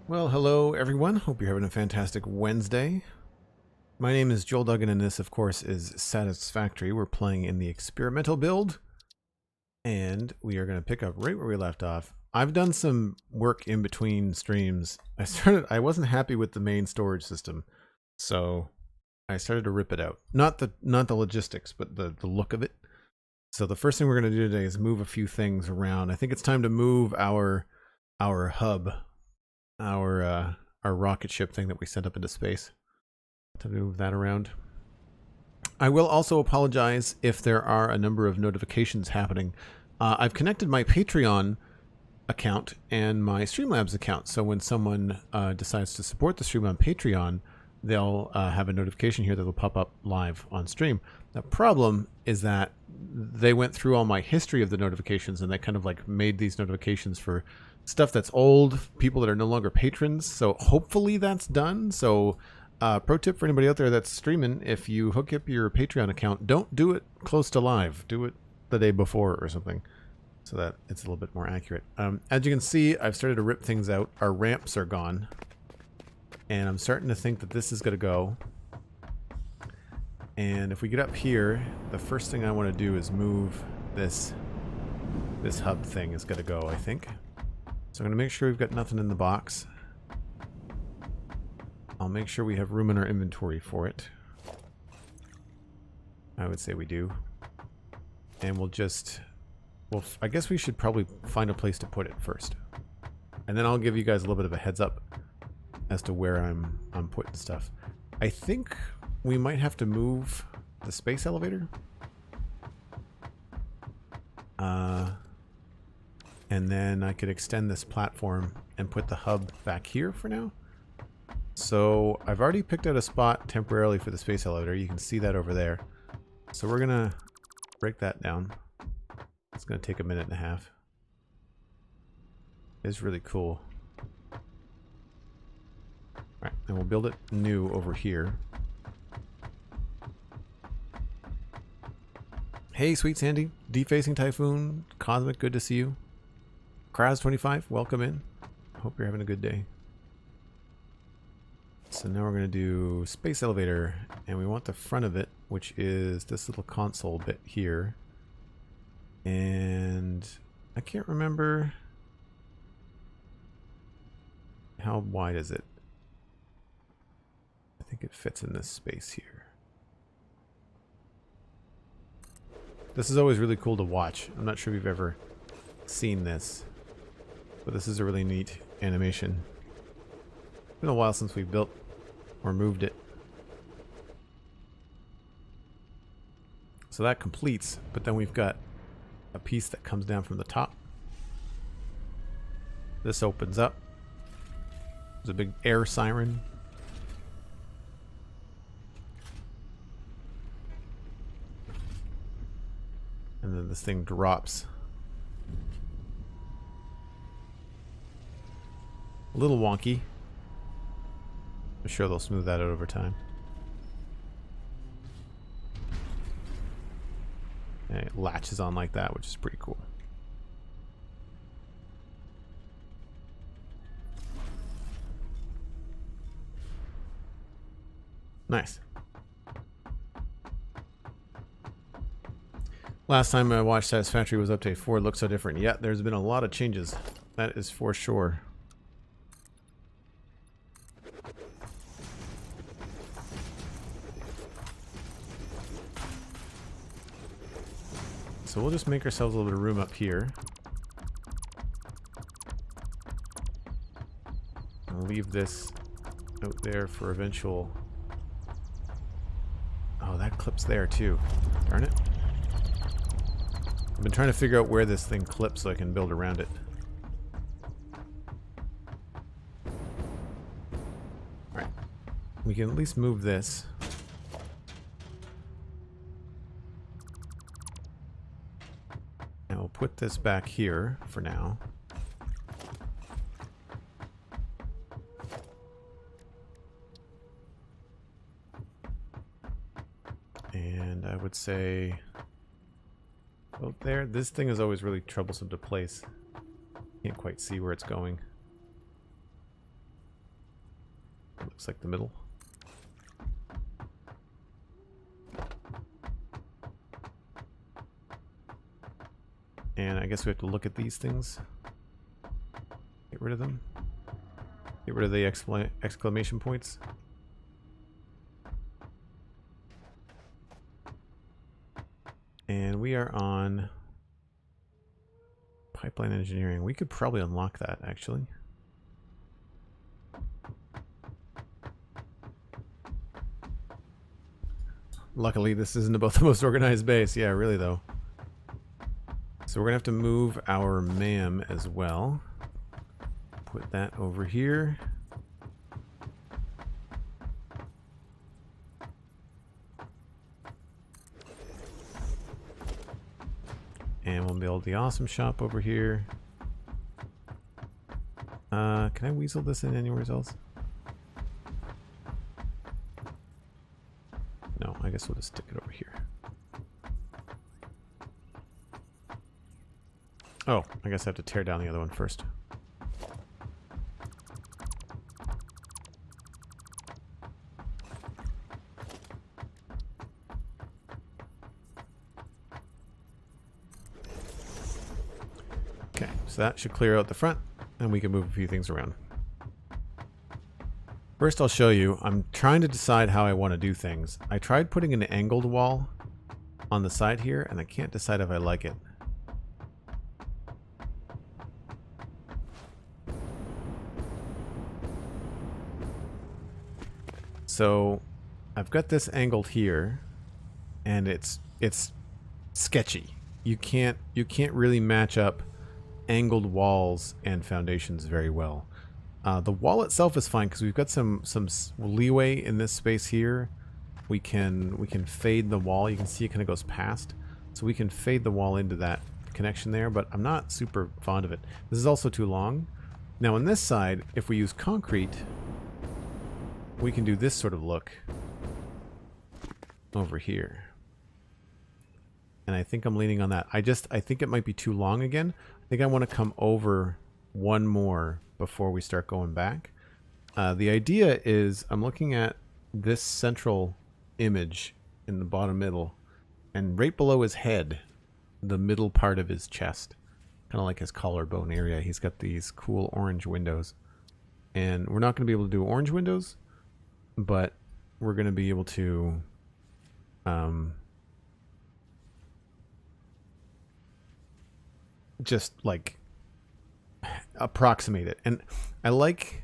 Well, hello everyone. Hope you're having a fantastic Wednesday. My name is Joel Duggan, and this, of course, is Satisfactory. We're playing in the experimental build, and we are going to pick up right where we left off. I've done some work in between streams. I wasn't happy with the main storage system, so I started to rip it out. Not the logistics, but the look of it. So the first thing we're going to do today is move a few things around. I think it's time to move our hub. Our rocket ship thing that we sent up into space, to move that around. I will also apologize if there are a number of notifications happening. I've connected my Patreon account and my Streamlabs account, so when someone decides to support the stream on Patreon, they'll have a notification here that'll pop up live on stream. The problem is that they went through all my history of the notifications, and they kind of like made these notifications for stuff that's old, people that are no longer patrons. So hopefully that's done. So pro tip for anybody out there that's streaming: if you hook up your Patreon account, don't do it close to live. Do it the day before or something, so that it's a little bit more accurate. As you can see, I've started to rip things out. Our ramps are gone, and I'm starting to think that this is going to go. And if we get up here, the first thing I want to do is move this hub thing is going to go, I think. So I'm going to make sure we've got nothing in the box. I'll make sure we have room in our inventory for it. I would say we do. And we'll just... well, I guess we should probably find a place to put it first. And then I'll give you guys a little bit of a heads up as to where I'm putting stuff. I think we might have to move the space elevator. And then I could extend this platform and put the hub back here for now. So I've already picked out a spot temporarily for the space elevator. You can see that over there. So we're going to break that down. It's going to take a minute and a half. It's really cool. Alright, and we'll build it new over here. Hey, Sweet Sandy, Defacing Typhoon, Cosmic, good to see you. Kraz25, welcome in. Hope you're having a good day. So now we're going to do space elevator, and we want the front of it, which is this little console bit here. And I can't remember how wide is it. I think it fits in this space here. This is always really cool to watch. I'm not sure if you've ever seen this, but this is a really neat animation. It's been a while since we've built or moved it. So that completes, but then we've got a piece that comes down from the top. This opens up. There's a big air siren. And then this thing drops. A little wonky. I'm sure they'll smooth that out over time. And it latches on like that, which is pretty cool. Nice. Last time I watched Satisfactory was update 4. It looks so different. Yeah, there's been a lot of changes. That is for sure. So we'll just make ourselves a little bit of room up here. I'll leave this out there for eventual... oh, that clips there too. Darn it. I've been trying to figure out where this thing clips so I can build around it. Alright. We can at least move this. And we'll put this back here for now. And I would say... oh, there. This thing is always really troublesome to place. Can't quite see where it's going. Looks like the middle. And I guess we have to look at these things. Get rid of them. Get rid of the exclamation points. And we are on pipeline engineering. We could probably unlock that, actually. Luckily, this isn't about the most organized base. Yeah, really, though. So we're going to have to move our MAM as well. Put that over here. And we'll build the awesome shop over here. Can I weasel this in anywhere else? No, I guess we'll just stick it over here. Oh, I guess I have to tear down the other one first. Okay, so that should clear out the front, and we can move a few things around. First, I'll show you. I'm trying to decide how I want to do things. I tried putting an angled wall on the side here, and I can't decide if I like it. So I've got this angled here, and it's sketchy. You can't really match up angled walls and foundations very well. The wall itself is fine because we've got some leeway in this space here. We can fade the wall. You can see it kind of goes past, so we can fade the wall into that connection there. But I'm not super fond of it. This is also too long. Now on this side, if we use concrete, we can do this sort of look over here. And I think I'm leaning on that. I think it might be too long again. I think I want to come over one more before we start going back. The idea is I'm looking at this central image in the bottom middle, and right below his head, the middle part of his chest, kind of like his collarbone area, he's got these cool orange windows. And we're not going to be able to do orange windows, but we're going to be able to just like approximate it. And I like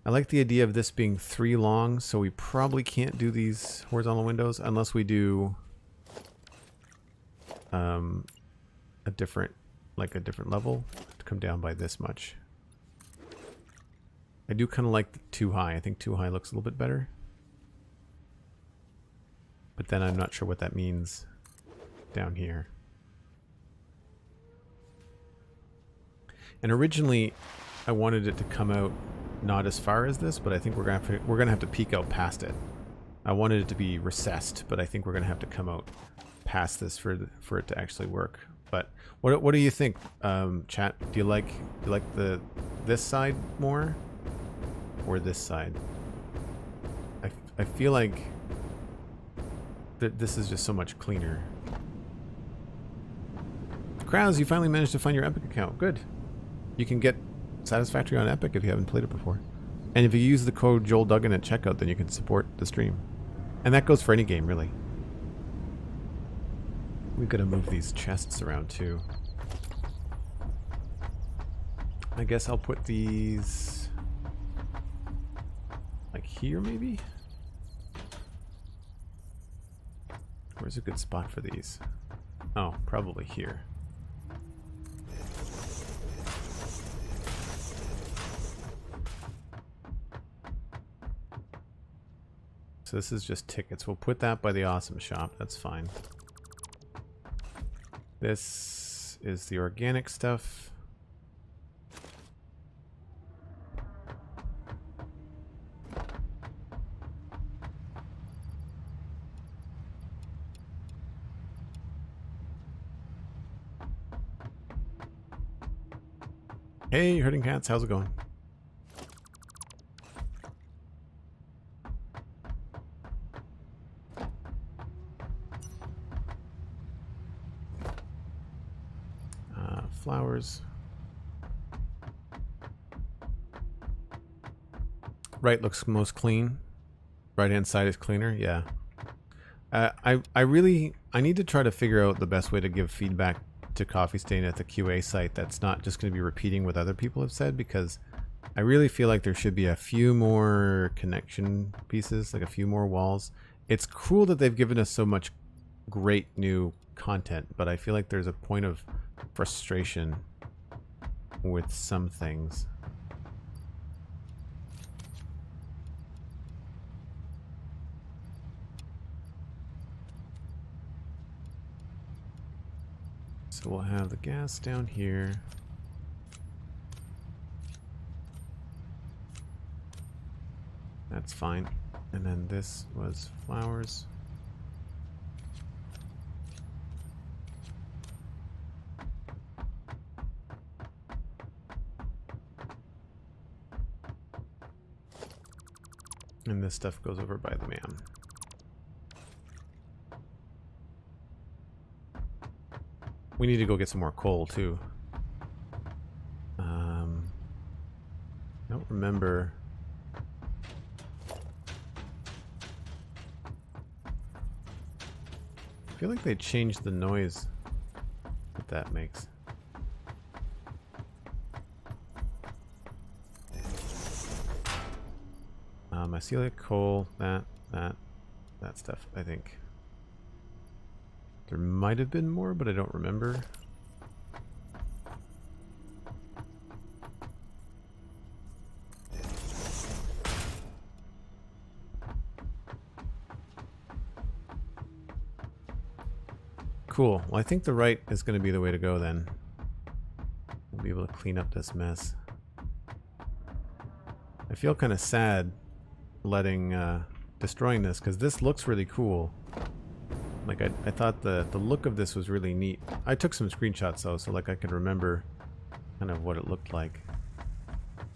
the idea of this being 3 long, so we probably can't do these horizontal windows unless we do a different level to come down by this much. I do kind of like the too high. I think too high looks a little bit better. But then I'm not sure what that means down here. And originally, I wanted it to come out not as far as this, but I think we're gonna have to peek out past it. I wanted it to be recessed, but I think we're gonna have to come out past this for it to actually work. But what do you think, chat? Do you like this side more, or this side? I feel like this is just so much cleaner. Kraz, you finally managed to find your Epic account. Good. You can get Satisfactory on Epic if you haven't played it before. And if you use the code JoelDuggan at checkout, then you can support the stream. And that goes for any game, really. We've got to move these chests around, too. I guess I'll put these like here, maybe? Where's a good spot for these? Oh, probably here. So this is just tickets. We'll put that by the awesome shop. That's fine. This is the organic stuff. Hey, Herding Cats, how's it going? flowers. Right looks most clean. Right hand side is cleaner, yeah. I need to try to figure out the best way to give feedback to Coffee Stain at the QA site that's not just going to be repeating what other people have said, because I really feel like there should be a few more connection pieces, like a few more walls. It's cool that they've given us so much great new content, but I feel like there's a point of frustration with some things. So we'll have the gas down here. That's fine. And then this was flowers. And this stuff goes over by the man. We need to go get some more coal, too. I don't remember. I feel like they changed the noise that makes. Mycelia, coal, that stuff, I think. There might have been more, but I don't remember. Cool. Well, I think the right is going to be the way to go then. We'll be able to clean up this mess. I feel kind of sad destroying this, because this looks really cool. Like I thought the look of this was really neat. I took some screenshots though, so like I could remember kind of what it looked like.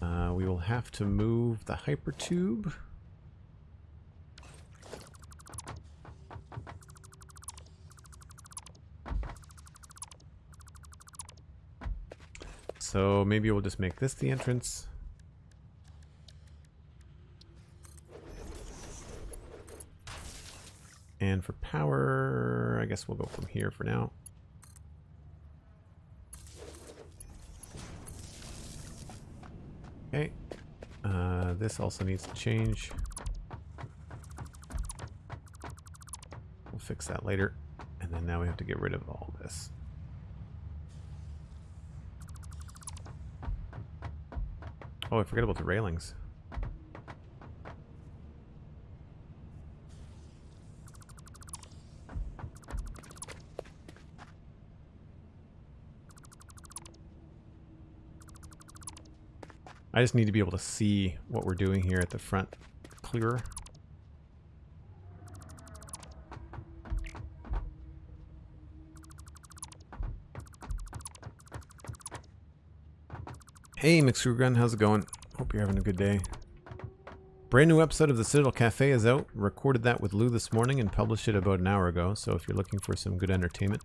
We will have to move the hypertube. So maybe we'll just make this the entrance. And for power, I guess we'll go from here for now. Okay. This also needs to change. We'll fix that later. And then now we have to get rid of all this. Oh, I forgot about the railings. I just need to be able to see what we're doing here at the front clearer. Hey Mixugun, how's it going? Hope you're having a good day. Brand new episode of the Citadel Cafe is out. Recorded that with Lou this morning and published it about an hour ago. So if you're looking for some good entertainment,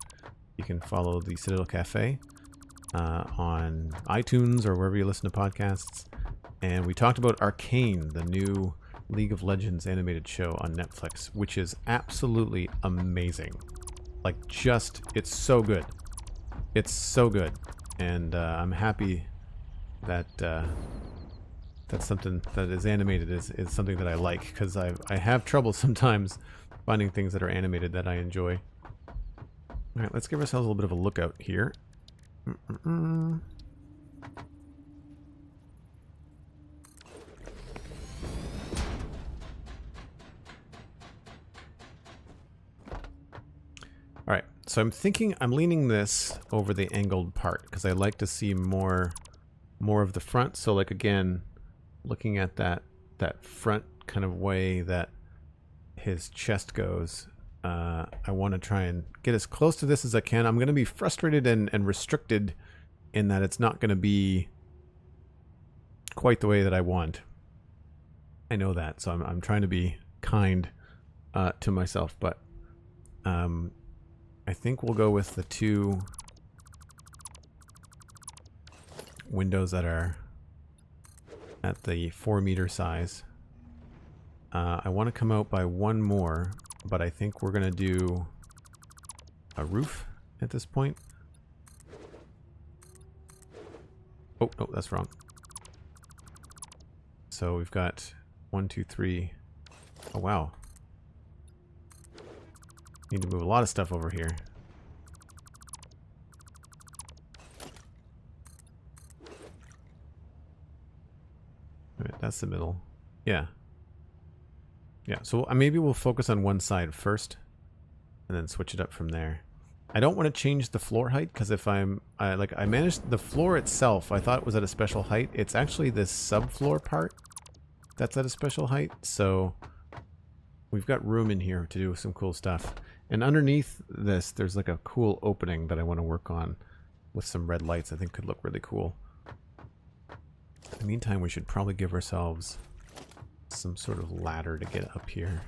you can follow the Citadel Cafe on iTunes or wherever you listen to podcasts. And we talked about Arcane, the new League of Legends animated show on Netflix, which is absolutely amazing. Like, just, it's so good. It's so good. And I'm happy that that's something that is animated is something that I like, because I have trouble sometimes finding things that are animated that I enjoy. Alright, let's give ourselves a little bit of a lookout here. Alright, so I'm thinking I'm leaning this over the angled part because I like to see more of the front. So like again, looking at that front kind of way that his chest goes, I want to try and get as close to this as I can. I'm going to be frustrated and restricted in that it's not going to be quite the way that I want. I know that, so I'm trying to be kind to myself, but I think we'll go with the two windows that are at the 4-meter size. I want to come out by one more, but I think we're going to do a roof at this point. Oh, no, that's wrong. So we've got 1, 2, 3. Oh, wow. Need to move a lot of stuff over here. All right, that's the middle. Yeah. Yeah, so maybe we'll focus on one side first and then switch it up from there. I don't want to change the floor height because if I managed the floor itself, I thought it was at a special height. It's actually this subfloor part that's at a special height. So we've got room in here to do some cool stuff. And underneath this, there's like a cool opening that I want to work on with some red lights. I think could look really cool. In the meantime, we should probably give ourselves some sort of ladder to get up here.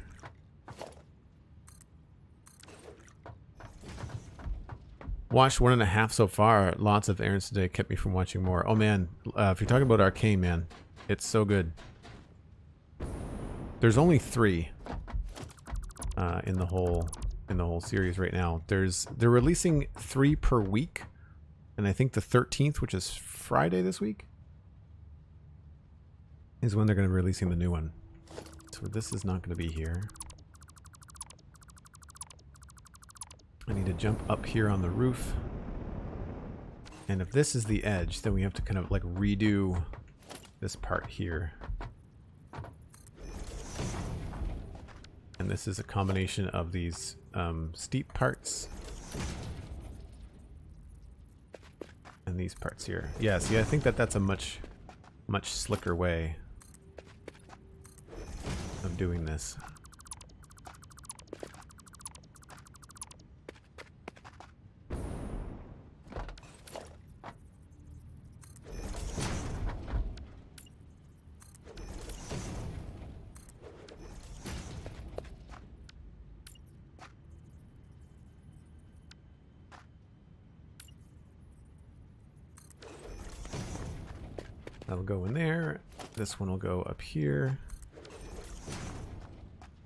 Watched 1.5 so far. Lots of errands today kept me from watching more. Oh man, if you're talking about Arcane, man, it's so good. There's only 3 in the whole series right now. They're releasing 3 per week, and I think the 13th, which is Friday this week, is when they're going to be releasing the new one. So this is not going to be here. I need to jump up here on the roof. And if this is the edge, then we have to kind of like redo this part here. And this is a combination of these steep parts and these parts here. Yeah, see, I think that's a much slicker way of doing this. That'll go in there. This one will go up here.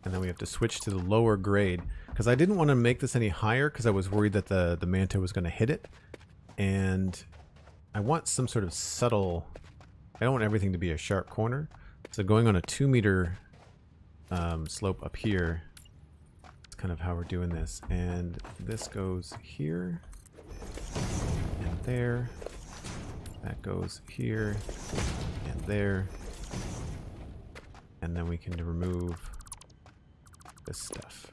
And then we have to switch to the lower grade. Because I didn't want to make this any higher because I was worried that the Manta was going to hit it. And I want some sort of subtle... I don't want everything to be a sharp corner. So going on a 2-meter slope up here. That's kind of how we're doing this. And this goes here. And there. That goes here and there. And then we can remove this stuff.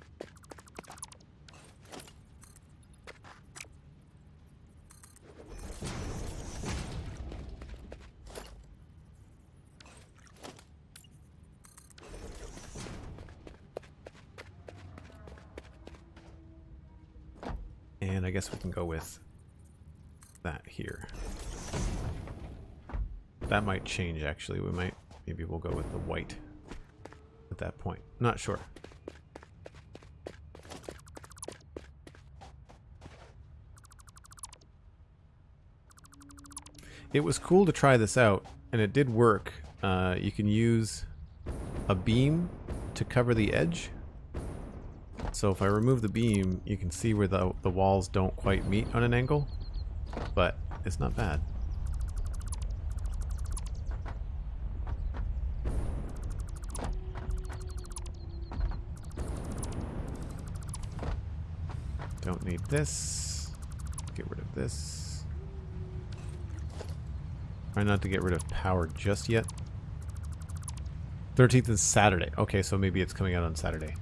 And I guess we can go with that here. That might change, actually. Maybe we'll go with the white at that point. Not sure. It was cool to try this out, and it did work. You can use a beam to cover the edge. So if I remove the beam, you can see where the walls don't quite meet on an angle, but it's not bad. Don't need this. Get rid of this. Try not to get rid of power just yet. 13th is Saturday. Okay, so maybe it's coming out on Saturday.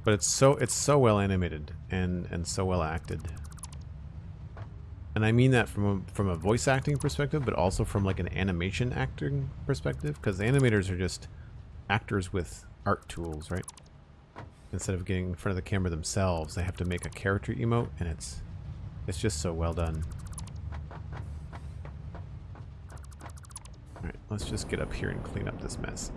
But it's so well animated and so well acted. And I mean that from a voice acting perspective, but also from like an animation acting perspective, because the animators are just actors with art tools, right? Instead of getting in front of the camera themselves, they have to make a character emote, and it's just so well done. All right, let's just get up here and clean up this mess.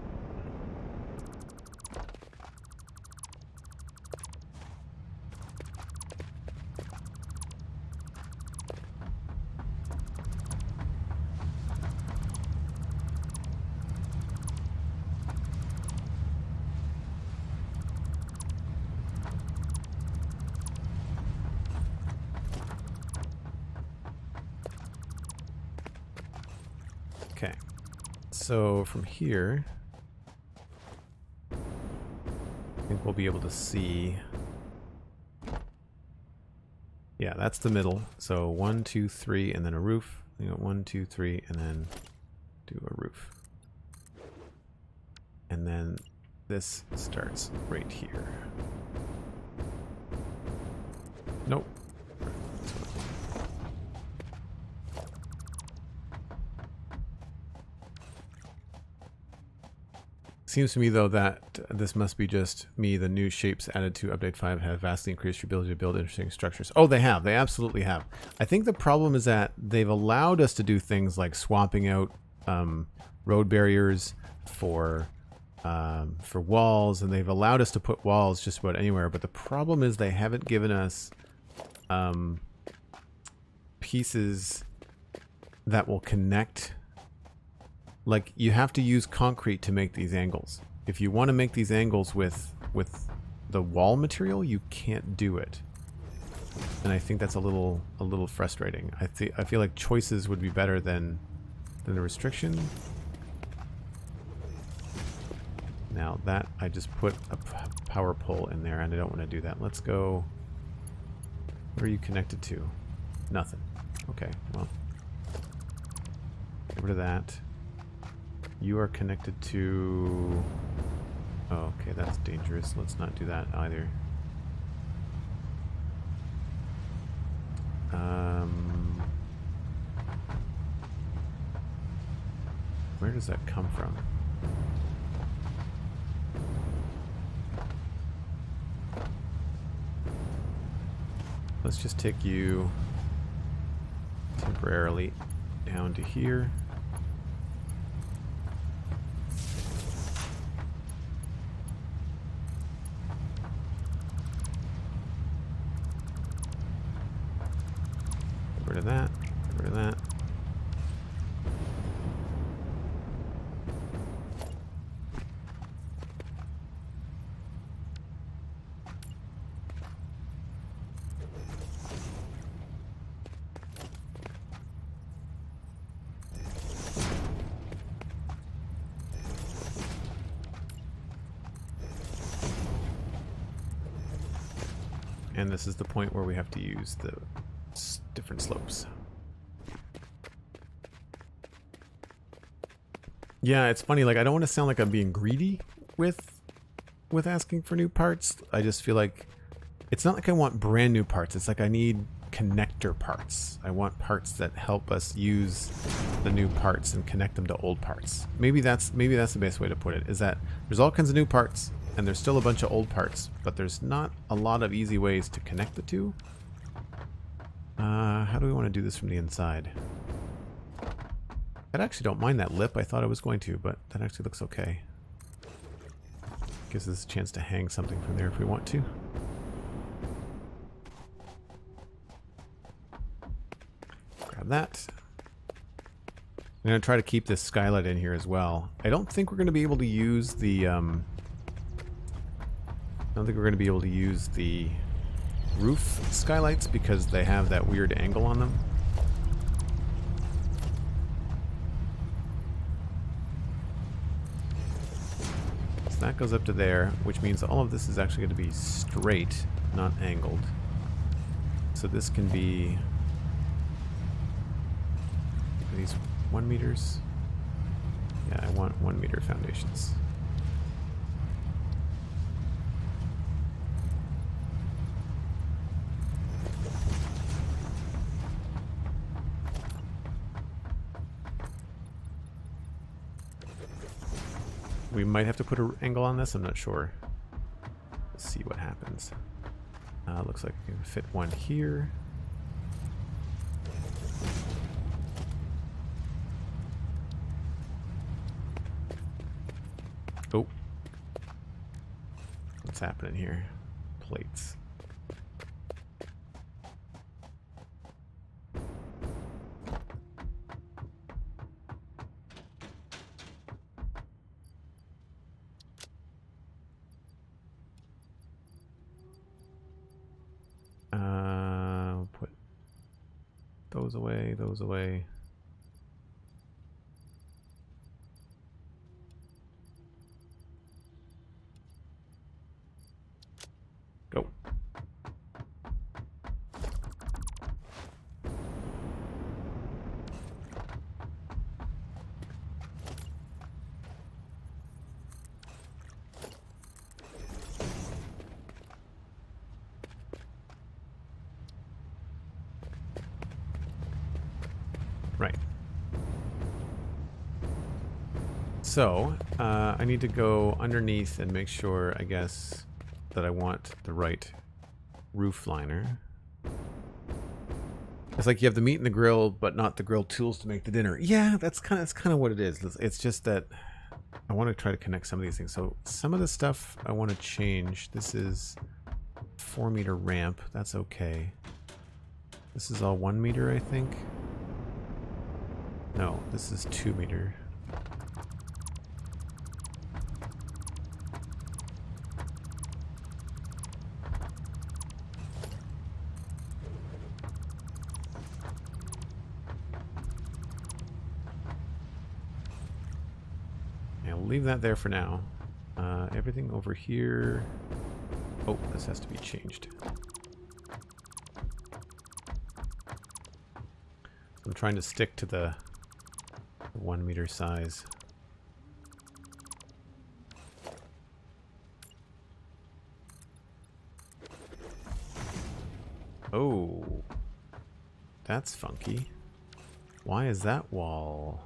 Okay. So from here, I think we'll be able to see. Yeah, that's the middle. So 1, 2, 3, and then a roof. You know, 1, 2, 3, and then do a roof. And then this starts right here. Nope. Seems to me, though, that this must be just me. The new shapes added to Update 5 have vastly increased your ability to build interesting structures. Oh, they have. They absolutely have. I think the problem is that they've allowed us to do things like swapping out road barriers for walls, and they've allowed us to put walls just about anywhere. But the problem is they haven't given us pieces that will connect. Like, you have to use concrete to make these angles. If you want to make these angles with the wall material, you can't do it. And I think that's a little frustrating. I feel like choices would be better than the restriction. Now that I just put a power pole in there, and I don't want to do that. Let's go. What are you connected to? Nothing. Okay, well, get rid of that. You are connected to... Oh, okay, that's dangerous. Let's not do that either. Where does that come from? Let's just take you temporarily down to here. Get rid of that. Get rid of that. And this is the point where we have to use the different slopes. Yeah, it's funny, like, I don't want to sound like I'm being greedy with asking for new parts. I just feel like it's not like I want brand new parts. It's like I need connector parts. I want parts that help us use the new parts and connect them to old parts. Maybe that's the best way to put it, is that there's all kinds of new parts and there's still a bunch of old parts, but there's not a lot of easy ways to connect the two. How do we want to do this from the inside? I actually don't mind that lip. I thought I was going to, but that actually looks okay. Gives us a chance to hang something from there if we want to. Grab that. I'm going to try to keep this skylight in here as well. I don't think we're going to be able to use the roof skylights because they have that weird angle on them. So that goes up to there, which means all of this is actually going to be straight, not angled. So this can be... Are these 1 meters? Yeah, I want 1 meter foundations. We might have to put an angle on this, I'm not sure. Let's see what happens. Looks like I can fit one here. Oh. What's happening here? Plates. Put those away, those away. Right. So, I need to go underneath and make sure, I guess, that I want the right roof liner. It's like you have the meat in the grill, but not the grill tools to make the dinner. Yeah, that's kind of what it is. It's just that I want to try to connect some of these things. So some of the stuff I want to change. This is 4-meter ramp. That's okay. This is all 1 meter, I think. No, this is 2 meter. Leave that there for now. Everything over here. Oh, this has to be changed. I'm trying to stick to the 1 meter size. Oh, that's funky. Why is that wall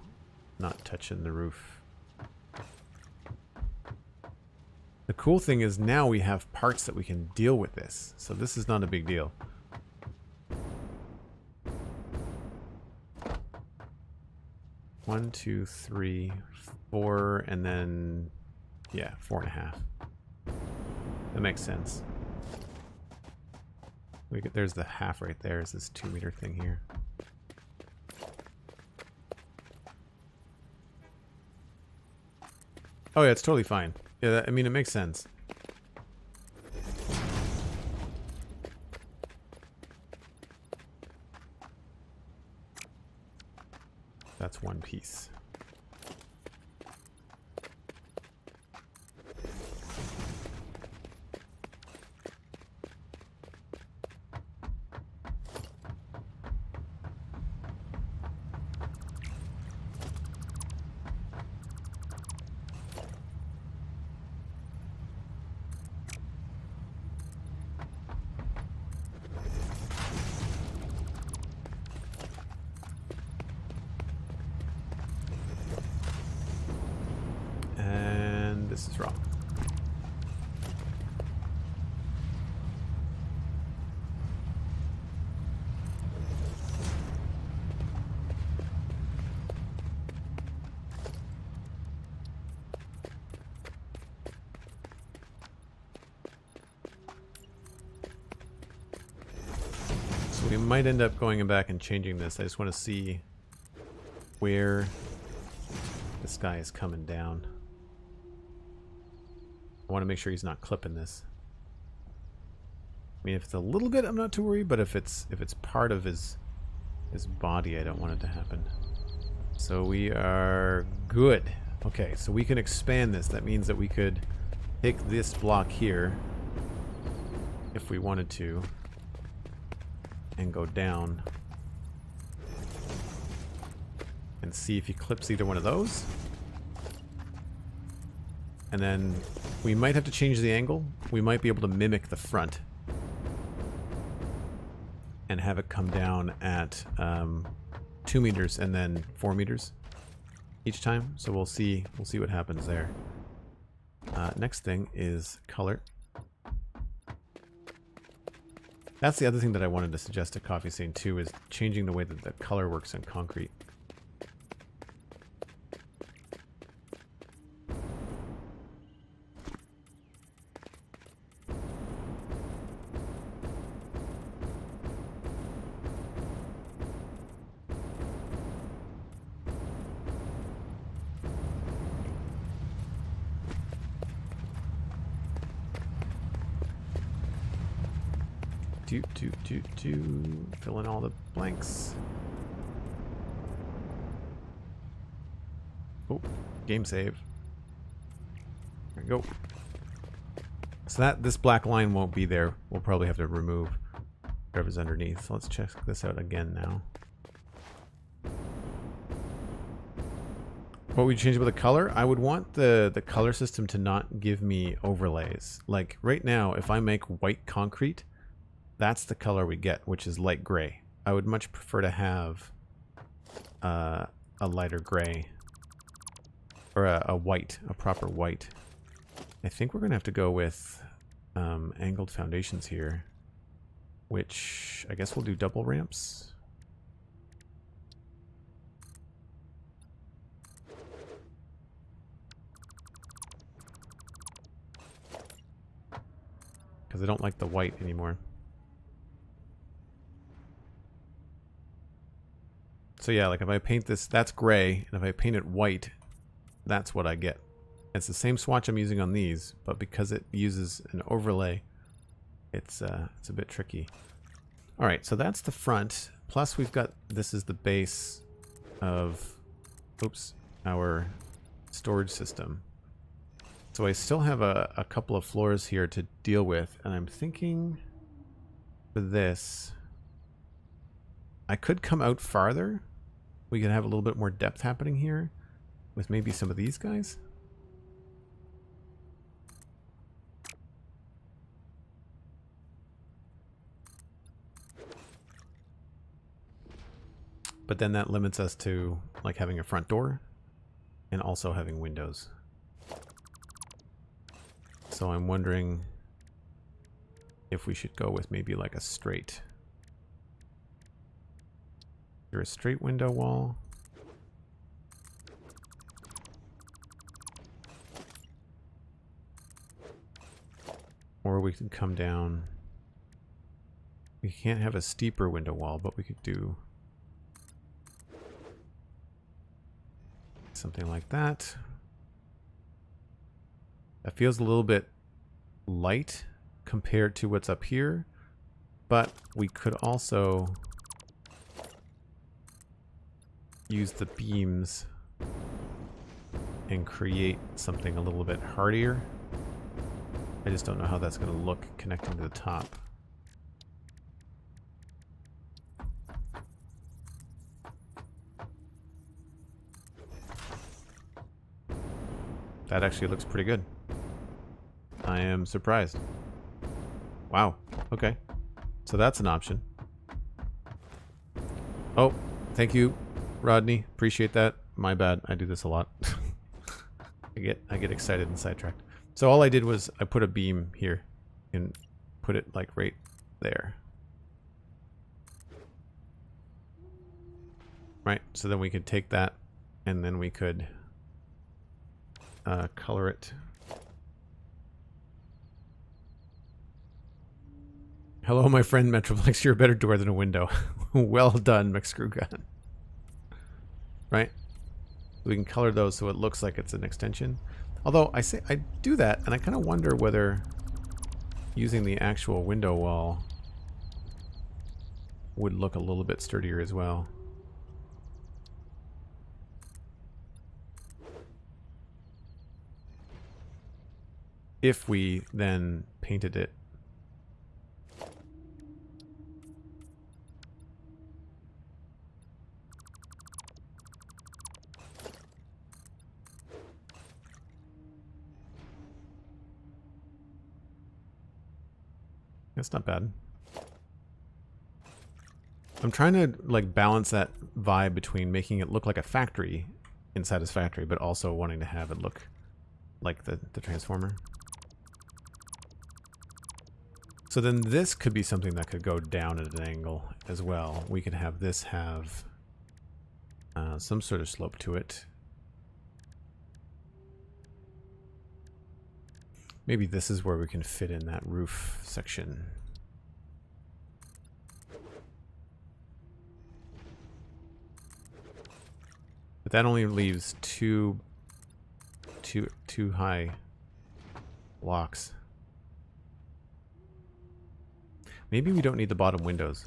not touching the roof? The cool thing is now we have parts that we can deal with this. So this is not a big deal. One, 2, 3, 4, and then, yeah, 4.5. That makes sense. There's the half right there. Is this 2 meter thing here? Oh yeah, it's totally fine. Yeah, I mean, it makes sense. That's one piece. This is wrong. So we might end up going back and changing this. I just want to see where this guy is coming down. I want to make sure he's not clipping this. I mean, if it's a little bit, I'm not too worried, but if it's part of his body, I don't want it to happen. So we are good. Okay, so we can expand this. That means that we could take this block here if we wanted to and go down and see if he clips either one of those. And then we might have to change the angle. We might be able to mimic the front and have it come down at 2 meters and then 4 meters each time. So we'll see what happens there. Next thing is color. That's the other thing that I wanted to suggest to Coffee Stain too, is changing the way that the color works on concrete. Fill in all the blanks. Oh, game save. There we go. So this black line won't be there. We'll probably have to remove whatever's underneath. So let's check this out again now. What would you change about the color? I would want the color system to not give me overlays. Like right now, if I make white concrete, that's the color we get, which is light gray. I would much prefer to have a lighter gray. Or a white, a proper white. I think we're going to have to go with angled foundations here. Which, I guess we'll do double ramps. Because I don't like the white anymore. So yeah, like if I paint this, that's gray, and if I paint it white, that's what I get. It's the same swatch I'm using on these, but because it uses an overlay, it's a bit tricky. All right, so that's the front. Plus we've got, this is the base of, oops, our storage system. So I still have a couple of floors here to deal with, and I'm thinking for this, I could come out farther. We could have a little bit more depth happening here with maybe some of these guys. But then that limits us to like having a front door and also having windows. So I'm wondering if we should go with maybe like a straight. Is there a straight window wall? Or we can come down. We can't have a steeper window wall, but we could do something like that. That feels a little bit light compared to what's up here, but we could also use the beams and create something a little bit hardier. I just don't know how that's going to look connecting to the top. That actually looks pretty good. I am surprised. Wow. Okay. So that's an option. Oh, thank you, Rodney. Appreciate that. My bad. I do this a lot. I get excited and sidetracked. So all I did was I put a beam here and put it like right there. Right. So then we could take that and then we could color it. Hello, my friend Metroplex. You're a better door than a window. Well done, McScrewgun. Right? We can color those so it looks like it's an extension. Although I do that, and I kind of wonder whether using the actual window wall would look a little bit sturdier as well. If we then painted it. That's not bad. I'm trying to like balance that vibe between making it look like a factory in Satisfactory, but also wanting to have it look like the Transformer. So then this could be something that could go down at an angle as well. We could have this have some sort of slope to it. Maybe this is where we can fit in that roof section. But that only leaves two high blocks. Maybe we don't need the bottom windows.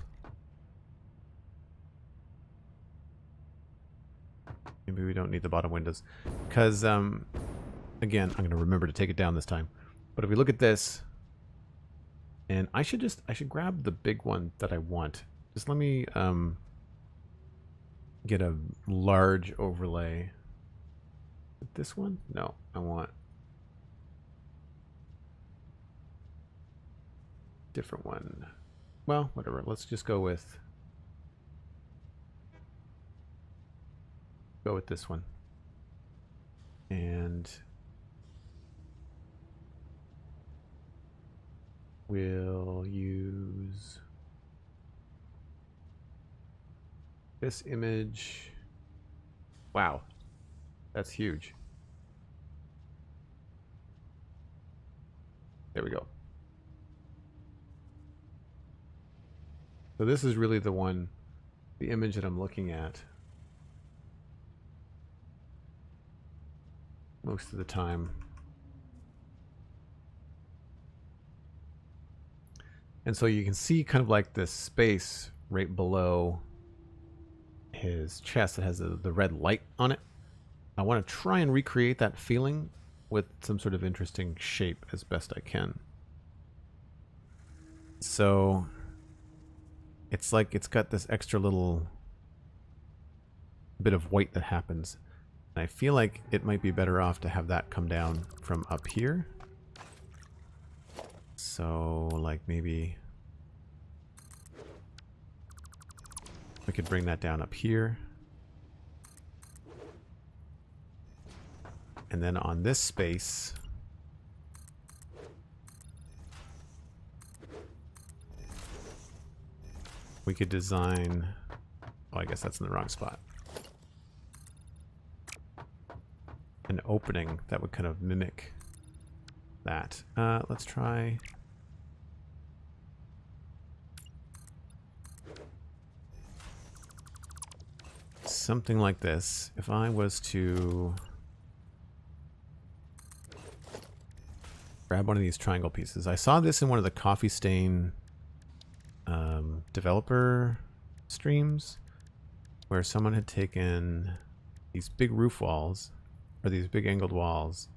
Maybe we don't need the bottom windows. Because, again, I'm going to remember to take it down this time. But if we look at this, and I should grab the big one that I want. Just let me get a large overlay. This one? No, I want different one. Well, whatever. Let's just go with go with this one. And we'll use this image. Wow, that's huge. There we go. So this is really the one, the image that I'm looking at most of the time. And so you can see kind of like this space right below his chest that has the red light on it. I want to try and recreate that feeling with some sort of interesting shape as best I can. So it's like it's got this extra little bit of white that happens. And I feel like it might be better off to have that come down from up here. So like maybe we could bring that down up here. And then on this space, we could design, oh, I guess that's in the wrong spot. An opening that would kind of mimic that. Let's try. Something like this. If I was to grab one of these triangle pieces. I saw this in one of the Coffee Stain developer streams where someone had taken these big roof walls or these big angled walls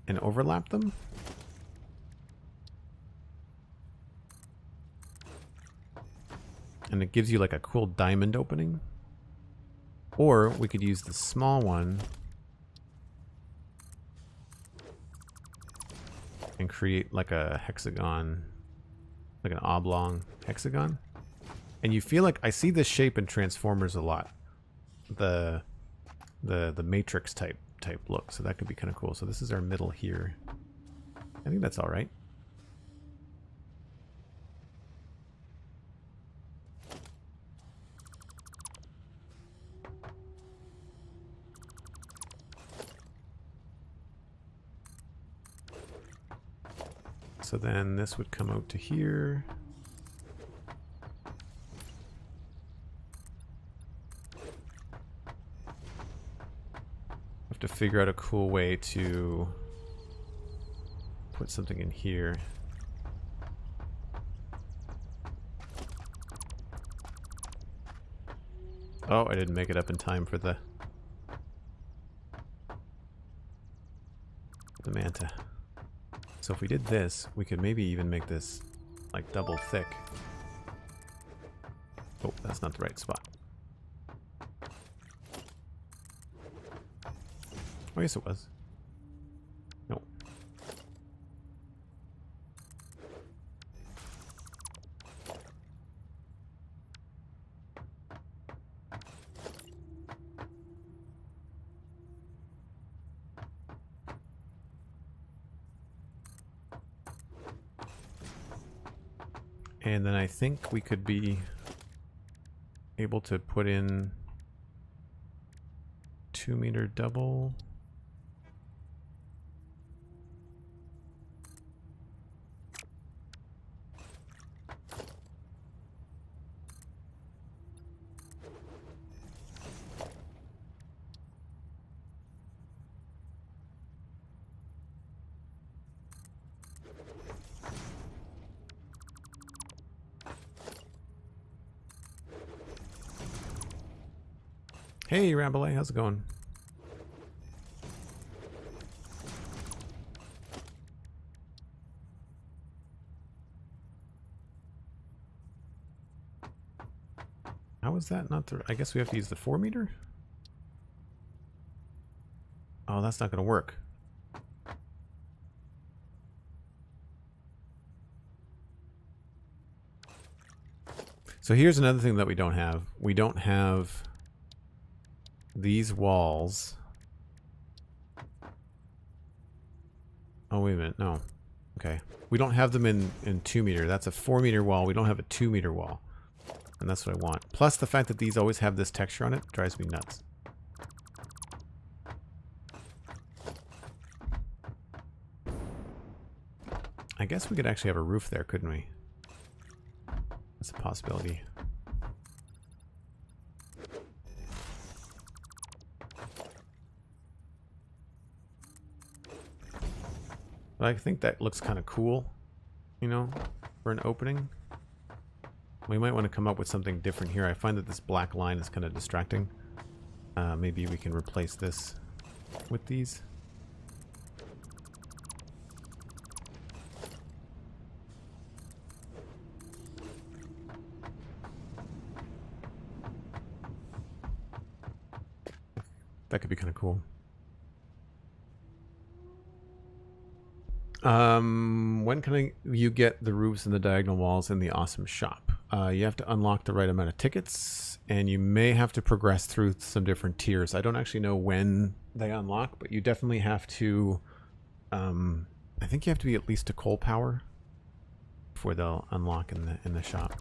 and overlapped them. And it gives you like a cool diamond opening. Or we could use the small one and create like a hexagon, like an oblong hexagon. And you feel like I see this shape in Transformers a lot. The Matrix type look. So that could be kind of cool. So this is our middle here. I think that's all right. So then this would come out to here. Have to figure out a cool way to put something in here. Oh, I didn't make it up in time for the manta. So if we did this, we could maybe even make this like double thick. Oh, that's not the right spot. Oh, yes it was. No. And then I think we could be able to put in 2-meter double. Hey, Rambalay, how's it going? How is that not the... I guess we have to use the 4-meter? Oh, that's not going to work. So here's another thing that we don't have. We don't have these walls. Oh, wait a minute. No. Okay. We don't have them in 2 meter. That's a 4 meter wall. We don't have a 2 meter wall. And that's what I want. Plus the fact that these always have this texture on it drives me nuts. I guess we could actually have a roof there, couldn't we? That's a possibility. But I think that looks kind of cool, you know, for an opening. We might want to come up with something different here. I find that this black line is kind of distracting. Maybe we can replace this with these. That could be kind of cool. When can you get the roofs and the diagonal walls in the awesome shop? You have to unlock the right amount of tickets, and you may have to progress through some different tiers. I don't actually know when they unlock, but you definitely have to, I think you have to be at least a coal power before they'll unlock in the shop.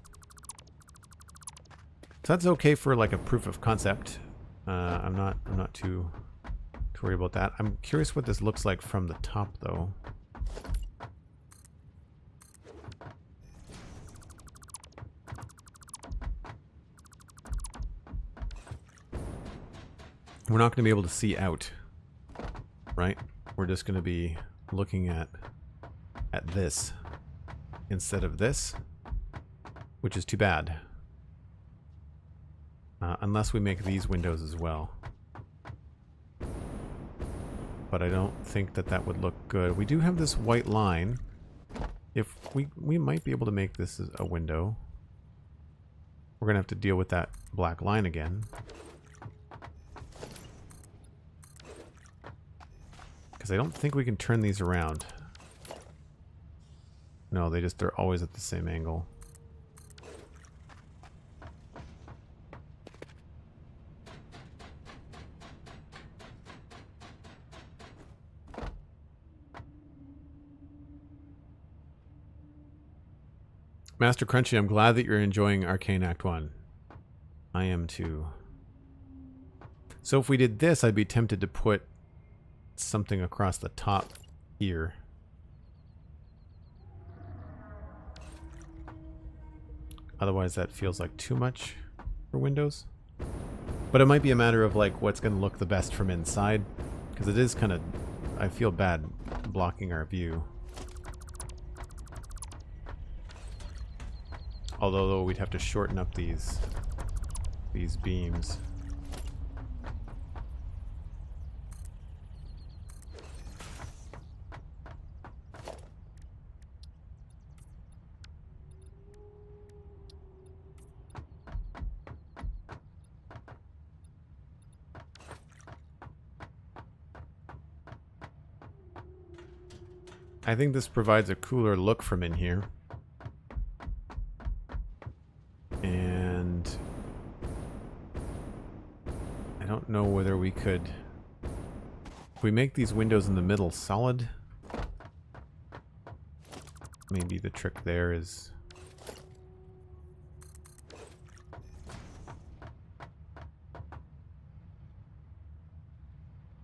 So that's okay for like a proof of concept. I'm not too worried about that. I'm curious what this looks like from the top though. We're not going to be able to see out, right? We're just going to be looking at this instead of this, which is too bad. Unless we make these windows as well. But I don't think that that would look good. We do have this white line. If we might be able to make this a window. We're going to have to deal with that black line again. Because I don't think we can turn these around. No, they're always at the same angle. Master Crunchy, I'm glad that you're enjoying Arcane Act 1. I am too. So if we did this, I'd be tempted to put something across the top here. Otherwise that feels like too much for windows. But it might be a matter of like what's going to look the best from inside. Because it is kind of... I feel bad blocking our view. Although though, we'd have to shorten up these beams. I think this provides a cooler look from in here. And I don't know whether we could... If we make these windows in the middle solid, maybe the trick there is...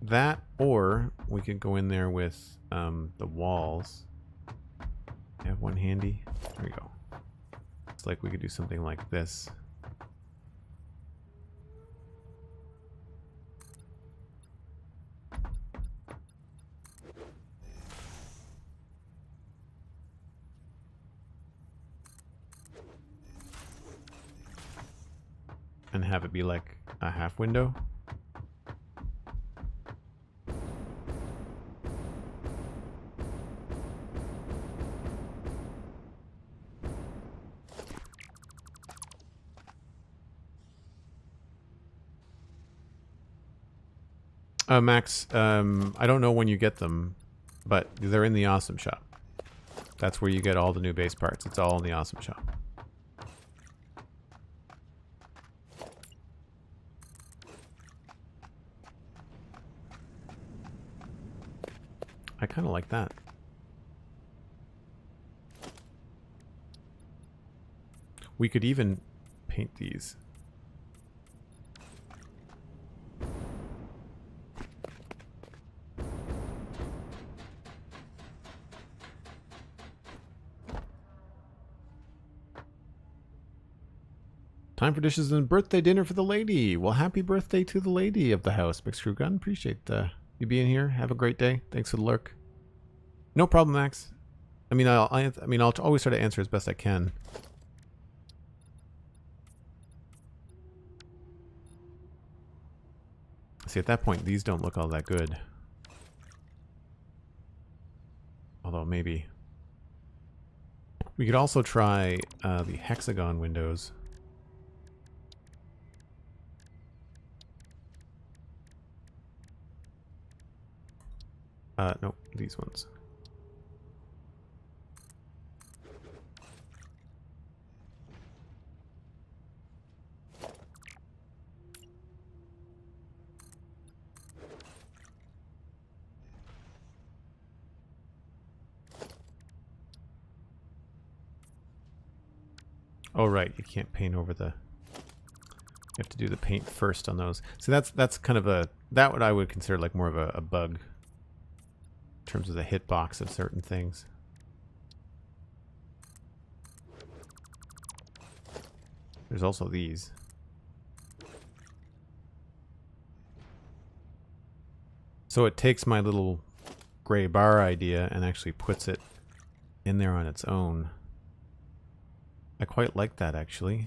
that, or we could go in there with the walls. I have one handy. There we go. It's like we could do something like this. And have it be like a half window. Max, I don't know when you get them, but they're in the Awesome Shop. That's where you get all the new base parts. It's all in the Awesome Shop. I kind of like that. We could even paint these. Time for dishes and birthday dinner for the lady. Well, happy birthday to the lady of the house, Big Screw Gun. Appreciate you being here. Have a great day. Thanks for the lurk. No problem, Max. I mean, I'll always try to answer as best I can. See, at that point, these don't look all that good. Although maybe we could also try the hexagon windows. No, these ones. Oh, right, you can't paint over the... You have to do the paint first on those. So that's kind of a... That what I would consider like more of a bug. In terms of the hitbox of certain things. There's also these. So it takes my little gray bar idea and actually puts it in there on its own. I quite like that, actually.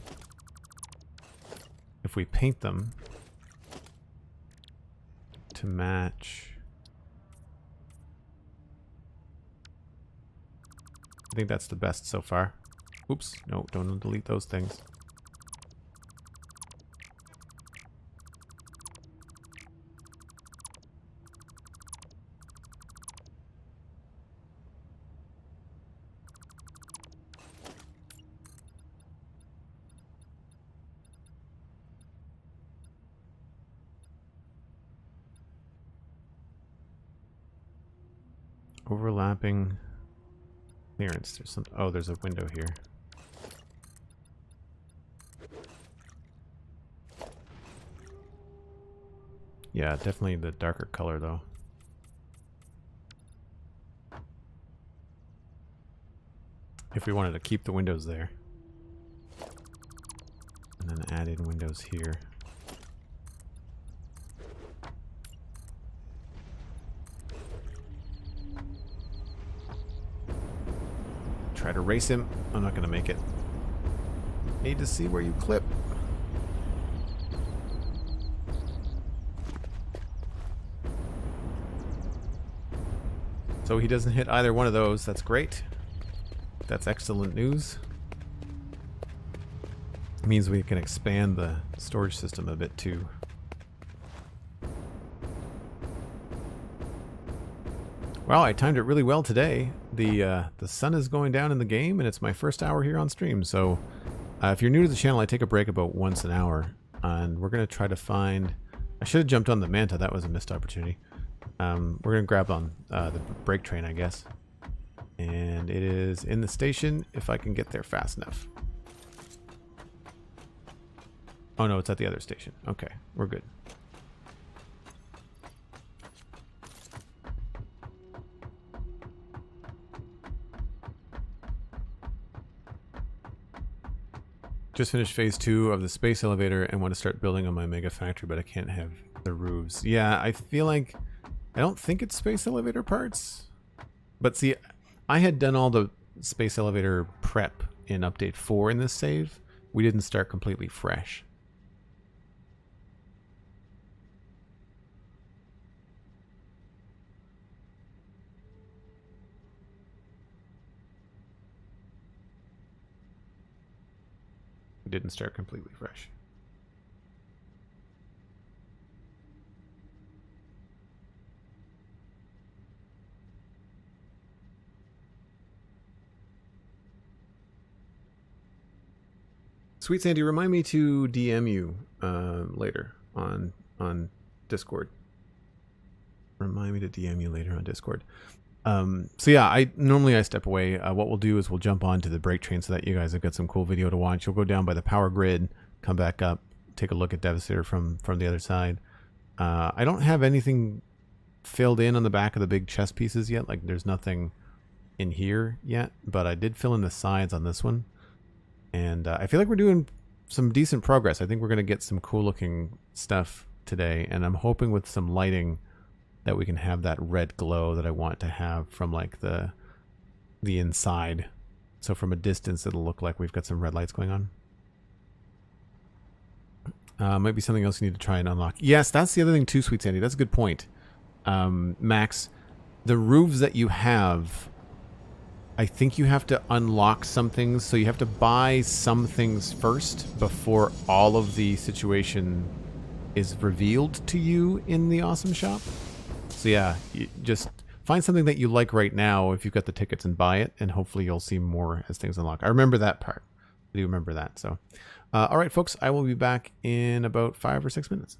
If we paint them to match... I think that's the best so far. Oops, no, don't delete those things. Overlapping clearance. There's some. Oh, there's a window here. Yeah, definitely the darker color though. If we wanted to keep the windows there. And then add in windows here. Try to race him. I'm not going to make it. Need to see where you clip. So he doesn't hit either one of those. That's great. That's excellent news. It means we can expand the storage system a bit too. Wow, I timed it really well today. The sun is going down in the game, and it's my first hour here on stream. So, if you're new to the channel, I take a break about once an hour, and we're gonna try to find. I should have jumped on the Manta. That was a missed opportunity. We're gonna grab on the break train, I guess, and it is in the station. If I can get there fast enough. Oh no, it's at the other station. Okay, we're good. Just finished phase 2 of the space elevator and want to start building on my mega factory, but I can't have the roofs. Yeah, I feel like... I don't think it's space elevator parts. But see, I had done all the space elevator prep in update 4 in this save. We didn't start completely fresh. Didn't start completely fresh. Sweet Sandy, remind me to DM you later on Discord. Remind me to DM you later on Discord. So yeah, I step away. What we'll do is we'll jump on to the break train so that you guys have got some cool video to watch. You'll go down by the power grid, come back up, take a look at Devastator from the other side. I don't have anything filled in on the back of the big chest pieces yet. Like there's nothing in here yet, but I did fill in the sides on this one. And I feel like we're doing some decent progress. I think we're going to get some cool looking stuff today. And I'm hoping with some lighting that we can have that red glow that I want to have from like the inside. So from a distance, it'll look like we've got some red lights going on. Might be something else you need to try and unlock. Yes, that's the other thing too, Sweet Sandy. That's a good point. Max, the roofs that you have, I think you have to unlock some things. So you have to buy some things first before all of the situation is revealed to you in the Awesome Shop. So yeah, you just find something that you like right now if you've got the tickets and buy it, and hopefully you'll see more as things unlock. I remember that part. I do remember that. So, all right, folks, I will be back in about 5 or 6 minutes.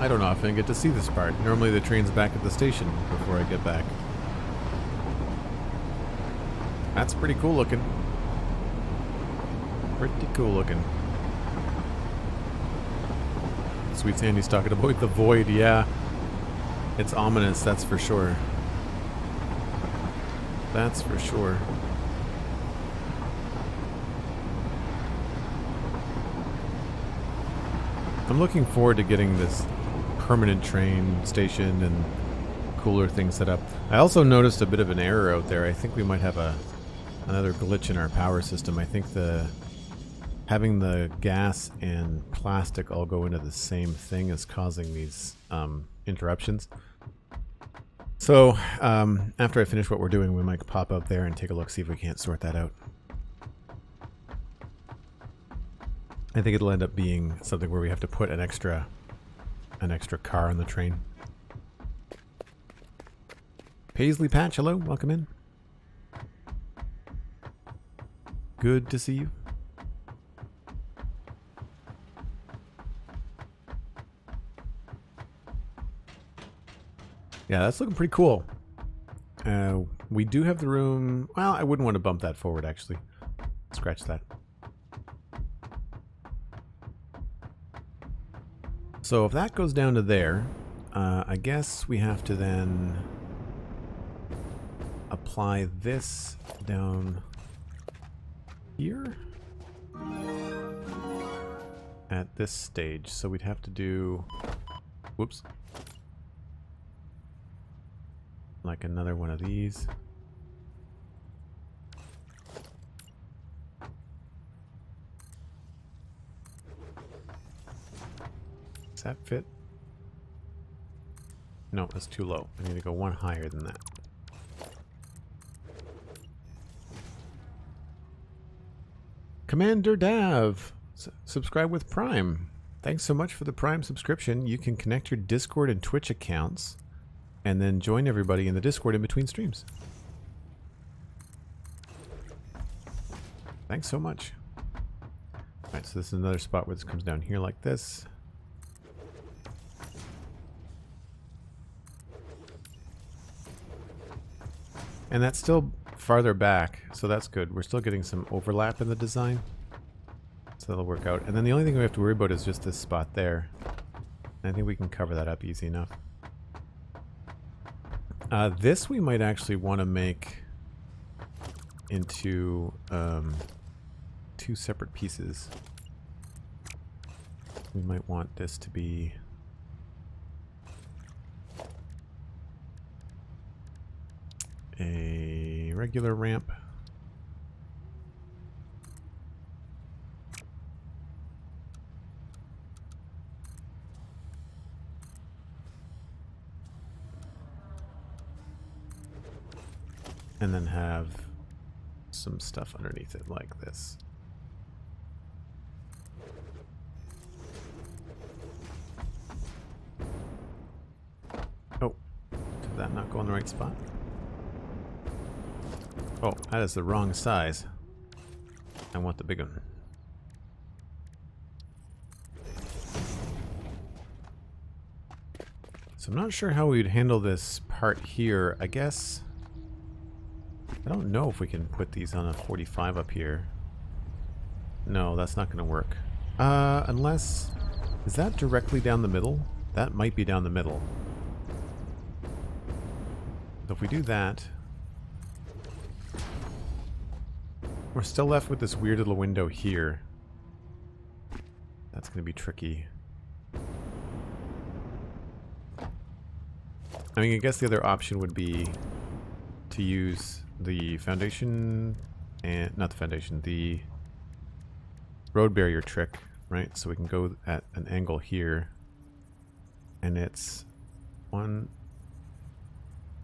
I don't often get to see this part. Normally the train's back at the station before I get back. That's pretty cool looking. Pretty cool looking. Sweet Sandy's talking about the void, yeah. It's ominous, that's for sure. That's for sure. I'm looking forward to getting this permanent train station and cooler things set up. I also noticed a bit of an error out there. I think we might have another glitch in our power system. I think having the gas and plastic all go into the same thing is causing these interruptions. So after I finish what we're doing, we might pop out there and take a look, see if we can't sort that out. I think it'll end up being something where we have to put an extra car on the train. Paisley Patch, hello, welcome in. Good to see you. Yeah, that's looking pretty cool. We do have the room. Well, I wouldn't want to bump that forward, actually. Scratch that. So if that goes down to there, I guess we have to then apply this down here at this stage. So we'd have to do, whoops, like another one of these. Does that fit? No, that's too low. I need to go one higher than that. Commander Dav, subscribe with Prime. Thanks so much for the Prime subscription. You can connect your Discord and Twitch accounts and then join everybody in the Discord in between streams. Thanks so much. Alright, so this is another spot where this comes down here like this. And that's still farther back, so that's good. We're still getting some overlap in the design. So that'll work out. And then the only thing we have to worry about is just this spot there. And I think we can cover that up easy enough. This we might actually want to make into two separate pieces. We might want this to be a regular ramp. And then have some stuff underneath it like this. Oh, did that not go in the right spot? Oh, that is the wrong size. I want the big one. So I'm not sure how we'd handle this part here. I guess I don't know if we can put these on a 45 up here. No, that's not going to work. Unless, is that directly down the middle? That might be down the middle. So if we do that, we're still left with this weird little window here. That's going to be tricky. I mean, I guess the other option would be to use the foundation, and not the foundation, the road barrier trick, right? So we can go at an angle here, and it's 1,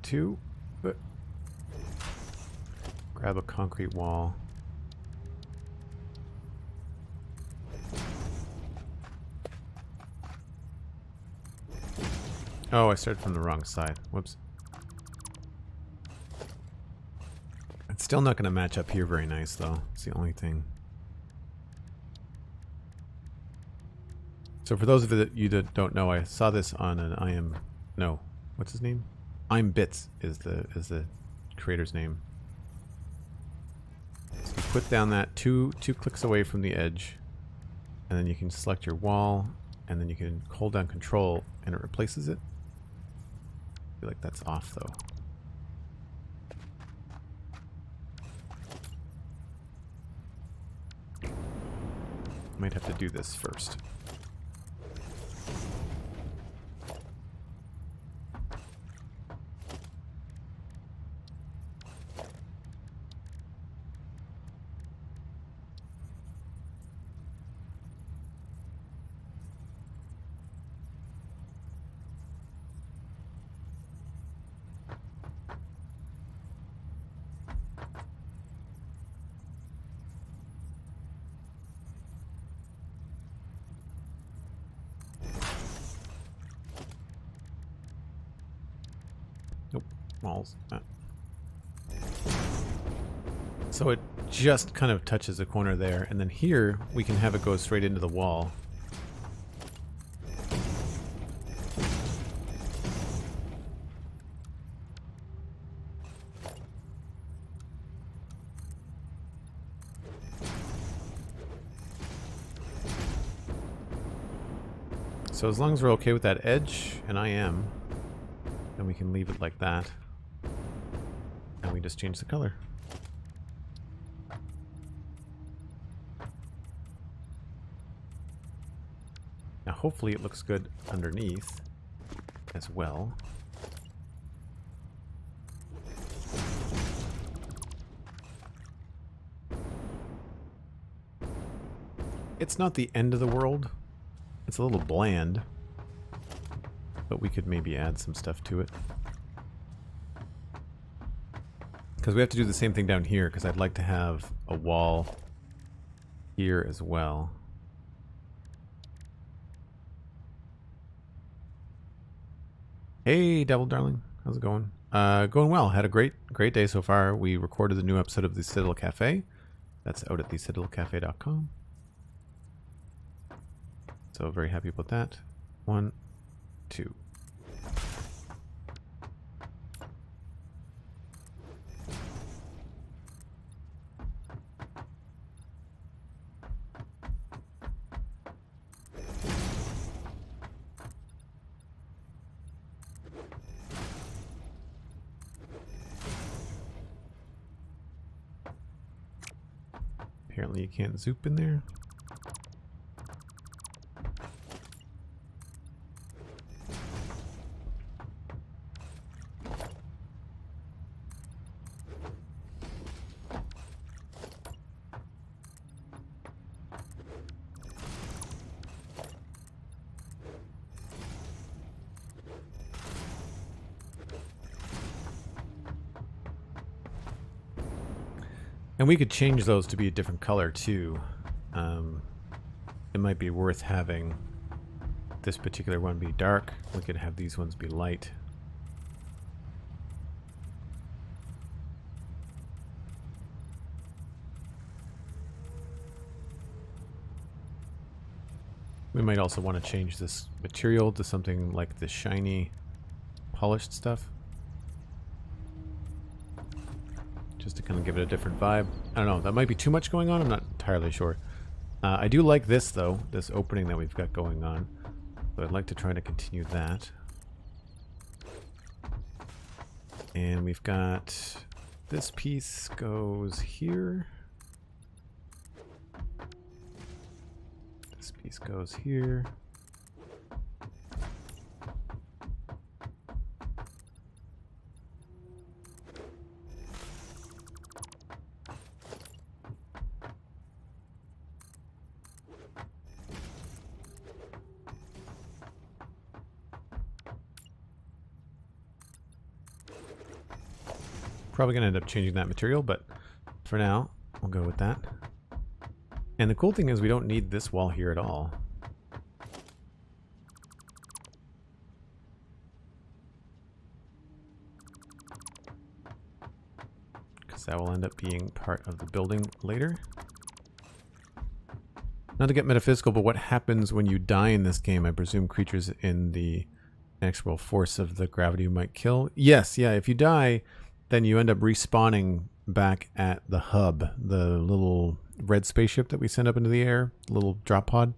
2, grab a concrete wall. Oh, I started from the wrong side. Whoops. It's still not going to match up here very nice, though. It's the only thing. So for those of you that don't know, I saw this on an what's his name? I'm Bits is the creator's name. So you put down that two clicks away from the edge, and then you can select your wall, and then you can hold down Control, and it replaces it. I feel like that's off though. Might have to do this first. Nope, walls. So it just kind of touches the corner there, and then here we can have it go straight into the wall. So as long as we're okay with that edge, and I am, then we can leave it like that. And we just change the color. Now hopefully it looks good underneath as well. It's not the end of the world. It's a little bland, but we could maybe add some stuff to it. Because we have to do the same thing down here, because I'd like to have a wall here as well. Hey, Devil Darling. How's it going? Going well. Had a great day so far. We recorded the new episode of the Citadel Cafe. That's out at thecitadelcafe.com. So very happy about that. 1, 2. Apparently you can't zoop in there. And we could change those to be a different color too. It might be worth having this particular one be dark. We could have these ones be light. We might also want to change this material to something like the shiny, polished stuff. Just to kind of give it a different vibe. I don't know, that might be too much going on, I'm not entirely sure. I do like this though, this opening that we've got going on. So I'd like to try to continue that. And we've got this piece goes here. This piece goes here. Probably going to end up changing that material, but for now, we'll go with that. And the cool thing is we don't need this wall here at all. Because that will end up being part of the building later. Not to get metaphysical, but what happens when you die in this game? I presume creatures in the actual force of the gravity might kill. Yes, yeah, if you die, then you end up respawning back at the hub, the little red spaceship that we send up into the air, little drop pod.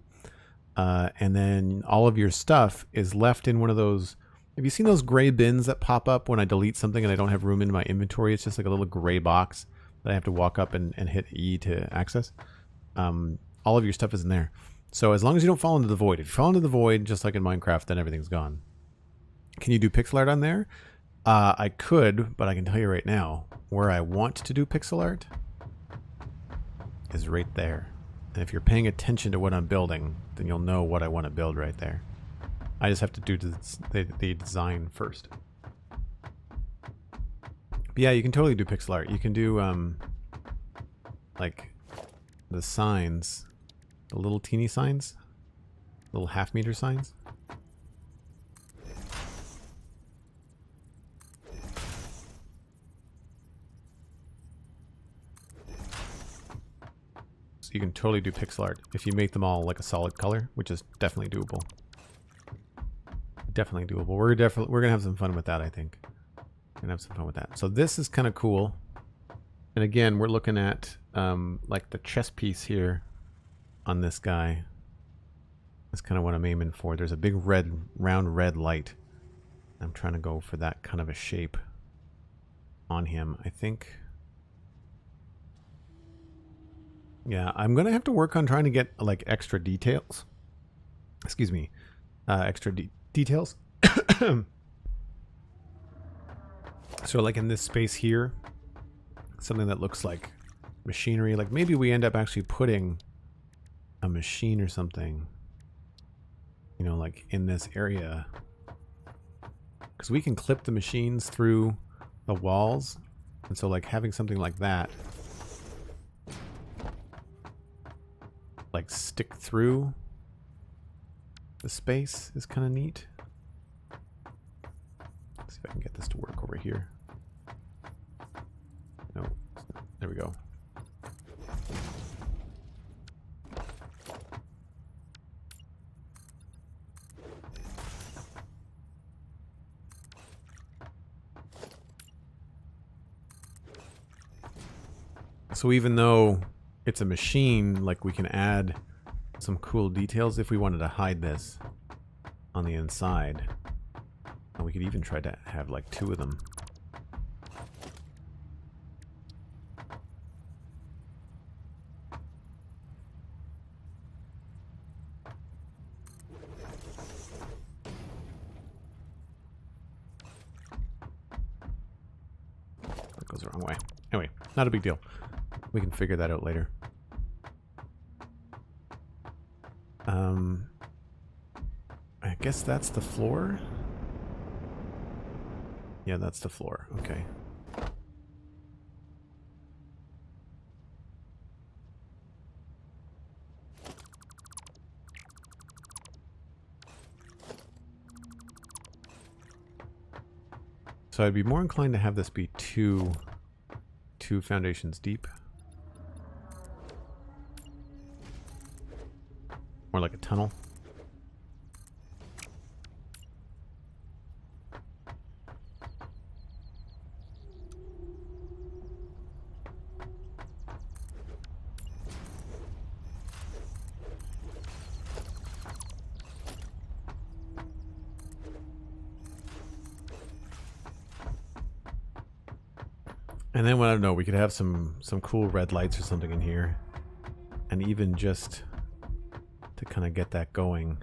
And then all of your stuff is left in one of those. Have you seen those gray bins that pop up when I delete something and I don't have room in my inventory? It's just like a little gray box that I have to walk up and hit E to access. All of your stuff is in there. So as long as you don't fall into the void. If you fall into the void, just like in Minecraft, then everything's gone. Can you do pixel art on there? I could, but I can tell you right now, where I want to do pixel art is right there. And if you're paying attention to what I'm building, then you'll know what I want to build right there. I just have to do the design first. But yeah, you can totally do pixel art. You can do like the signs, the little teeny signs, little half-meter signs. So you can totally do pixel art if you make them all like a solid color, which is definitely doable. Definitely doable. We're gonna have some fun with that, I think. We're gonna have some fun with that. So this is kind of cool. And again, we're looking at like the chest piece here on this guy. That's kind of what I'm aiming for. There's a big red, round red light. I'm trying to go for that kind of a shape on him, I think. Yeah, I'm gonna have to work on trying to get like extra details. Excuse me, extra details. So like in this space here, something that looks like machinery. Like maybe we end up actually putting a machine or something, you know, like in this area, because we can clip the machines through the walls, and so like having something like that like stick through the space is kind of neat. Let's see if I can get this to work over here. No, there we go. So even though it's a machine, like we can add some cool details if we wanted to hide this on the inside. And we could even try to have like two of them. That goes the wrong way. Anyway, not a big deal. We can figure that out later. I guess that's the floor. Yeah, that's the floor. Okay. So I'd be more inclined to have this be two foundations deep. More like a tunnel. And then, well, I don't know, we could have some cool red lights or something in here. And even just to kind of get that going,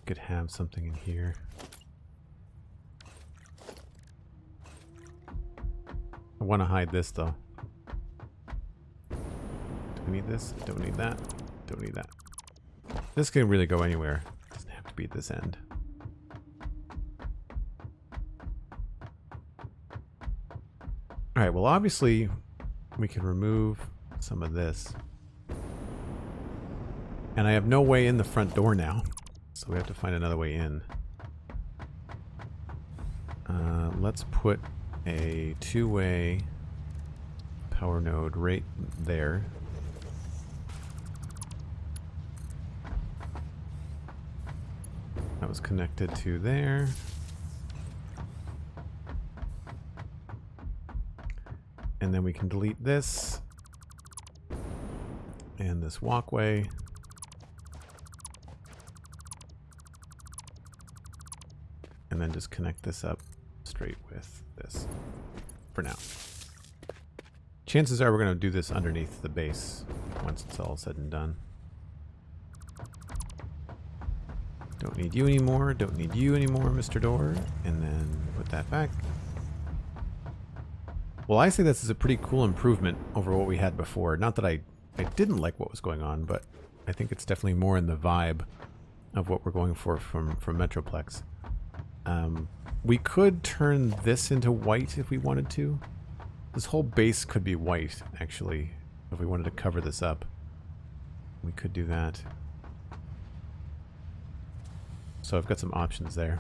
could have something in here. I want to hide this though. Do we need this? Don't need that. Don't need that. This can really go anywhere. It doesn't have to be at this end. Alright, well obviously we can remove some of this. And I have no way in the front door now, so we have to find another way in. Let's put a two-way power node right there. That was connected to there. And then we can delete this. And this walkway. And then just connect this up straight with this for now. Chances are we're going to do this underneath the base once it's all said and done. Don't need you anymore. Don't need you anymore, Mr. Door. And then put that back. Well, I say this is a pretty cool improvement over what we had before. Not that I didn't like what was going on, but I think it's definitely more in the vibe of what we're going for from Metroplex. We could turn this into white if we wanted to. This whole base could be white, actually, if we wanted to cover this up. We could do that. So I've got some options there.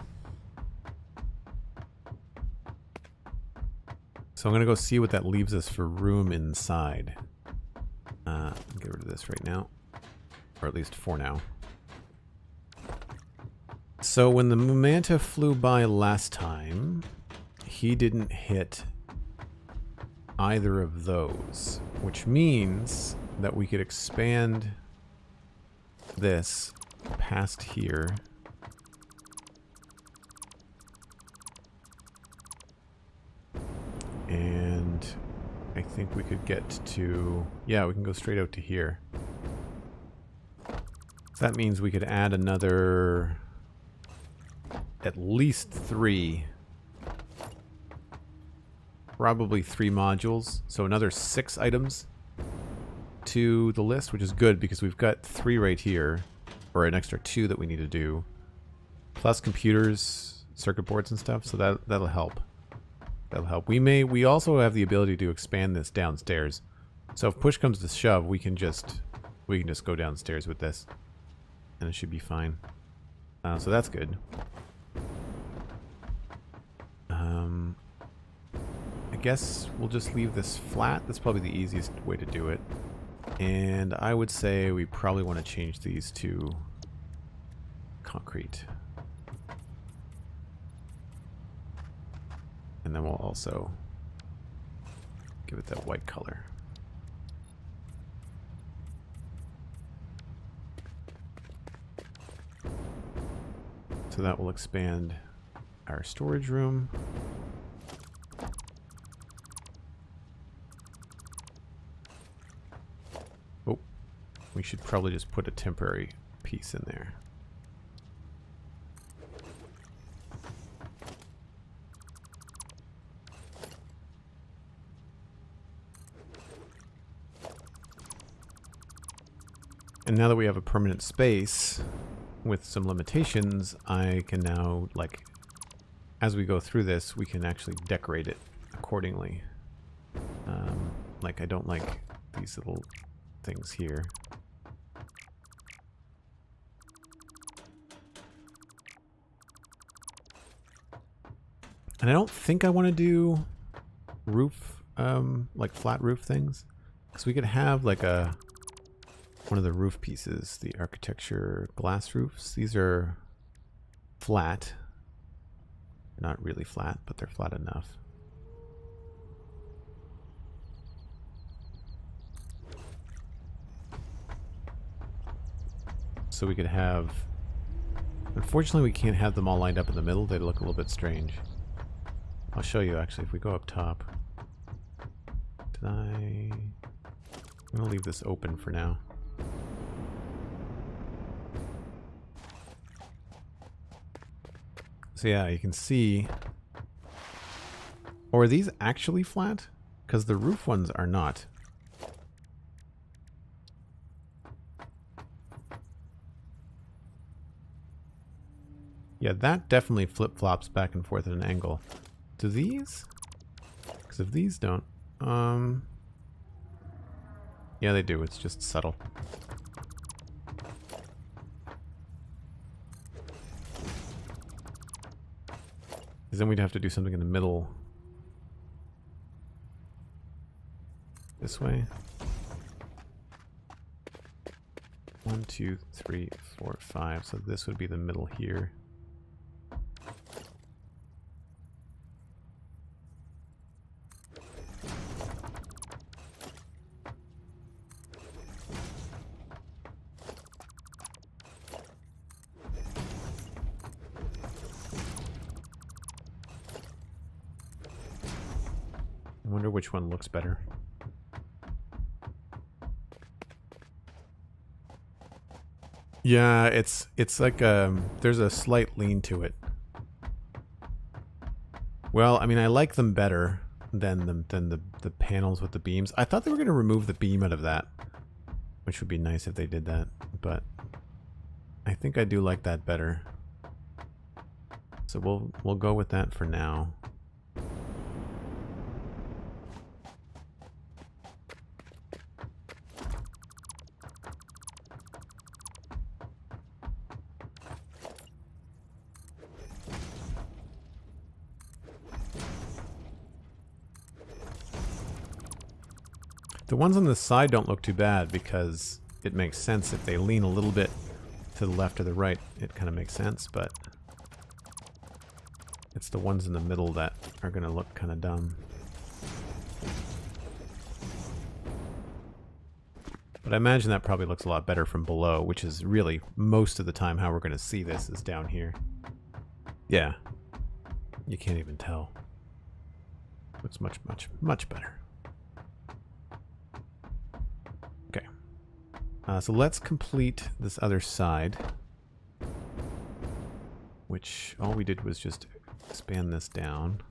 So I'm going to go see what that leaves us for room inside. Get rid of this right now. Or at least for now. So when the Manta flew by last time, he didn't hit either of those, which means that we could expand this past here. And I think we could get to, yeah, we can go straight out to here. So that means we could add another at least 3, probably 3 modules, so another 6 items to the list, which is good because we've got 3 right here, or an extra 2 that we need to do, plus computers, circuit boards and stuff, so that'll help. That'll help. We also have the ability to expand this downstairs, so if push comes to shove, we can just go downstairs with this, and it should be fine. So that's good. I guess we'll just leave this flat. That's probably the easiest way to do it. And I would say we probably want to change these to concrete. And then we'll also give it that white color. So that will expand our storage room. Oh, we should probably just put a temporary piece in there. And now that we have a permanent space with some limitations, I can now, like, as we go through this, we can actually decorate it accordingly. Like, I don't like these little things here. And I don't think I want to do roof, like flat roof things. Because we could have like one of the roof pieces, the architecture glass roofs. These are flat. Not really flat, but they're flat enough. So we could have... Unfortunately, we can't have them all lined up in the middle. They look a little bit strange. I'll show you, actually, if we go up top. I'm going to leave this open for now. So yeah, you can see... Or are these actually flat? Because the roof ones are not. Yeah, that definitely flip-flops back and forth at an angle. Do these? Because if these don't... Yeah, they do. It's just subtle. Because then we'd have to do something in the middle. This way. 1, 2, 3, 4, 5. So this would be the middle here. I wonder which one looks better. Yeah, it's like there's a slight lean to it. Well, I mean, I like them better than the panels with the beams. I thought they were going to remove the beam out of that, which would be nice if they did that, but I think I do like that better. So we'll go with that for now. The ones on the side don't look too bad because it makes sense if they lean a little bit to the left or the right. It kind of makes sense, but it's the ones in the middle that are going to look kind of dumb. But I imagine that probably looks a lot better from below, which is really most of the time how we're going to see this is down here. Yeah. You can't even tell. Looks much, much, much better. Okay. So let's complete this other side, which all we did was just expand this down.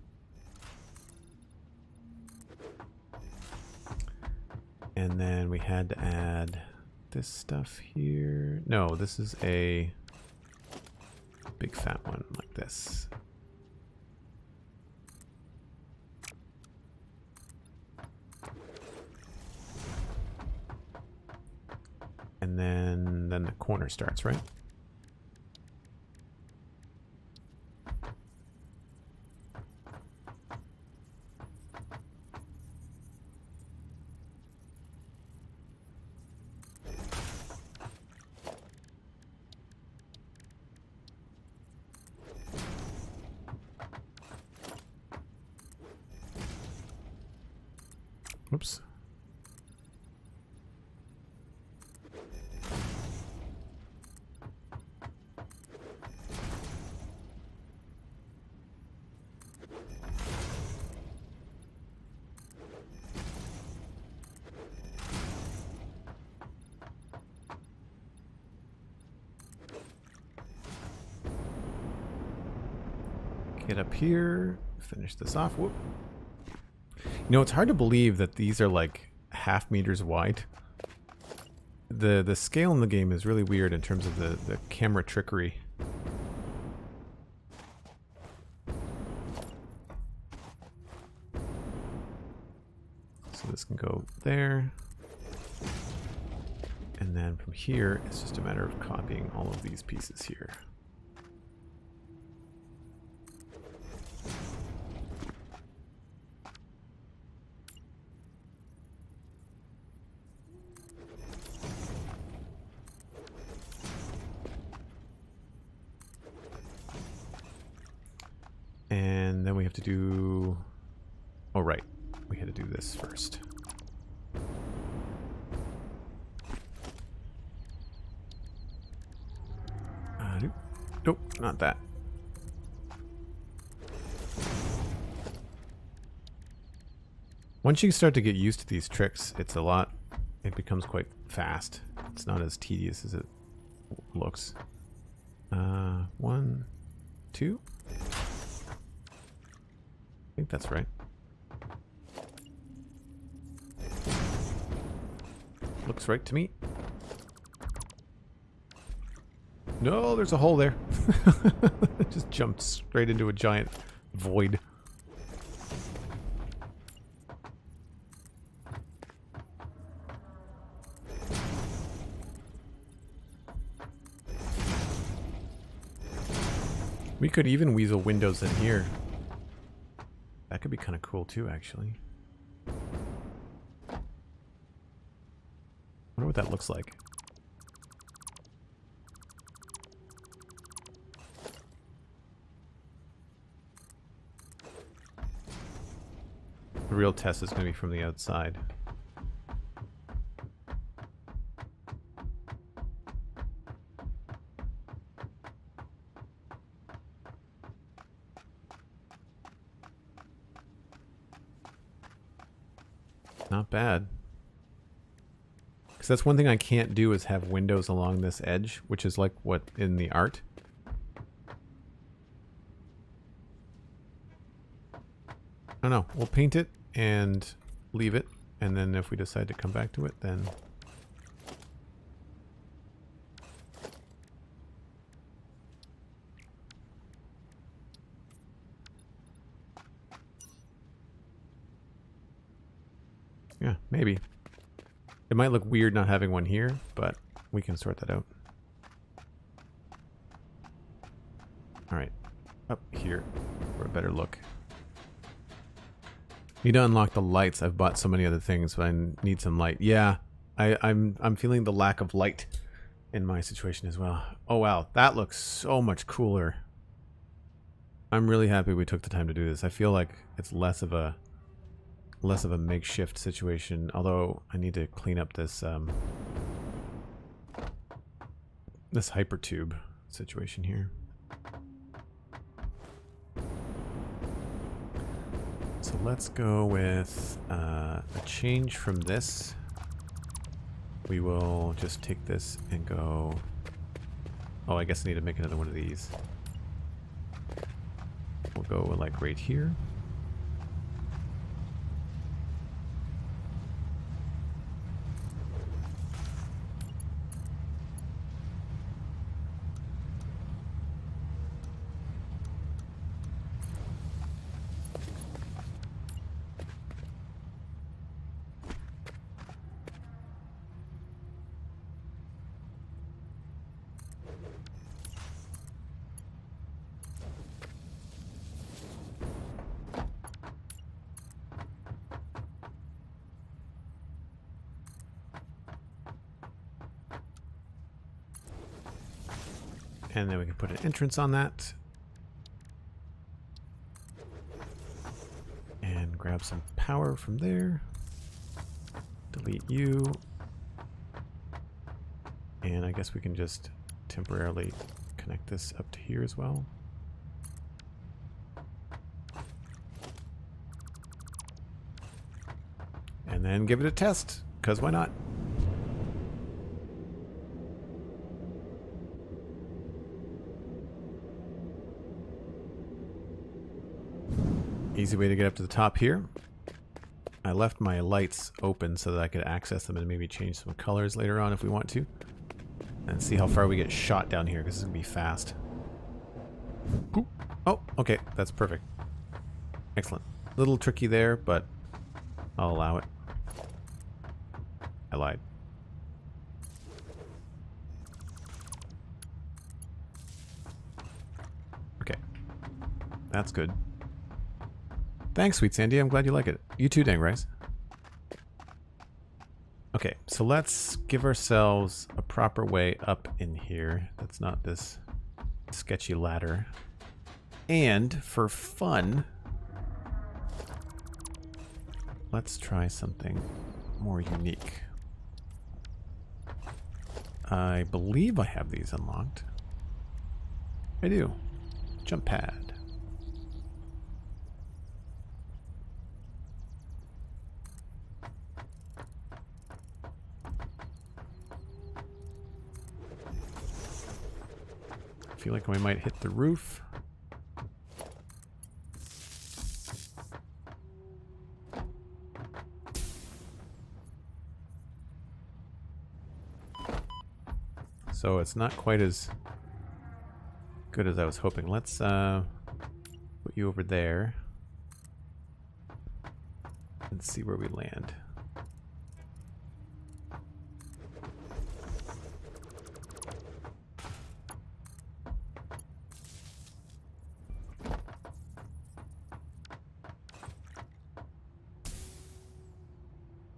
And then we had to add this stuff here. No, this is a big fat one like this. And then the corner starts, right? Oops. Get up here, finish this off. Whoop. You know, it's hard to believe that these are like half meters wide. The scale in the game is really weird in terms of the camera trickery. So this can go there. And then from here, it's just a matter of copying all of these pieces here. And then we have to do... Oh, right. We had to do this first. Nope, not that. Once you start to get used to these tricks, it's a lot... It becomes quite fast. It's not as tedious as it looks. 1, 2... I think that's right. Looks right to me. No, there's a hole there. Just jumped straight into a giant void. We could even weasel windows in here. That could be kind of cool too, actually. Wonder what that looks like. The real test is going to be from the outside. Not bad. Because that's one thing I can't do is have windows along this edge, which is like what in the art. I don't know. We'll paint it and leave it. And then if we decide to come back to it, then... yeah, maybe. It might look weird not having one here, but we can sort that out. Alright, up here for a better look. Need to unlock the lights. I've bought so many other things, but I need some light. Yeah, I'm feeling the lack of light in my situation as well. Oh wow, that looks so much cooler. I'm really happy we took the time to do this. I feel like it's less of a makeshift situation, although I need to clean up this this hypertube situation here. So let's go with a change from this. We will just take this and go... oh, I guess I need to make another one of these. We'll go like right here. And then we can put an entrance on that. And grab some power from there. Delete you. And I guess we can just temporarily connect this up to here as well. And then give it a test, because why not? Easy way to get up to the top here. I left my lights open so that I could access them and maybe change some colors later on if we want to. And see how far we get shot down here, because this is going to be fast. Boop. Oh, okay. That's perfect. Excellent. A little tricky there, but I'll allow it. I lied. Okay. That's good. Thanks, Sweet Sandy. I'm glad you like it. You too, Dangrise. Okay, so let's give ourselves a proper way up in here. That's not this sketchy ladder. And for fun, let's try something more unique. I believe I have these unlocked. I do. Jump pad. Feel like we might hit the roof. So it's not quite as good as I was hoping. Let's put you over there and see where we land.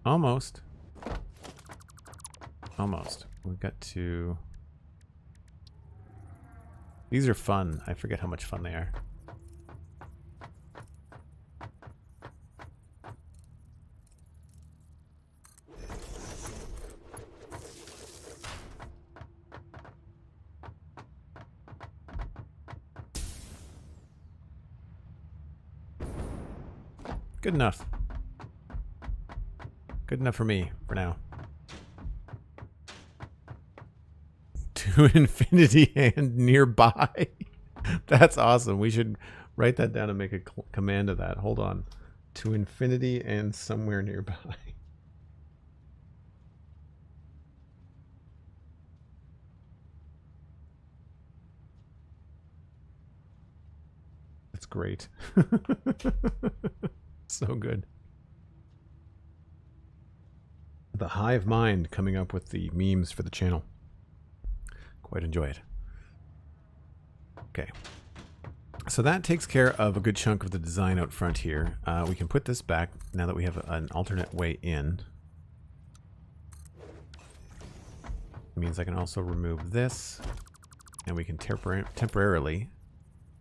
Almost. Almost. We've got to... These are fun. I forget how much fun they are. Good enough. Good enough for me, for now. To infinity and nearby. That's awesome. We should write that down and make a command of that. Hold on. To infinity and somewhere nearby. That's great. So good. The hive mind coming up with the memes for the channel. Quite enjoy it. Okay. So that takes care of a good chunk of the design out front here. We can put this back now that we have an alternate way in. It means I can also remove this, and we can temporarily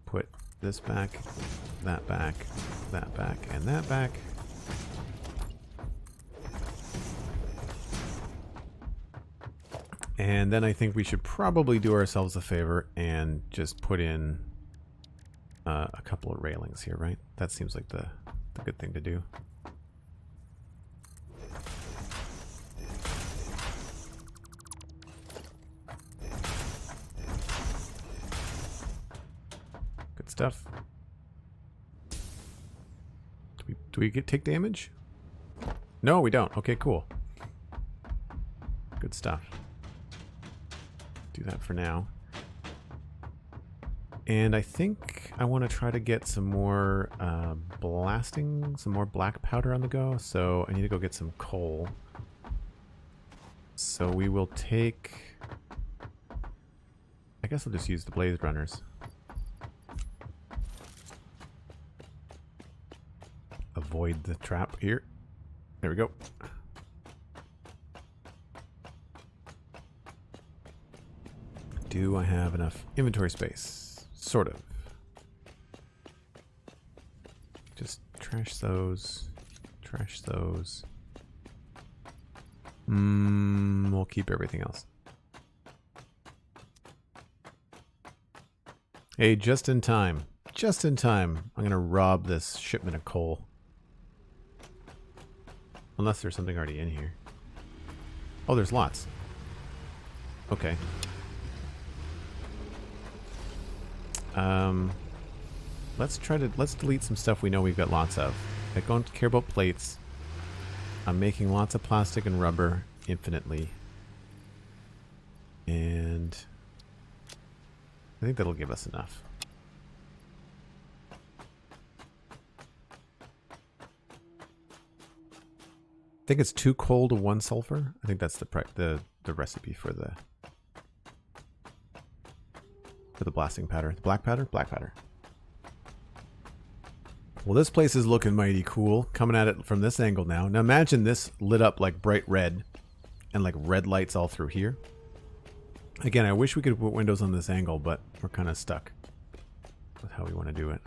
put this back, that back, that back, and that back. And then I think we should probably do ourselves a favor and just put in a couple of railings here, right? That seems like the good thing to do. Good stuff. Do we take damage? No, we don't. Okay, cool. Good stuff. Do that for now. And I think I want to try to get some more blasting, some more black powder on the go. So I need to go get some coal. So we will take... I guess I'll just use the blaze runners. Avoid the trap here. There we go. Do I have enough inventory space? Sort of. Just trash those. Trash those. We'll keep everything else. Hey, just in time. Just in time. I'm going to rob this shipment of coal. Unless there's something already in here. Oh, there's lots. Okay. Let's delete some stuff we know we've got lots of. I don't care about plates. I'm making lots of plastic and rubber infinitely. And I think that'll give us enough. I think it's 2 coal to 1 sulfur. I think that's the recipe for the blasting powder. The black powder? Black powder. Well, this place is looking mighty cool. Coming at it from this angle now. Now imagine this lit up like bright red. And like red lights all through here. Again, I wish we could put windows on this angle, but we're kind of stuck with how we want to do it.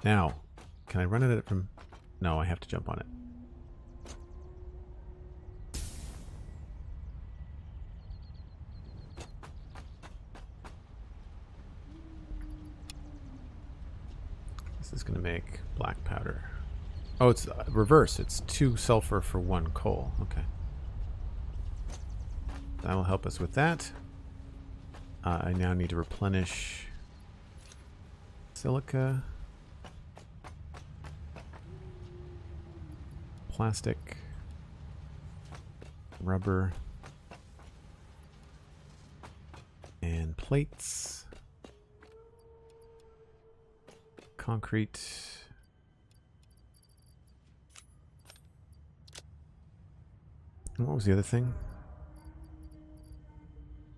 Now, can I run it from... No, I have to jump on it. This is going to make black powder. Oh, it's reverse. It's 2 sulfur for 1 coal. Okay. That will help us with that. I now need to replenish silica, plastic, rubber, and plates, concrete. And what was the other thing?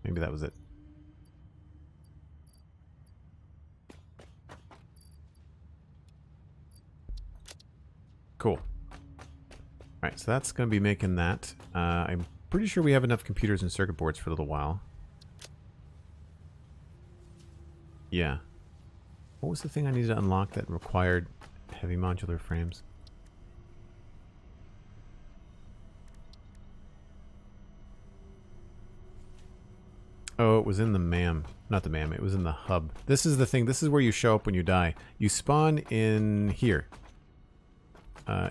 Maybe that was it. Cool. Alright, so that's going to be making that. I'm pretty sure we have enough computers and circuit boards for a little while. Yeah. What was the thing I needed to unlock that required heavy modular frames? Oh, it was in the MAM. Not the MAM, it was in the hub. This is the thing. This is where you show up when you die. You spawn in here.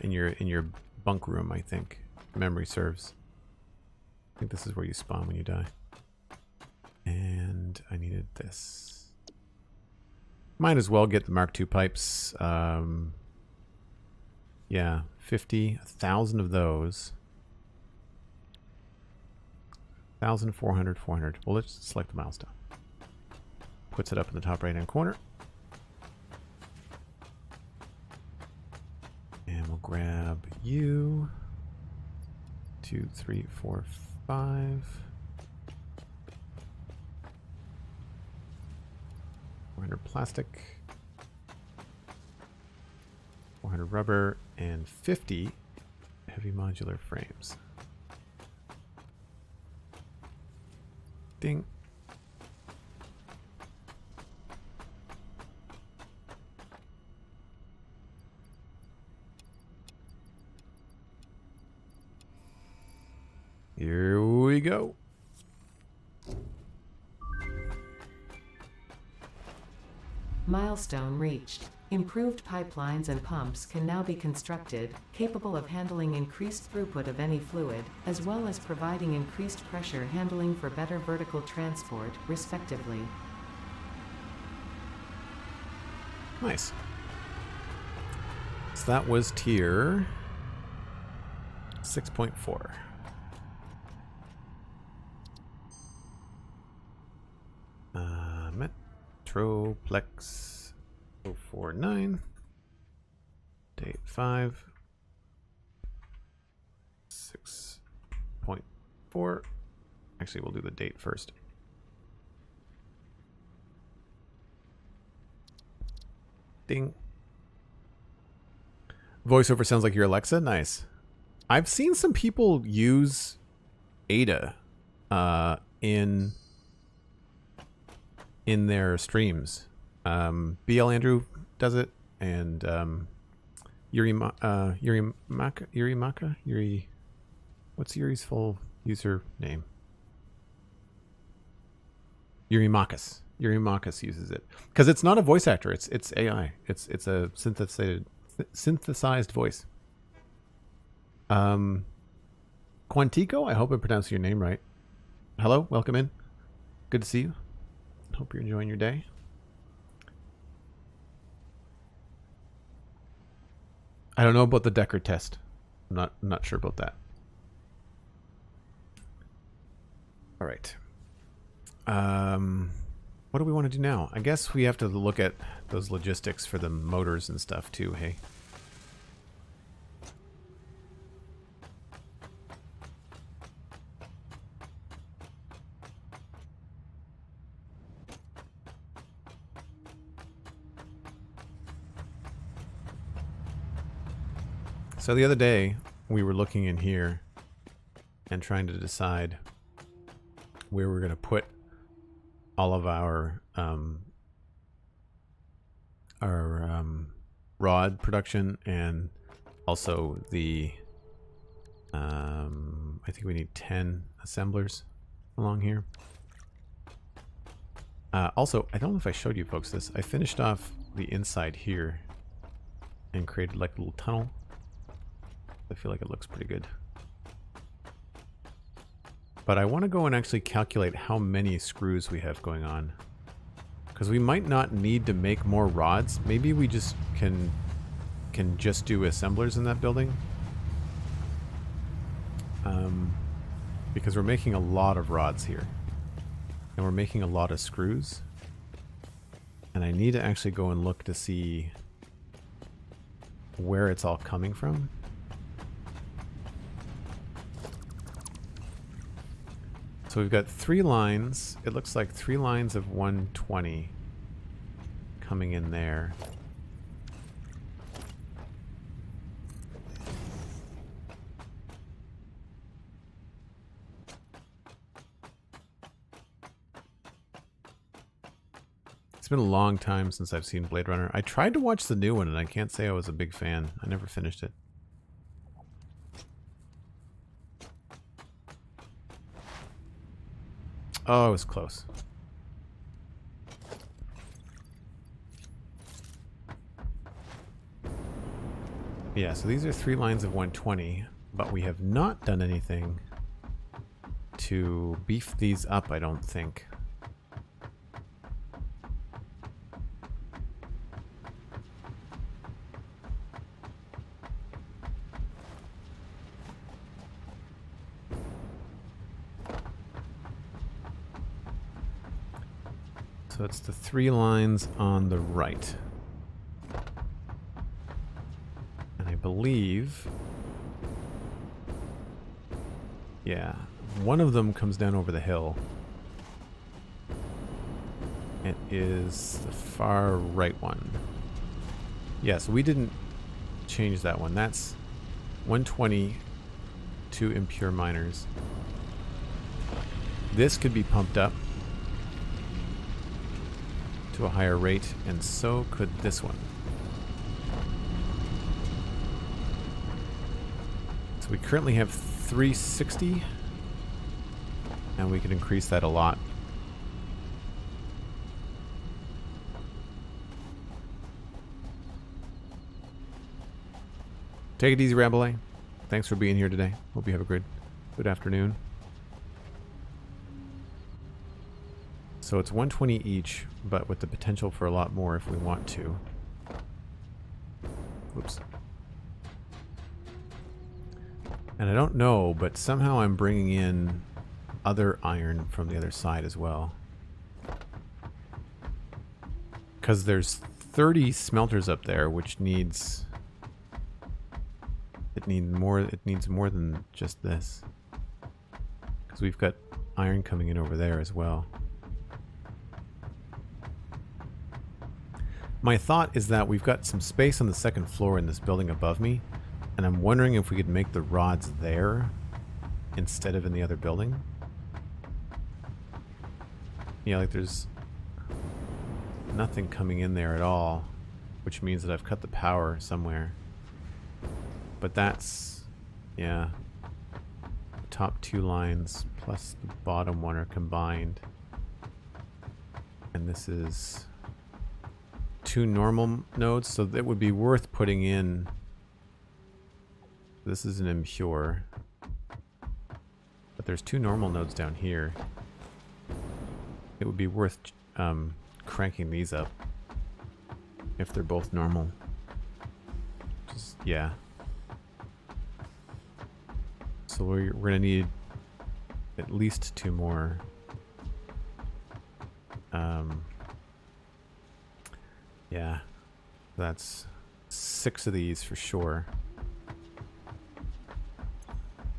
In your bunk room, I think. memory serves. I think this is where you spawn when you die. And I needed this. Might as well get the Mark II pipes. Yeah, 50, 1,000 of those. 1,000, 400, 400. Well, let's select the milestone. Puts it up in the top right-hand corner. And we'll grab you. 2, 3, 4, 5. 400 plastic. 400 rubber. And 50 heavy modular frames. Ding. Here we go. Milestone reached. Improved pipelines and pumps can now be constructed, capable of handling increased throughput of any fluid, as well as providing increased pressure handling for better vertical transport, respectively. Nice. So that was tier 6.4. Metroplex 049. Date 5. 6.4. Actually, we'll do the date first. Ding. Voiceover sounds like your Alexa. Nice. I've seen some people use Ada in their streams. BL Andrew does it, and Yuri, what's Yuri's full user name? Yuri Makas. Yuri Makas uses it because it's not a voice actor. It's AI. It's a synthesized voice. Quantico, I hope I pronounced your name right. Hello, welcome in. Good to see you. Hope you're enjoying your day. I don't know about the Decker test. I'm not sure about that. All right. What do we want to do now? I guess we have to look at those logistics for the motors and stuff too, hey? So the other day, we were looking in here and trying to decide where we're going to put all of our rod production, and also the I think we need 10 assemblers along here. Also, I don't know if I showed you folks this. I finished off the inside here and created like a little tunnel. I feel like it looks pretty good. But I want to go and actually calculate how many screws we have going on. Because we might not need to make more rods. Maybe we just can just do assemblers in that building. Because we're making a lot of rods here. And we're making a lot of screws. And I need to actually go and look to see where it's all coming from. So we've got 3 lines. It looks like 3 lines of 120 coming in there. It's been a long time since I've seen Blade Runner. I tried to watch the new one and I can't say I was a big fan. I never finished it. Oh, it was close. Yeah, so these are 3 lines of 120. But we have not done anything to beef these up, I don't think. So it's the 3 lines on the right. And I believe... yeah, one of them comes down over the hill. It is the far right one. Yeah, so we didn't change that one. That's 120 to impure miners. This could be pumped up to a higher rate, and so could this one. So we currently have 360, and we can increase that a lot. Take it easy, Rabelais. Thanks for being here today. Hope you have a good afternoon. So it's 120 each, but with the potential for a lot more if we want to. Whoops. And I don't know, but somehow I'm bringing in other iron from the other side as well. Because there's 30 smelters up there, which needs... It needs more than just this. Because we've got iron coming in over there as well. My thought is that we've got some space on the second floor in this building above me, and I'm wondering if we could make the rods there instead of in the other building. Yeah, like there's nothing coming in there at all, which means that I've cut the power somewhere. But that's, yeah, the top 2 lines plus the bottom one are combined. And this is 2 normal nodes, so it would be worth putting in. This is an impure, but there's 2 normal nodes down here. It would be worth cranking these up if they're both normal. Just, yeah. So we're gonna need at least 2 more. Yeah, that's 6 of these for sure.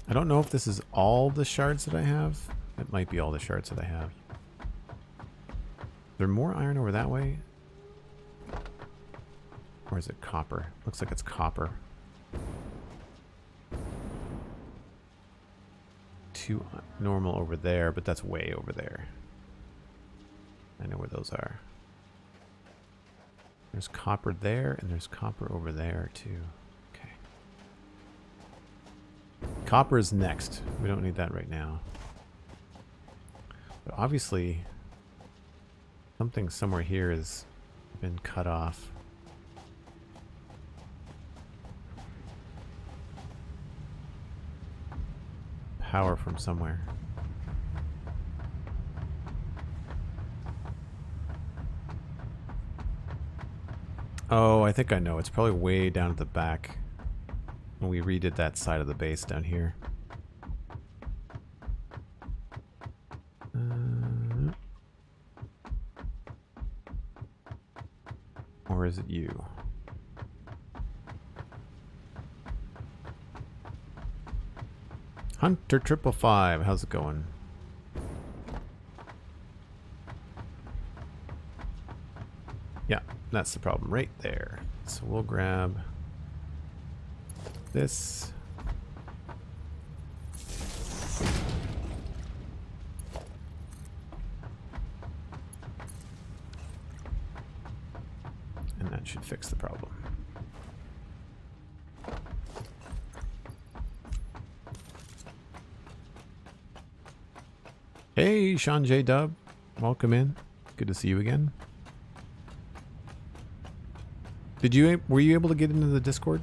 I don't know if this is all the shards that I have. It might be all the shards that I have. Is there more iron over that way? Or is it copper? Looks like it's copper. 2 normal over there, but that's way over there. I know where those are. There's copper there, and there's copper over there, too. Okay. Copper is next. We don't need that right now. But obviously, something somewhere here has been cut off. Power from somewhere. Oh, I think I know. It's probably way down at the back when we redid that side of the base down here. Or is it you? Hunter 555, how's it going? Yeah, that's the problem right there. So we'll grab this. And that should fix the problem. Hey, Sean J. Dub. Welcome in. Good to see you again. Were you able to get into the Discord?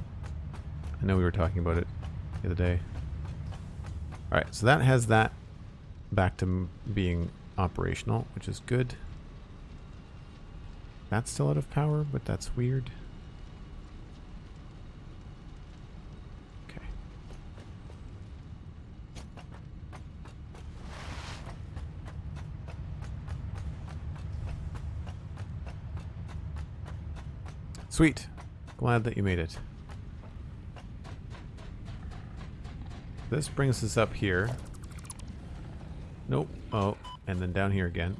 I know we were talking about it the other day. Alright, so that has that back to being operational, which is good. That's still out of power, but that's weird. Okay. Sweet. Glad that you made it. This brings us up here. Nope. Oh, and then down here again.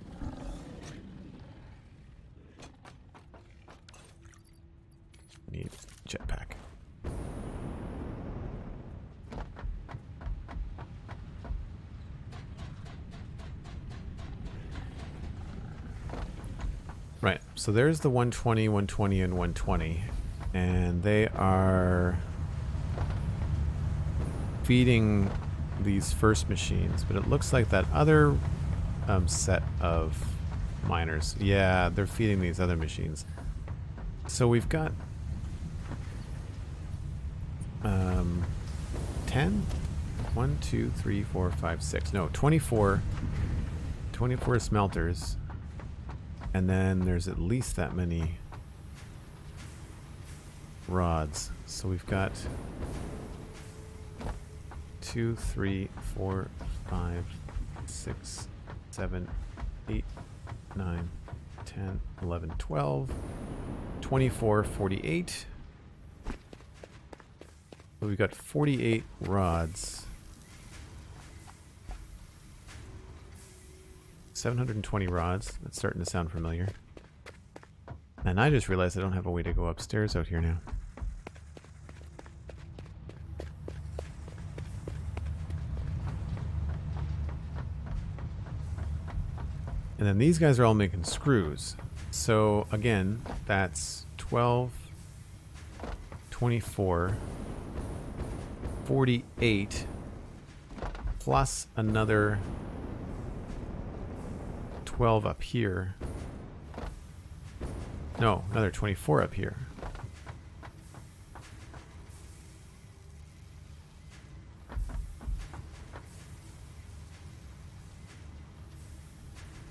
Need jetpack. Right, so there's the 120, 120, and 120. And they are feeding these first machines, but it looks like that other set of miners, yeah, they're feeding these other machines. So we've got 10? 1, 2, 3, 4, 5, 6. No, 24 smelters. And then there's at least that many rods. So we've got 2, 3, 4, 5, 6, 7, 8, 9, 10, 11, 12, 24, 48. So we've got 48 rods. 720 rods. That's starting to sound familiar. And I just realized I don't have a way to go upstairs out here now. And then these guys are all making screws. So again, that's 12, 24, 48, plus another 12 up here. No, another 24 up here.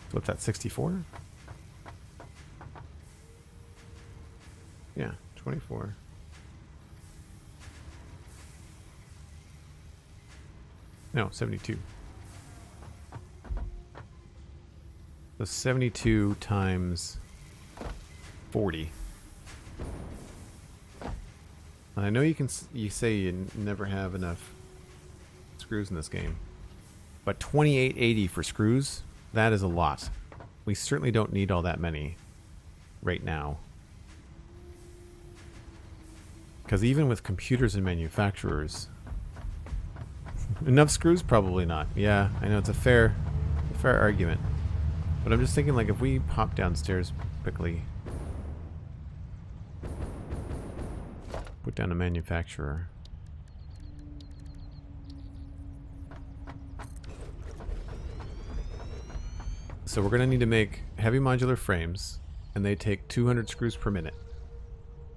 So what's that, 64? Yeah, 24. No, 72. So 72 times 40. And I know you say you never have enough screws in this game, but 2880 for screws, that is a lot. We certainly don't need all that many right now. Because even with computers and manufacturers, enough screws? Probably not. Yeah, I know it's a fair argument. But I'm just thinking, like, if we pop downstairs quickly, put down a manufacturer. So we're going to need to make heavy modular frames, and they take 200 screws per minute.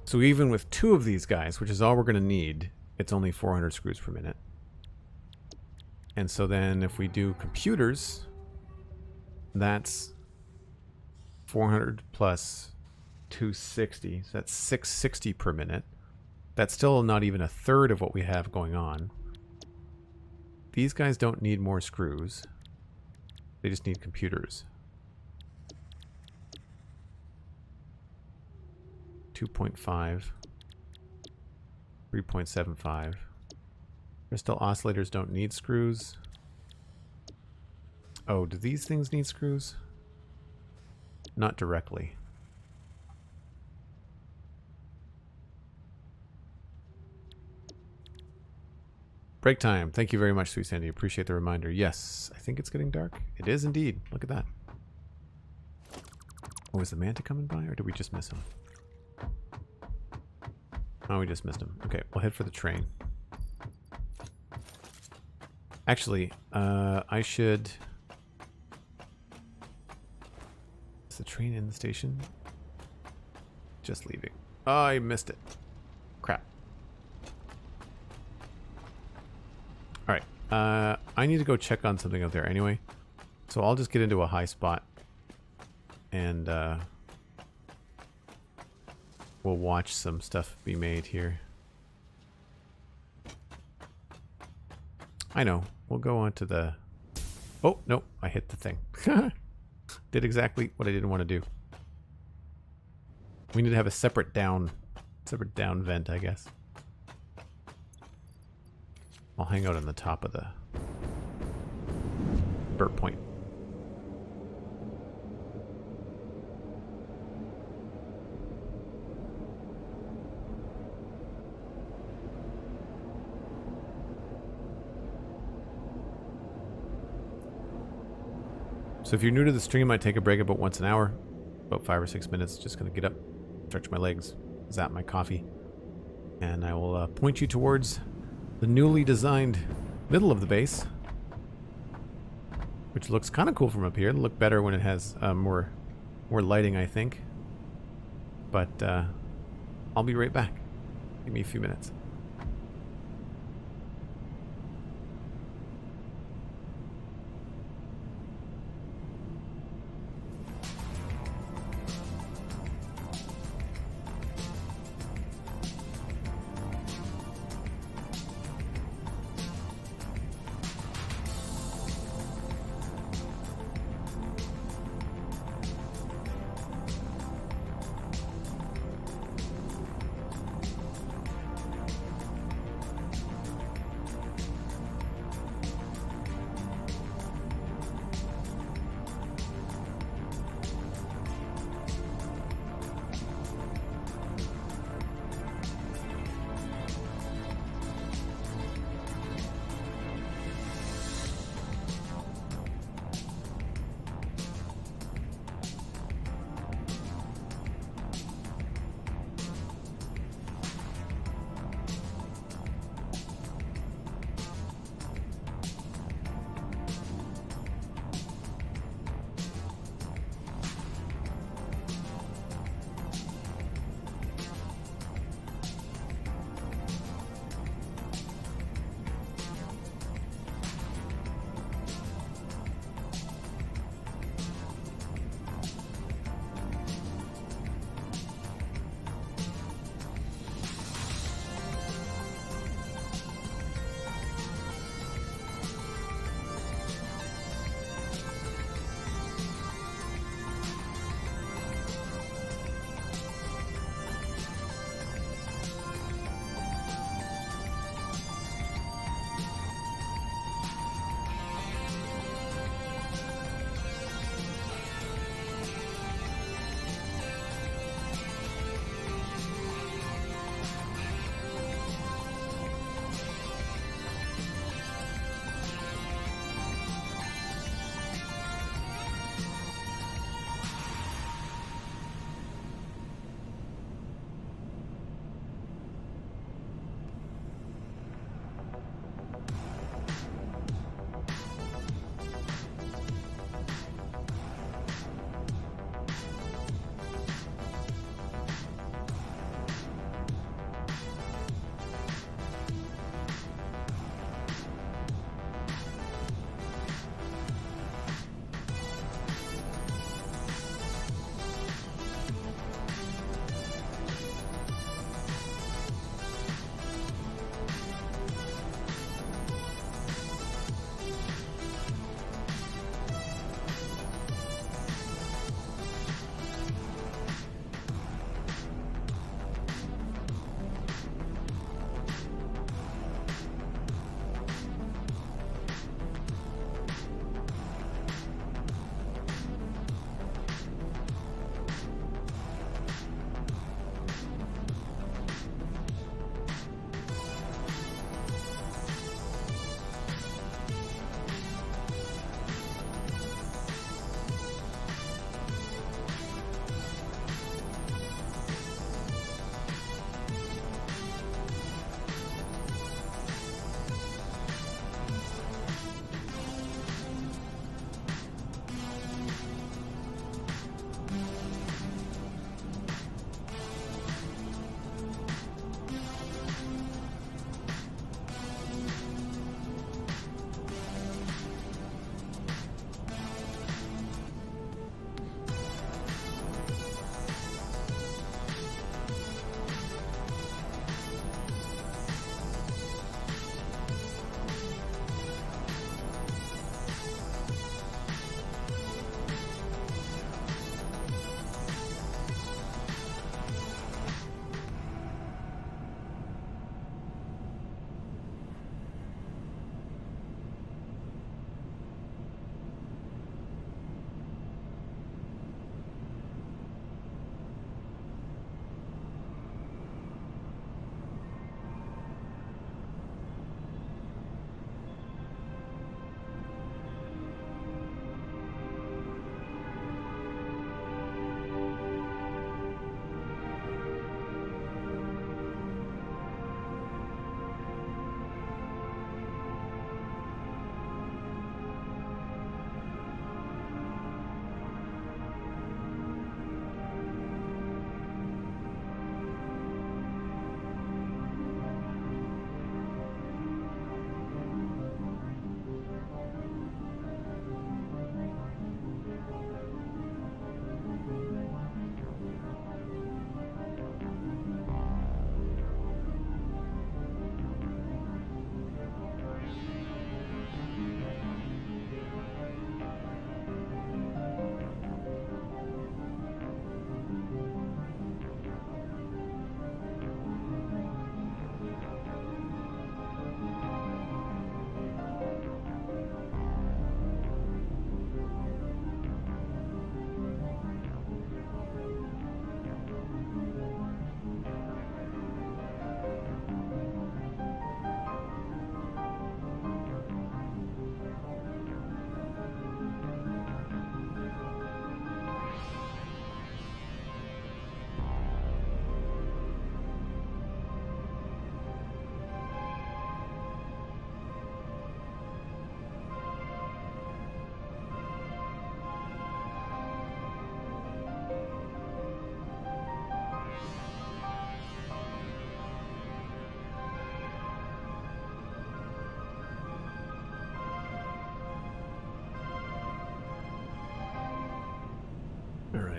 So even with 2 of these guys, which is all we're going to need, it's only 400 screws per minute. And so then if we do computers, that's 400 plus 260. So that's 660 per minute. That's still not even a third of what we have going on. These guys don't need more screws. They just need computers. 2.5. 3.75. Crystal oscillators don't need screws. Oh, do these things need screws? Not directly. Break time. Thank you very much, Sweet Sandy. Appreciate the reminder. Yes, I think it's getting dark. It is indeed. Look at that. Oh, is the Manta coming by, or did we just miss him? Oh, we just missed him. Okay, we'll head for the train. Actually, I should... Is the train in the station? Just leaving. Oh, I missed it. Crap. I need to go check on something out there anyway. So I'll just get into a high spot. And we'll watch some stuff be made here. I know. We'll go on to the... Oh, no. I hit the thing. Did exactly what I didn't want to do. We need to have a separate down vent, I guess. I'll hang out on the top of the burp point. So if you're new to the stream, I take a break about once an hour, about 5 or 6 minutes. Just gonna get up, stretch my legs, zap my coffee, and I will point you towards the newly designed middle of the base, which looks kind of cool from up here. It'll look better when it has more lighting, I think. But I'll be right back. Give me a few minutes.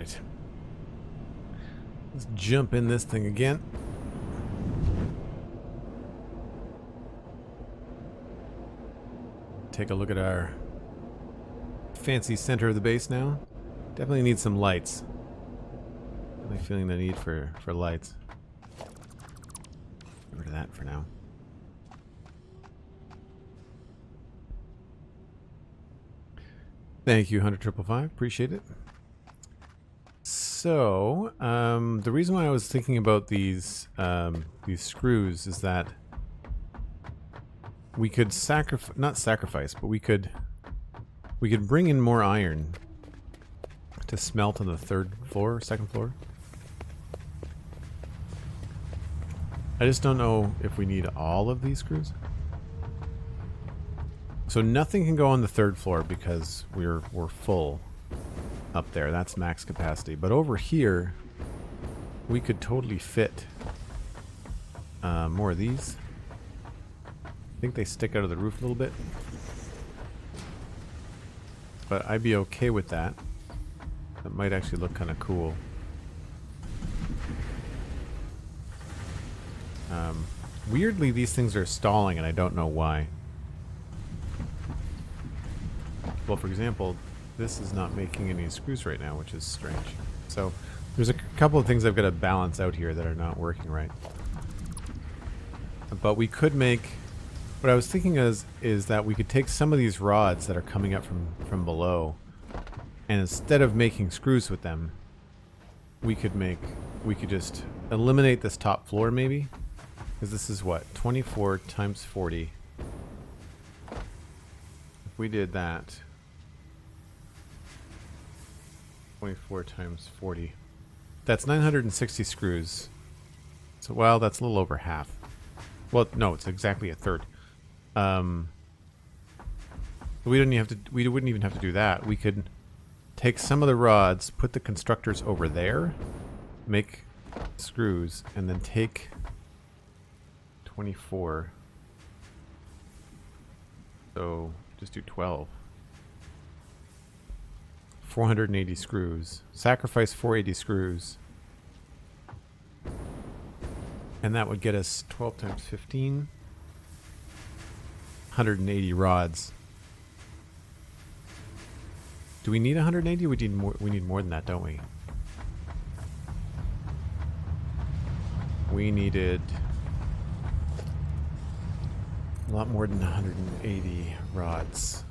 Alright. Let's jump in this thing again. Take a look at our fancy center of the base now. Definitely need some lights. Definitely feeling the need for lights. Get rid of that for now. Thank you, 100,555. Appreciate it. So, the reason why I was thinking about these screws is that we could not sacrifice, but we could bring in more iron to smelt on the second floor. I just don't know if we need all of these screws. So nothing can go on the third floor because we're full up there. That's max capacity. But over here, we could totally fit more of these. I think they stick out of the roof a little bit. But I'd be okay with that. That might actually look kind of cool. Weirdly, these things are stalling, and I don't know why. Well, for example, this is not making any screws right now, which is strange. So there's a couple of things I've got to balance out here that are not working right. But we could make... What I was thinking is that we could take some of these rods that are coming up from below, and instead of making screws with them, we could just eliminate this top floor maybe. Because this is what? 24 times 40. If we did that... 24 times 40. That's 960 screws. So, well, that's a little over half. Well, no, it's exactly a third. We wouldn't even have to do that. We could take some of the rods, put the constructors over there, make screws, and then take 24. So, just do 12. 480 screws. Sacrifice 480 screws. And that would get us 12 times 15. 180 rods. Do we need 180? We need more. We need more than that, don't we? We needed a lot more than 180 rods.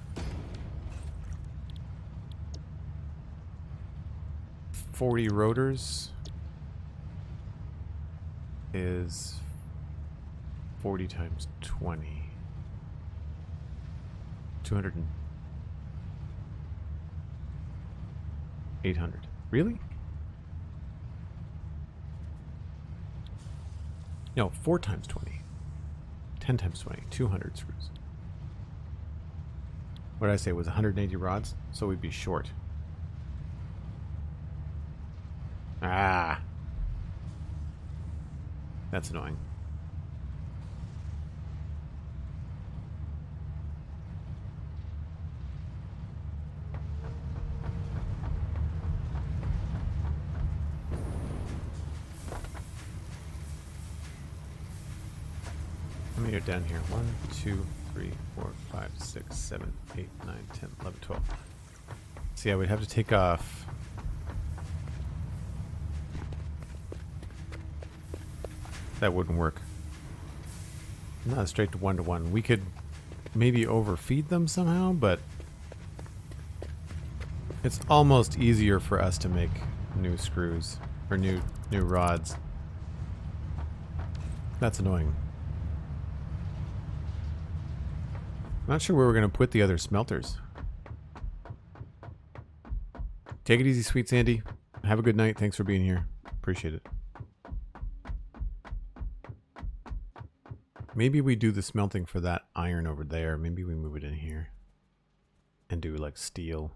40 rotors is 40 times 20. 200 and 800. Really? No, 4 times 20. 10 times 20. 200 screws. What did I say? It was 180 rods? So we'd be short. Ah. That's annoying. How many are down here? 1, 2, 3, 4, 5, 6, 7, 8, 9, 10, 11, 12. See, I would have to take off. That wouldn't work. Not straight to 1-to-1. We could maybe overfeed them somehow, but it's almost easier for us to make new screws or new rods. That's annoying. I'm not sure where we're going to put the other smelters. Take it easy, sweet Sandy. Have a good night. Thanks for being here. Appreciate it. Maybe we do the smelting for that iron over there. Maybe we move it in here. And do like steel.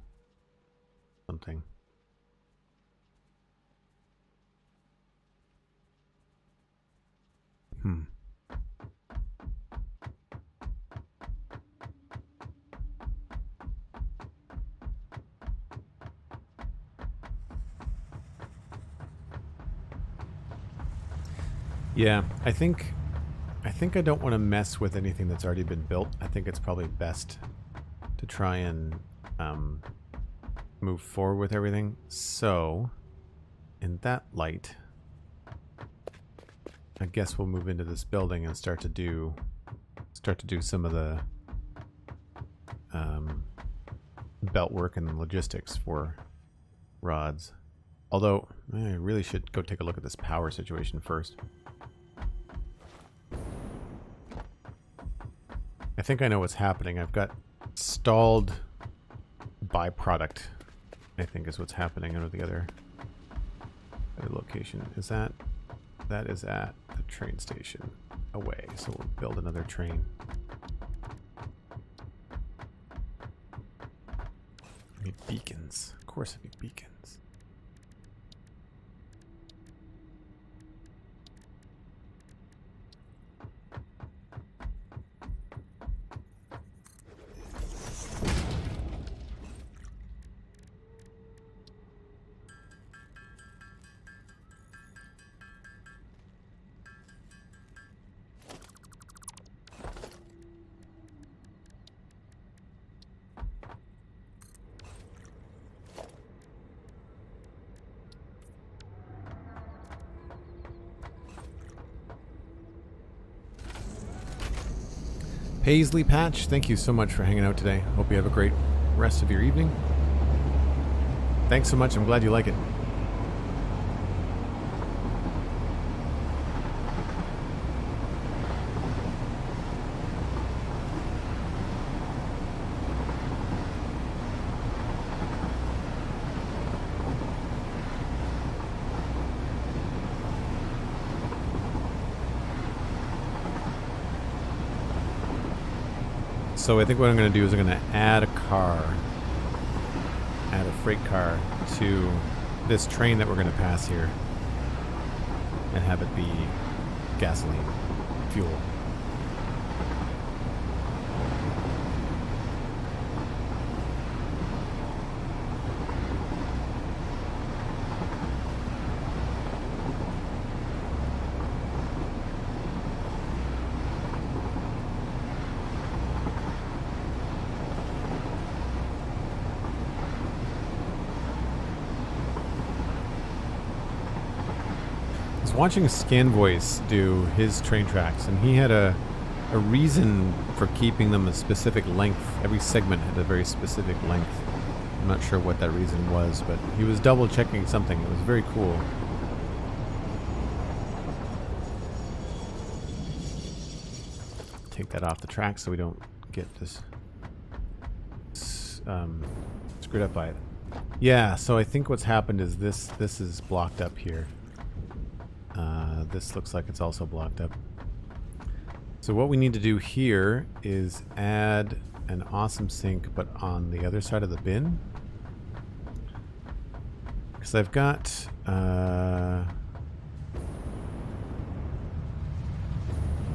Something. Yeah, I think I don't want to mess with anything that's already been built. I think it's probably best to try and move forward with everything. So, in that light, I guess we'll move into this building and start to do some of the belt work and logistics for rods. Although, I really should go take a look at this power situation first. I think I know what's happening. I've got stalled byproduct, I think is what's happening under the other location. Is that is at the train station away. So we'll build another train. I need beacons. Of course I need beacons. Paisley Patch, thank you so much for hanging out today. Hope you have a great rest of your evening. Thanks so much. I'm glad you like it. So I think what I'm going to do is I'm going to add a freight car to this train that we're going to pass here and have it be gasoline fuel. Watching Scan Voice do his train tracks, and he had a reason for keeping them a specific length. Every segment had a very specific length. I'm not sure what that reason was, but he was double checking something. It was very cool. Take that off the track so we don't get this screwed up by it. Yeah, so I think what's happened is this is blocked up here. This looks like it's also blocked up. So what we need to do here is add an awesome sink, but on the other side of the bin. Because I've got... oh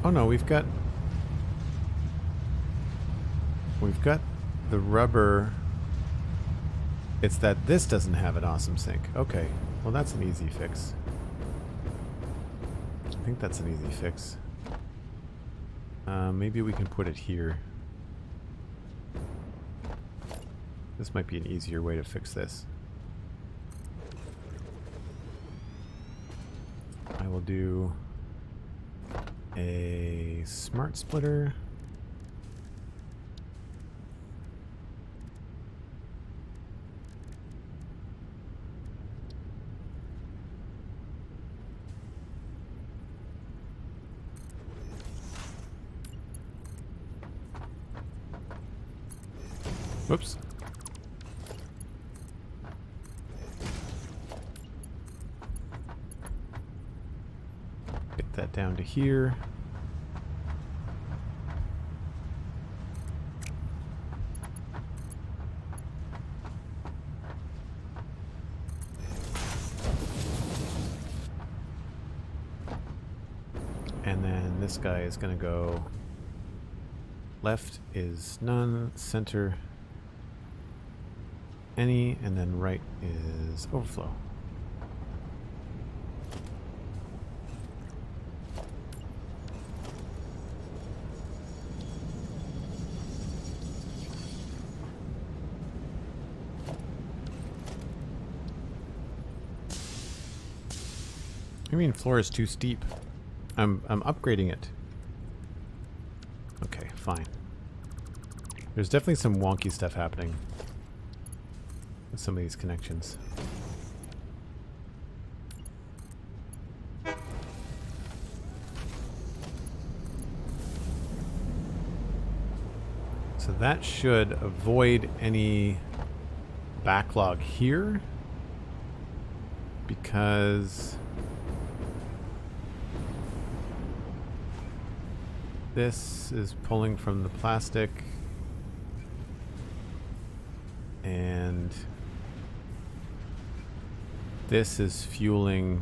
no, we've got the rubber. It's that this doesn't have an awesome sink. Okay, well that's an easy fix. I think that's an easy fix. Maybe we can put it here. This might be an easier way to fix this. I will do a smart splitter. Whoops. Get that down to here. And then this guy is going to go left is none, center any, and then right is overflow. I mean, floor is too steep. I'm upgrading it. Okay, fine. There's definitely some wonky stuff happening with some of these connections. So that should avoid any backlog here, because this is pulling from the plastic and this is fueling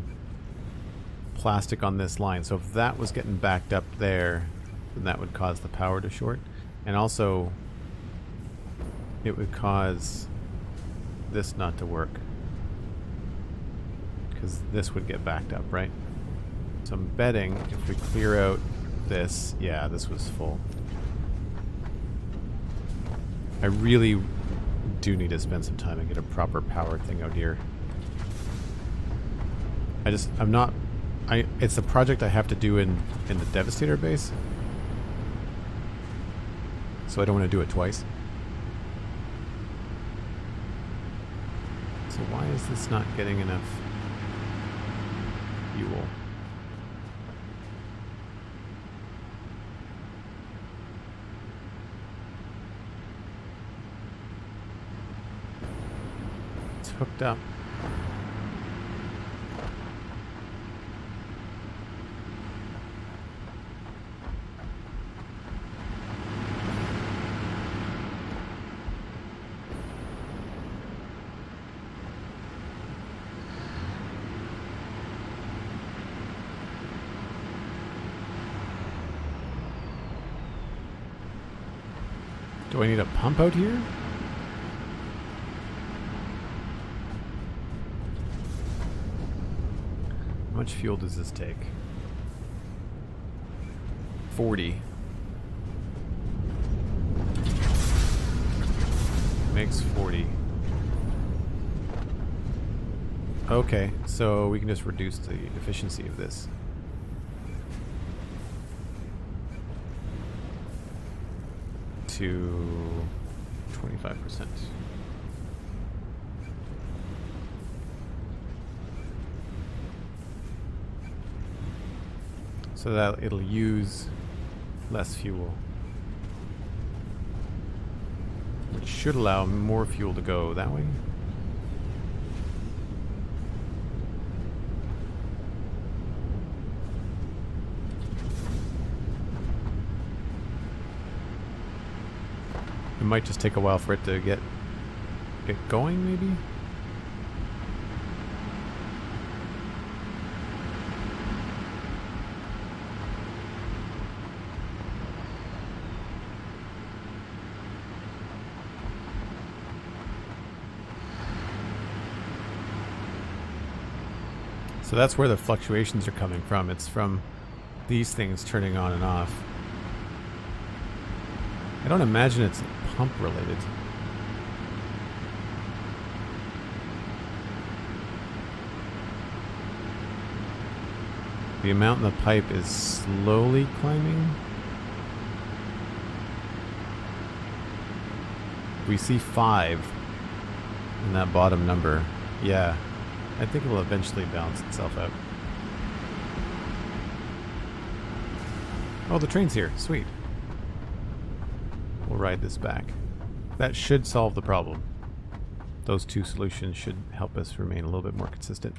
plastic on this line. So if that was getting backed up there, then that would cause the power to short. And also, it would cause this not to work, because this would get backed up, right? So I'm betting if we clear out this, yeah, this was full. I really do need to spend some time and get a proper power thing out here. It's a project I have to do in the Devastator base, so I don't want to do it twice. So why is this not getting enough fuel? It's hooked up. Do I need a pump out here? How much fuel does this take? 40. Makes 40. Okay, so we can just reduce the efficiency of this. To 25%. So that it'll use less fuel, which should allow more fuel to go that way. It might just take a while for it to get going, maybe? So that's where the fluctuations are coming from. It's from these things turning on and off. I don't imagine it's pump related. The amount in the pipe is slowly climbing. We see 5 in that bottom number. Yeah, I think it will eventually balance itself out. Oh, the train's here. Sweet. We'll ride this back. That should solve the problem. Those two solutions should help us remain a little bit more consistent.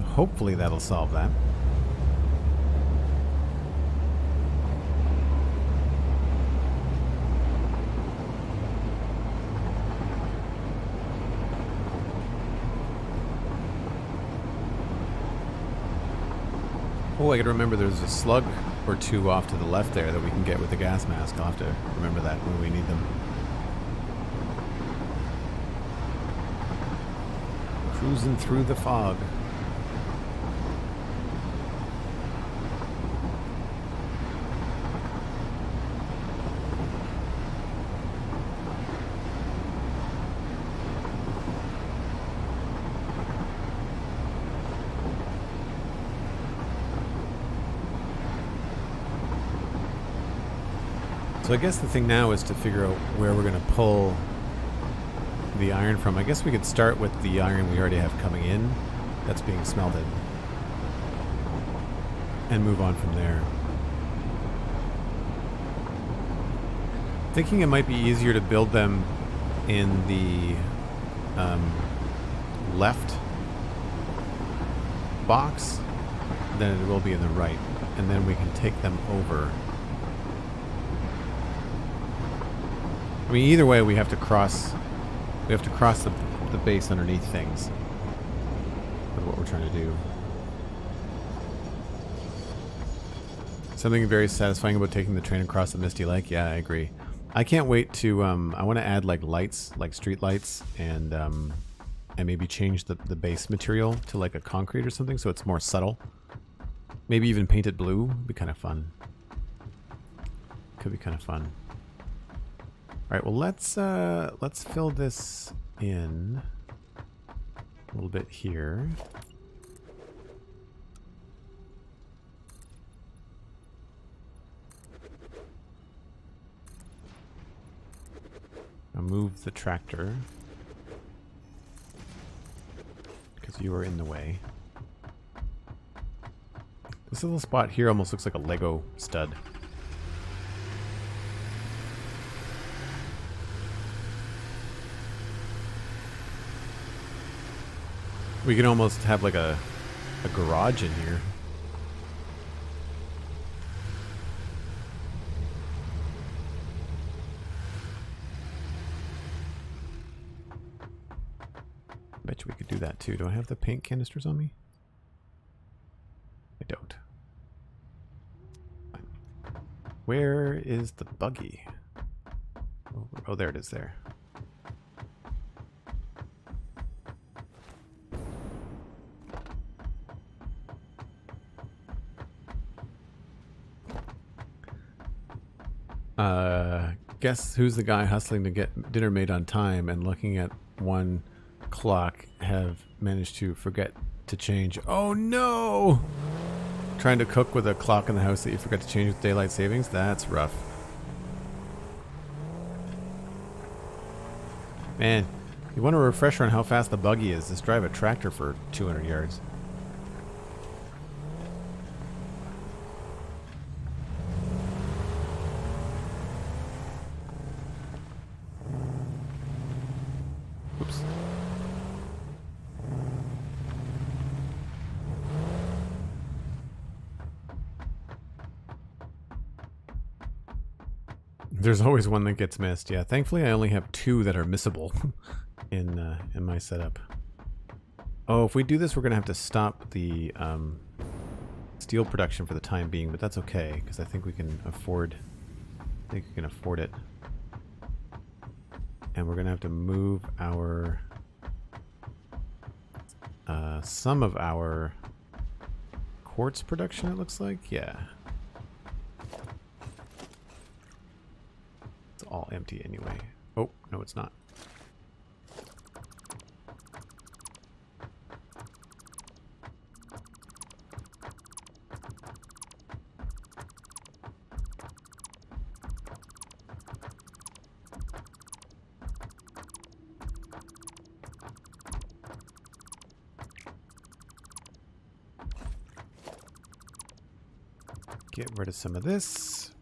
Hopefully that'll solve that. Oh, I gotta remember there's a slug or two off to the left there that we can get with the gas mask. I'll have to remember that when we need them. Cruising through the fog. So I guess the thing now is to figure out where we're going to pull the iron from. I guess we could start with the iron we already have coming in that's being smelted and move on from there. Thinking it might be easier to build them in the left box than it will be in the right, and then we can take them over. I mean, either way, we have to cross the base underneath things. That's what we're trying to do. Something very satisfying about taking the train across the Misty Lake. Yeah, I agree. I can't wait to. I want to add like lights, like street lights, and maybe change the base material to like a concrete or something, so it's more subtle. Maybe even paint it blue. Would be kind of fun. Could be kind of fun. All right. Well, let's fill this in a little bit here. I'll move the tractor because you are in the way. This little spot here almost looks like a Lego stud. We can almost have like a garage in here. Bet you we could do that too. Do I have the paint canisters on me? I don't. Fine. Where is the buggy? Oh, there it is there. Guess who's the guy hustling to get dinner made on time and looking at one clock have managed to forget to change. Oh no! Trying to cook with a clock in the house that you forgot to change with daylight savings? That's rough. Man, you want a refresher on how fast the buggy is? Just drive a tractor for 200 yards. Oops. There's always one that gets missed. Yeah, thankfully I only have 2 that are missable in my setup. Oh, if we do this, we're gonna have to stop the steel production for the time being, but that's okay because I think we can afford. I think we can afford it. And we're gonna have to move our some of our quartz production. It looks like, yeah. It's all empty anyway. Oh no, it's not. Get rid of some of this.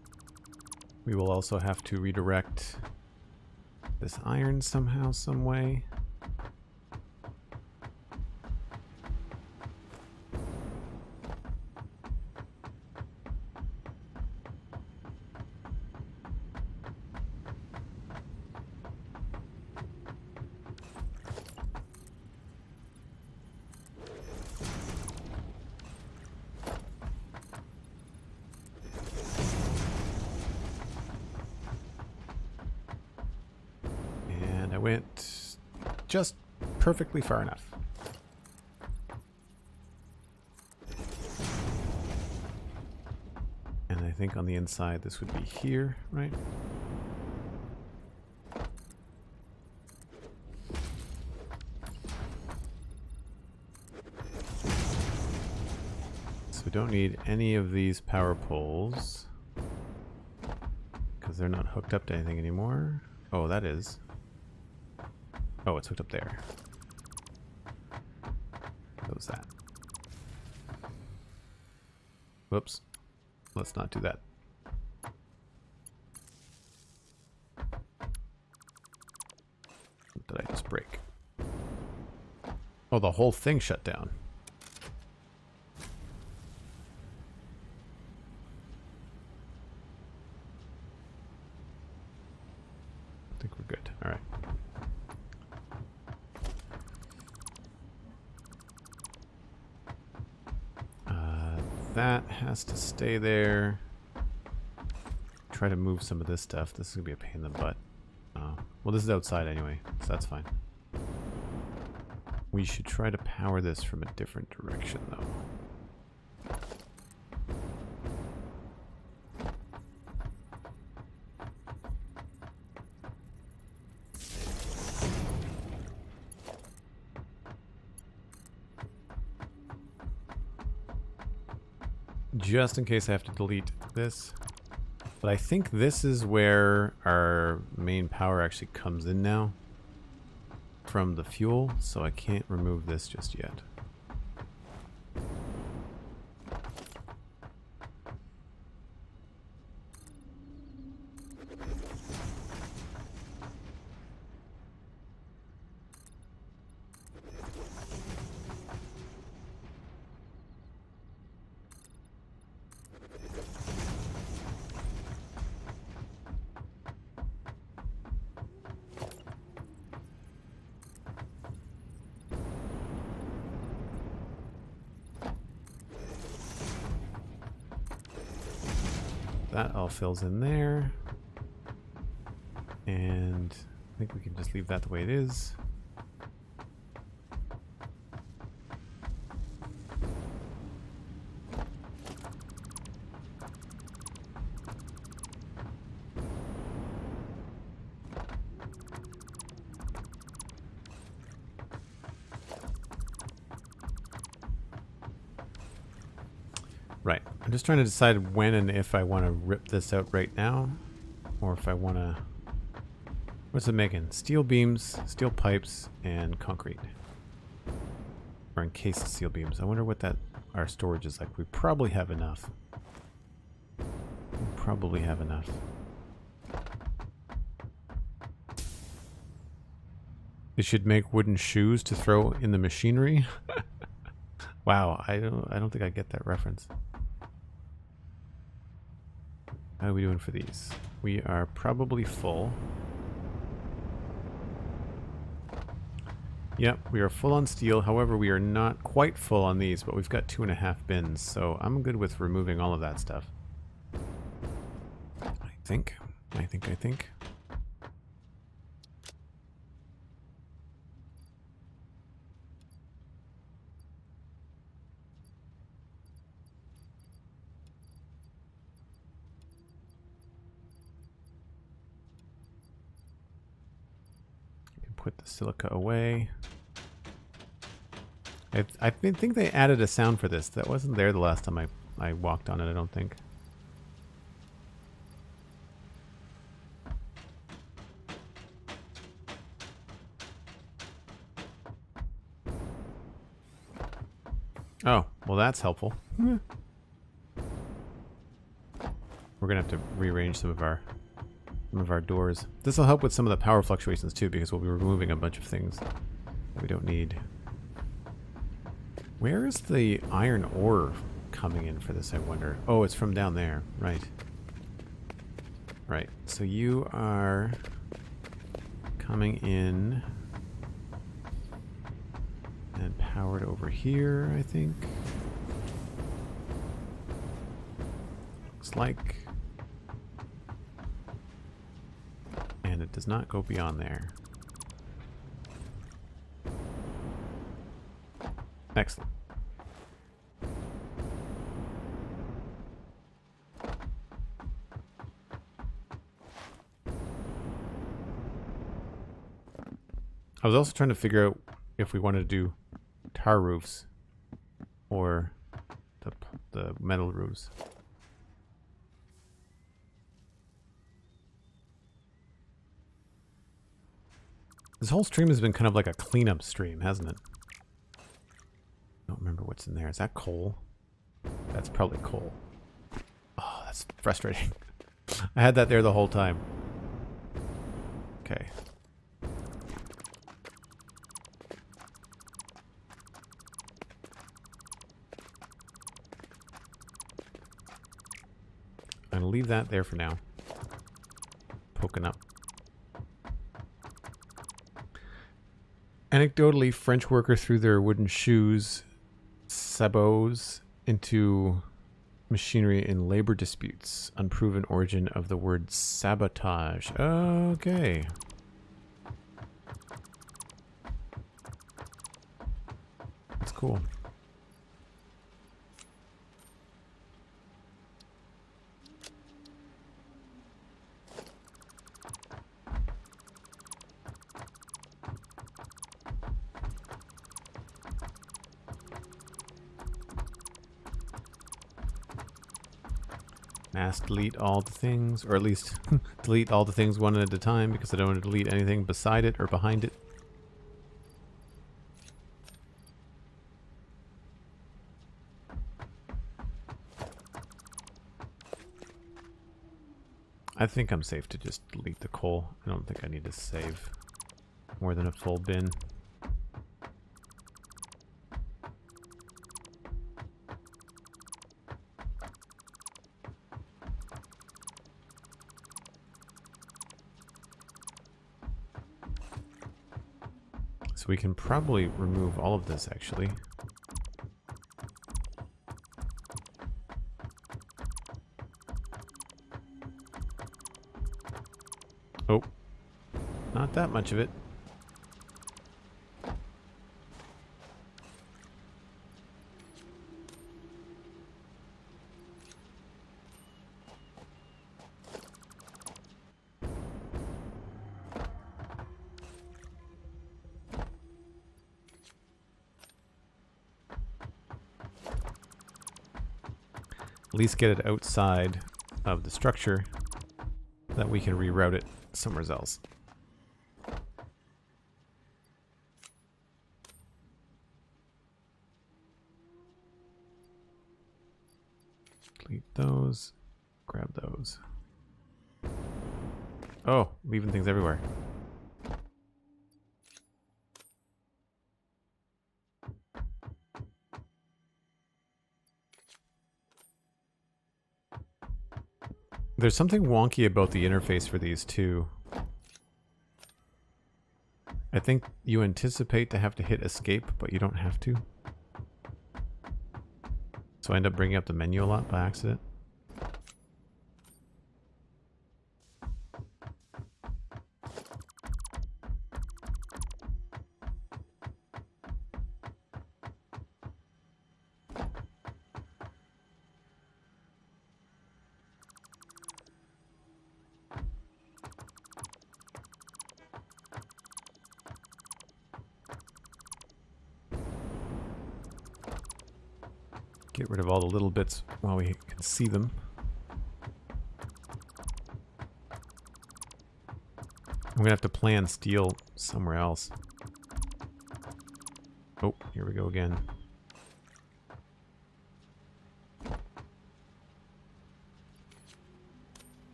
We will also have to redirect this iron somehow, some way. Went just perfectly far enough. And I think on the inside this would be here, right? So we don't need any of these power poles because they're not hooked up to anything anymore. Oh, that is. Oh, it's hooked up there. What was that? Whoops. Let's not do that. What did I just break? Oh, the whole thing shut down. I think we're good. All right. That has to stay there. Try to move some of this stuff. This is gonna be a pain in the butt. Well, this is outside anyway, so that's fine. We should try to power this from a different direction, though. Just in case I have to delete this. But I think this is where our main power actually comes in now from the fuel, so I can't remove this just yet. That all fills in there. And I think we can just leave that the way it is. Right. I'm just trying to decide when and if I want to rip this out right now, or if I want to... What's it making? Steel beams, steel pipes, and concrete. Or encased steel beams. I wonder what that our storage is like. We probably have enough. We probably have enough. They should make wooden shoes to throw in the machinery. Wow, I don't think I get that reference. How are we doing for these? We are probably full. Yep, we are full on steel. However, we are not quite full on these, but we've got 2.5 bins, so I'm good with removing all of that stuff. I think. Put the silica away. I think they added a sound for this that wasn't there the last time I walked on it, I don't think. Oh, well that's helpful. We're gonna have to rearrange some of our doors. This will help with some of the power fluctuations too, because we'll be removing a bunch of things that we don't need. Where is the iron ore coming in for this, I wonder? Oh, it's from down there. Right. Right. So you are coming in and powered over here, I think. Looks like. And it does not go beyond there. Excellent. I was also trying to figure out if we wanted to do tar roofs or the metal roofs. This whole stream has been kind of like a cleanup stream, hasn't it? I don't remember what's in there. Is that coal? That's probably coal. Oh, that's frustrating. I had that there the whole time. Okay. I'm going to leave that there for now. Poking up. Anecdotally, French workers threw their wooden shoes, sabots, into machinery in labor disputes. Unproven origin of the word sabotage. Okay. That's cool. Mass delete all the things, or at least delete all the things one at a time, because I don't want to delete anything beside it or behind it. I think I'm safe to just delete the coal. I don't think I need to save more than a full bin. So we can probably remove all of this, actually. Oh, not that much of it. At least get it outside of the structure so that we can reroute it somewhere else. Delete those. Grab those. Oh, leaving things everywhere. There's something wonky about the interface for these two. I think you anticipate to have to hit escape, but you don't have to. So I end up bringing up the menu a lot by accident. Get rid of all the little bits while we can see them. I'm gonna have to plan steel somewhere else. Oh, here we go again.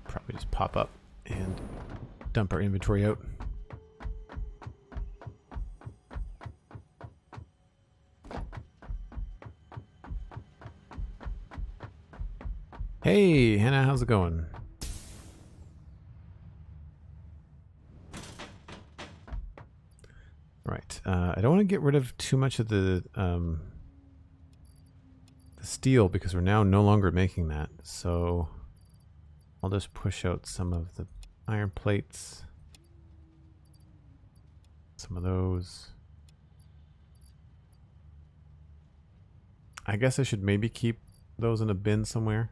Probably just pop up and dump our inventory out. Hey, Hannah, how's it going? Right, I don't want to get rid of too much of the steel because we're now no longer making that. So I'll just push out some of the iron plates, some of those. I guess I should maybe keep those in a bin somewhere.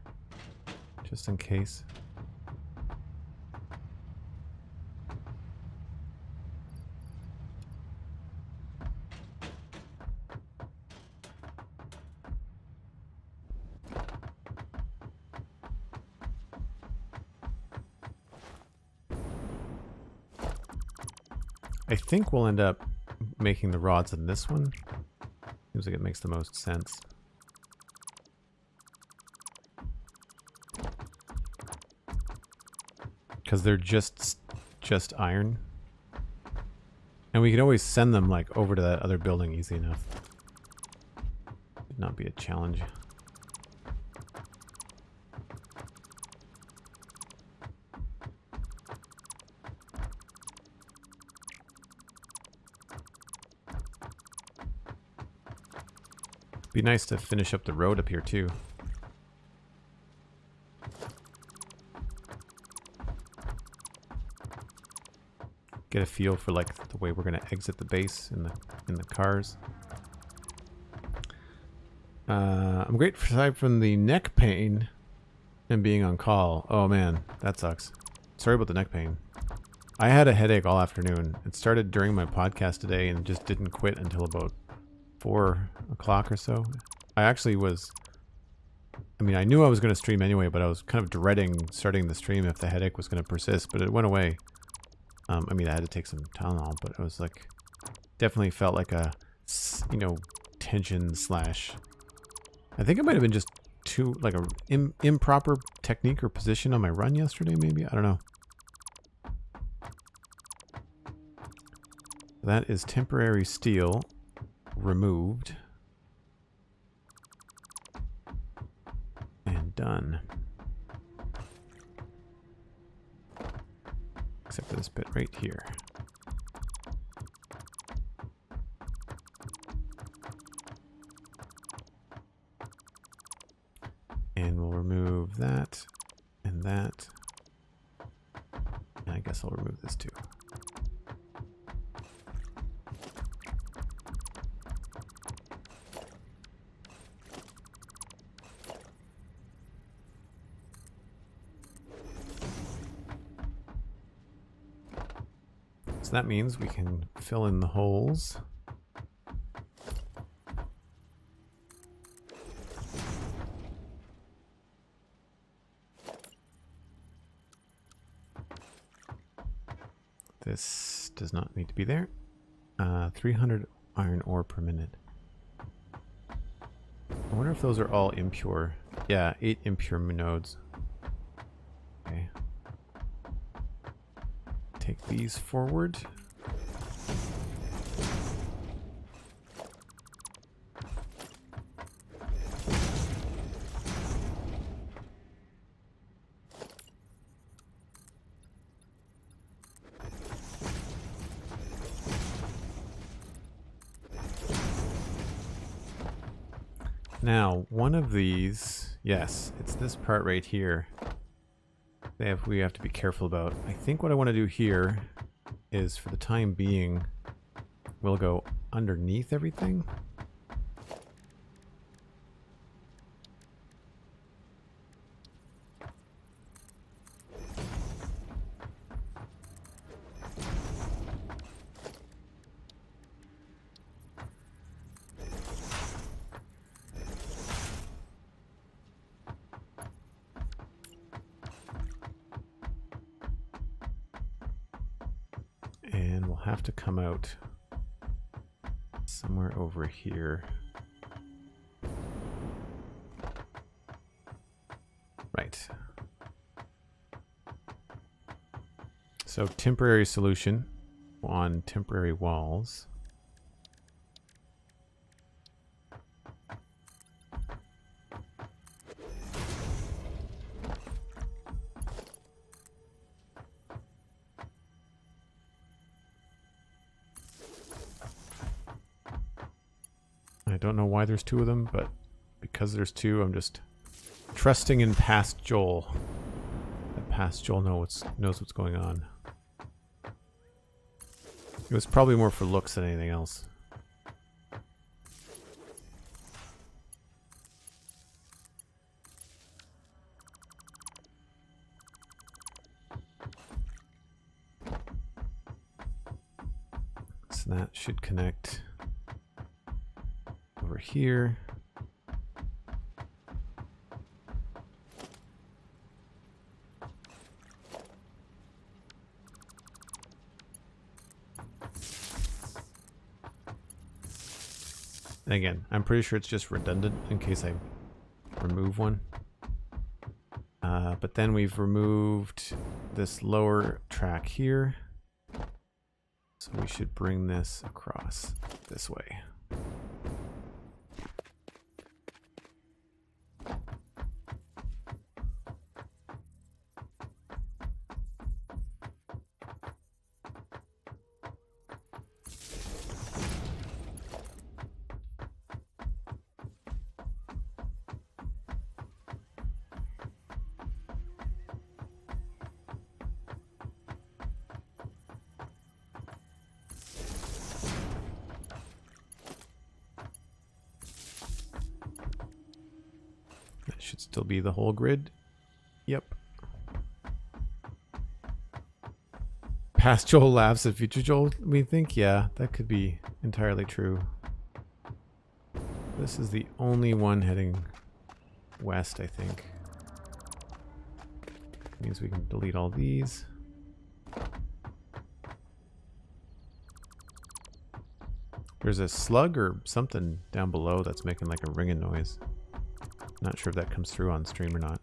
Just in case. I think we'll end up making the rods in this one. Seems like it makes the most sense. Because they're just iron. And we can always send them like over to that other building easy enough. Would not be a challenge. Be nice to finish up the road up here too. Get a feel for like the way we're gonna exit the base in the cars. I'm great aside from the neck pain and being on call. Oh man, that sucks. Sorry about the neck pain. I had a headache all afternoon. It started during my podcast today and just didn't quit until about 4 o'clock or so. I actually was, I mean, I knew I was going to stream anyway, but I was kind of dreading starting the stream if the headache was going to persist, but it went away. I mean, I had to take some Tylenol, but it was like, definitely felt like a, you know, tension slash, I think it might have been just too, like a improper technique or position on my run yesterday, maybe? I don't know. That is temporary steel removed. And done. Except for this bit right here. And we'll remove that and that. And I guess I'll remove this too. So that means we can fill in the holes. This does not need to be there. 300 iron ore per minute. I wonder if those are all impure. Yeah, 8 impure nodes. Okay. Take these forward. Now, one of these, yes, it's this part right here. We have to be careful about. I think what I want to do here is, for the time being, we'll go underneath everything. And we'll have to come out somewhere over here. Right. So temporary solution on temporary walls. I don't know why there's 2 of them, but because there's 2, I'm just trusting in past Joel. That past Joel knows what's going on. It was probably more for looks than anything else. So that should connect over here. And again, I'm pretty sure it's just redundant in case I remove one. But then we've removed this lower track here. So we should bring this across this way. That should still be the whole grid. Yep. Past Joel laughs at future Joel, we think? Yeah, that could be entirely true. This is the only one heading west, I think. Means we can delete all these. There's a slug or something down below that's making like a ringing noise. Not sure if that comes through on stream or not.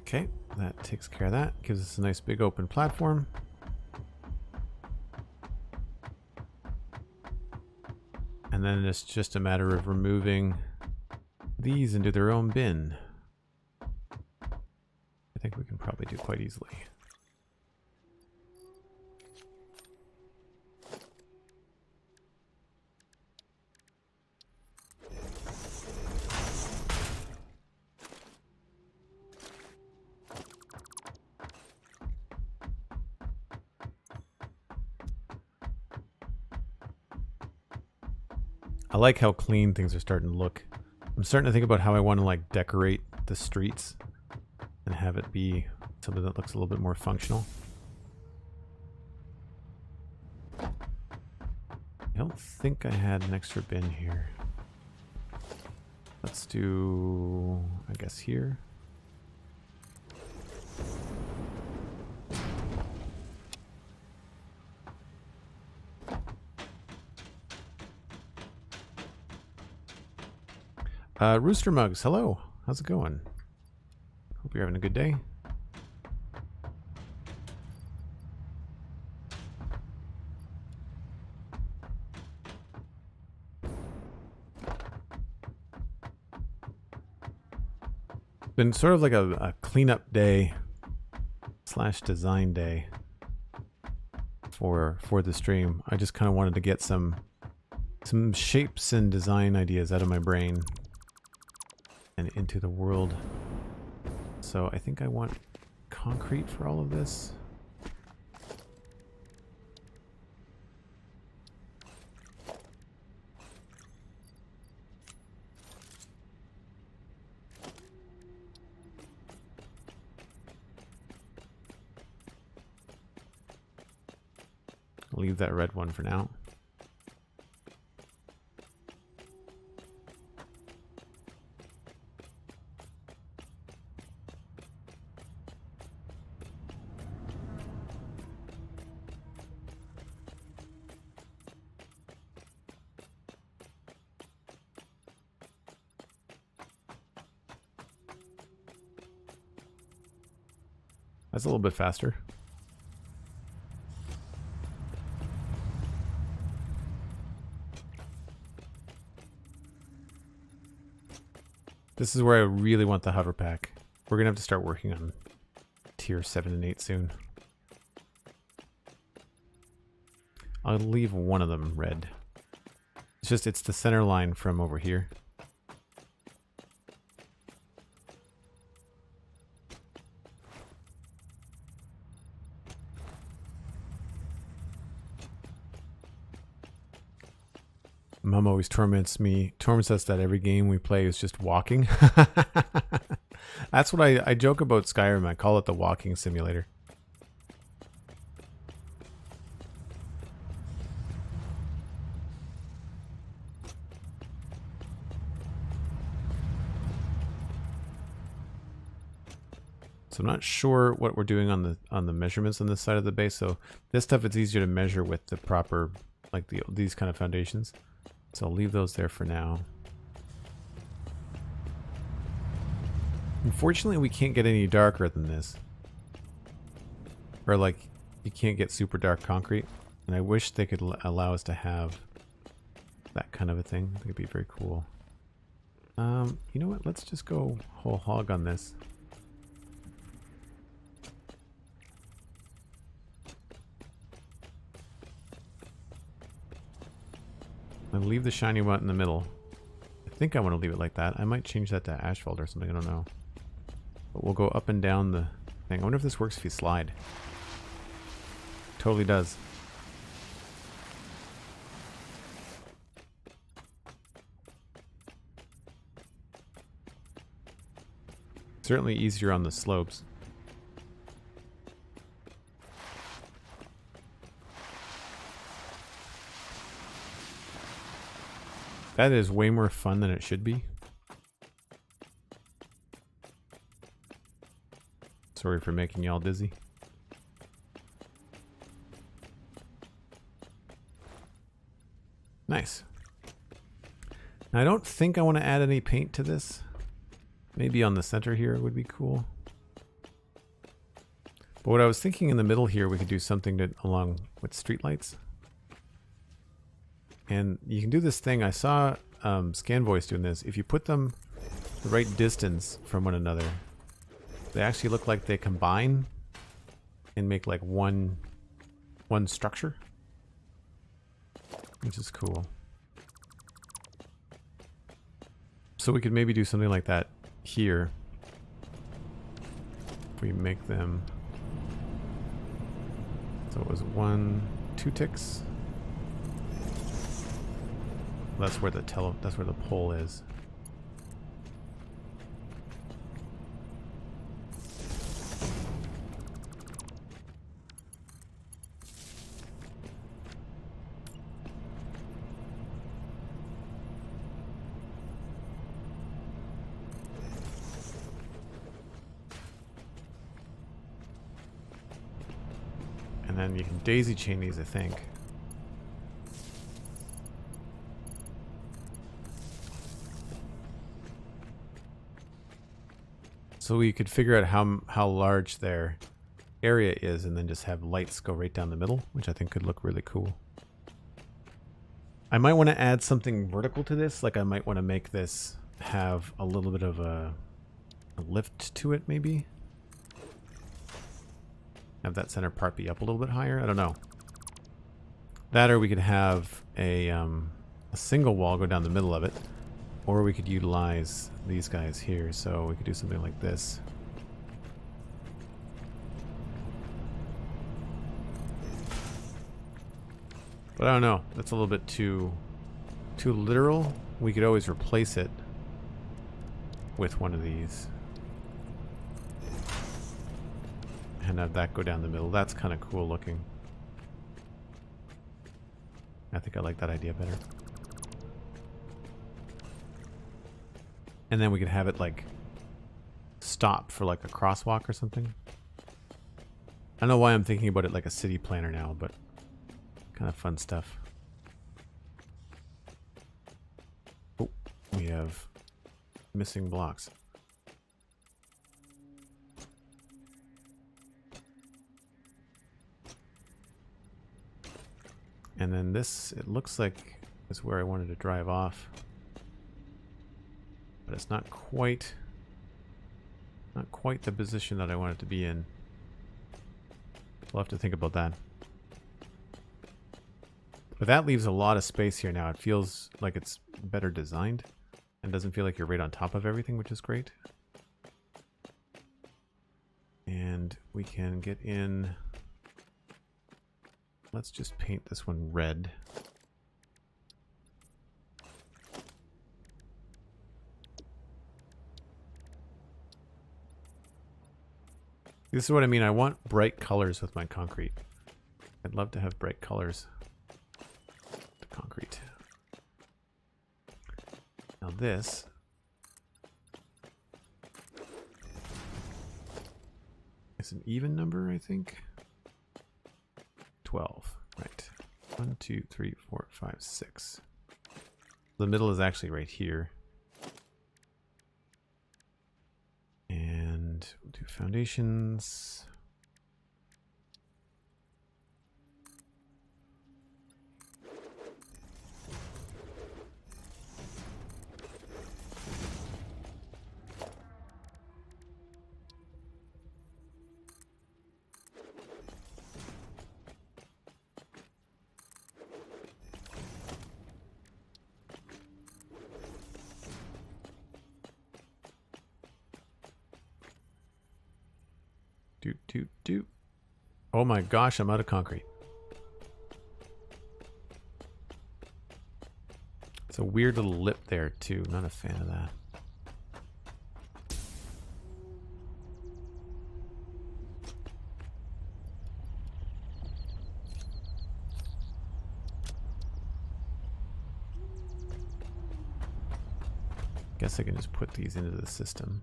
Okay, that takes care of that. Gives us a nice big open platform. And then it's just a matter of removing these into their own bin. I think we can probably do quite easily. I like how clean things are starting to look. I'm starting to think about how I want to like decorate the streets and have it be something that looks a little bit more functional. I don't think I had an extra bin here. Let's do, I guess, here. Rooster Mugs, hello. How's it going? Hope you're having a good day. Been sort of like a cleanup day / design day for the stream. I just kind of wanted to get some shapes and design ideas out of my brain and into the world. So I think I want concrete for all of this. I'll leave that red one for now. That's a little bit faster. This is where I really want the hover pack. We're gonna have to start working on tier 7 and 8 soon. I'll leave one of them red. It's the center line from over here. Mom always torments us that every game we play is just walking. That's what I joke about Skyrim. I call it the walking simulator. So I'm not sure what we're doing on the measurements on this side of the base. So this stuff, it's easier to measure with the proper, like these kind of foundations. So I'll leave those there for now. Unfortunately, we can't get any darker than this. Or like, you can't get super dark concrete. And I wish they could allow us to have that kind of a thing. I think it'd be very cool. You know what? Let's just go whole hog on this. I'm gonna leave the shiny one in the middle. I think I want to leave it like that. I might change that to asphalt or something. I don't know. But we'll go up and down the thing. I wonder if this works if you slide. Totally does. Certainly easier on the slopes. That is way more fun than it should be. Sorry for making y'all dizzy. Nice. Now, I don't think I want to add any paint to this. Maybe on the center here would be cool. But what I was thinking in the middle here, we could do something to, along with streetlights. And you can do this thing. I saw ScanVoice doing this. If you put them the right distance from one another, they actually look like they combine and make like one structure, which is cool. So we could maybe do something like that here. If we make them, so it was 2 ticks. That's where the pole is. And then you can daisy chain these, I think. So we could figure out how large their area is and then just have lights go right down the middle, which I think could look really cool. I might want to add something vertical to this, like I might want to make this have a little bit of a lift to it, maybe. Have that center part be up a little bit higher, I don't know. That, or we could have a single wall go down the middle of it. Or we could utilize these guys here, so we could do something like this. But I don't know, that's a little bit too literal. We could always replace it with one of these. And have that go down the middle. That's kind of cool looking. I think I like that idea better. And then we could have it like stop for like a crosswalk or something. I don't know why I'm thinking about it like a city planner now, but kind of fun stuff. Oh, we have missing blocks. And then this, it looks like, is where I wanted to drive off. But it's not quite the position that I want it to be in. We'll have to think about that. But that leaves a lot of space here now. It feels like it's better designed and doesn't feel like you're right on top of everything, which is great. And we can get in. Let's just paint this one red. This is what I mean. I want bright colors with my concrete. I'd love to have bright colors. The concrete. Now this. It's an even number, I think. 12. Right. 1, 2, 3, 4, 5, 6. The middle is actually right here. And we'll do foundations. Do. Oh my gosh, I'm out of concrete. It's a weird little lip there too. Not a fan of that. Guess I can just put these into the system.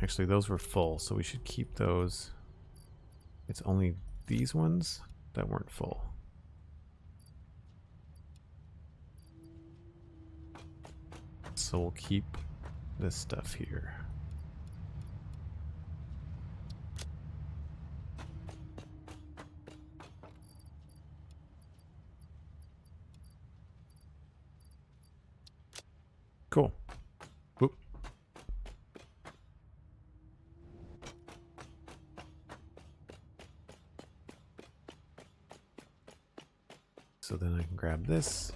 Actually, those were full, so we should keep those. It's only these ones that weren't full. So we'll keep this stuff here. Cool. Oop. So then I can grab this.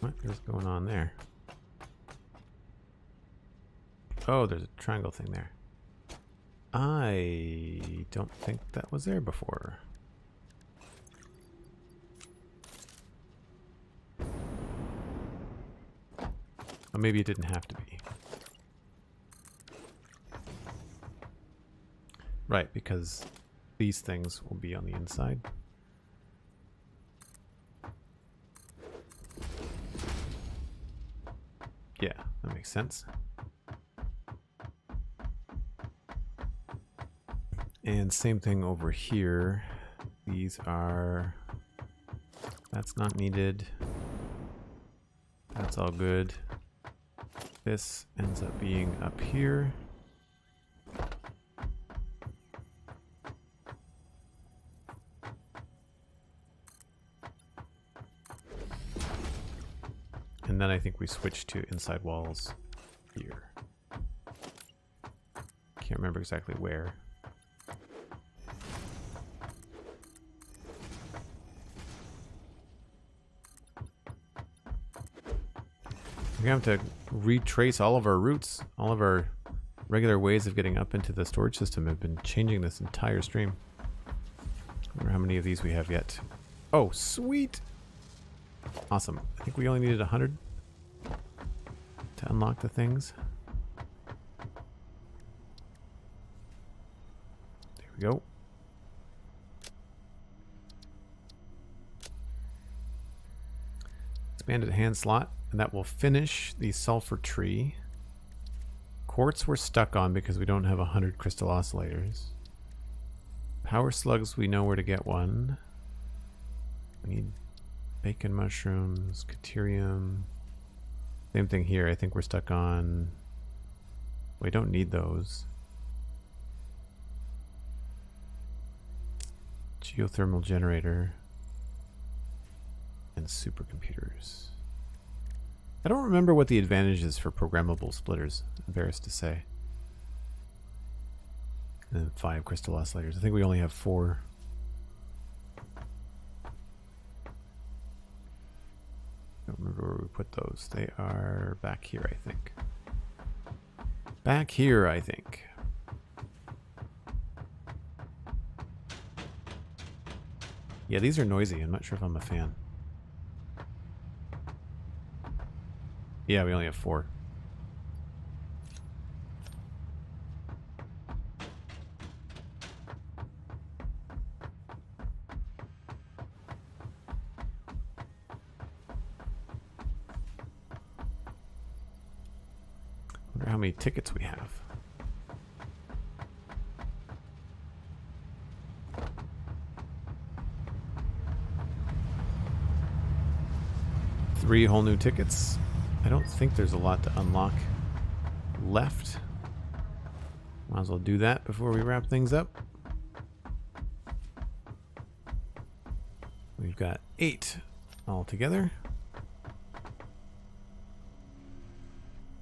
What is going on there? Oh, there's a triangle thing there. I don't think that was there before. Or maybe it didn't have to be. Right, because these things will be on the inside. Yeah, that makes sense. And same thing over here. These are... That's not needed. That's all good. This ends up being up here. And then I think we switch to inside walls here. Can't remember exactly where. We're gonna have to retrace all of our routes. All of our regular ways of getting up into the storage system have been changing this entire stream. I wonder how many of these we have yet. Oh, sweet! Awesome. I think we only needed 100 to unlock the things. There we go. Expanded hand slot. And that will finish the sulfur tree. Quartz we're stuck on because we don't have 100 crystal oscillators. Power slugs, we know where to get one. We need bacon mushrooms, caterium. Same thing here. I think we're stuck on... We don't need those. Geothermal generator. And supercomputers. I don't remember what the advantage is for programmable splitters, embarrassed to say. And then 5 crystal oscillators. I think we only have 4. I don't remember where we put those. They are back here, I think. Back here, I think. Yeah, these are noisy. I'm not sure if I'm a fan. Yeah, we only have 4. Wonder how many tickets we have. Three whole new tickets. I don't think there's a lot to unlock left. Might as well do that before we wrap things up. We've got 8 altogether.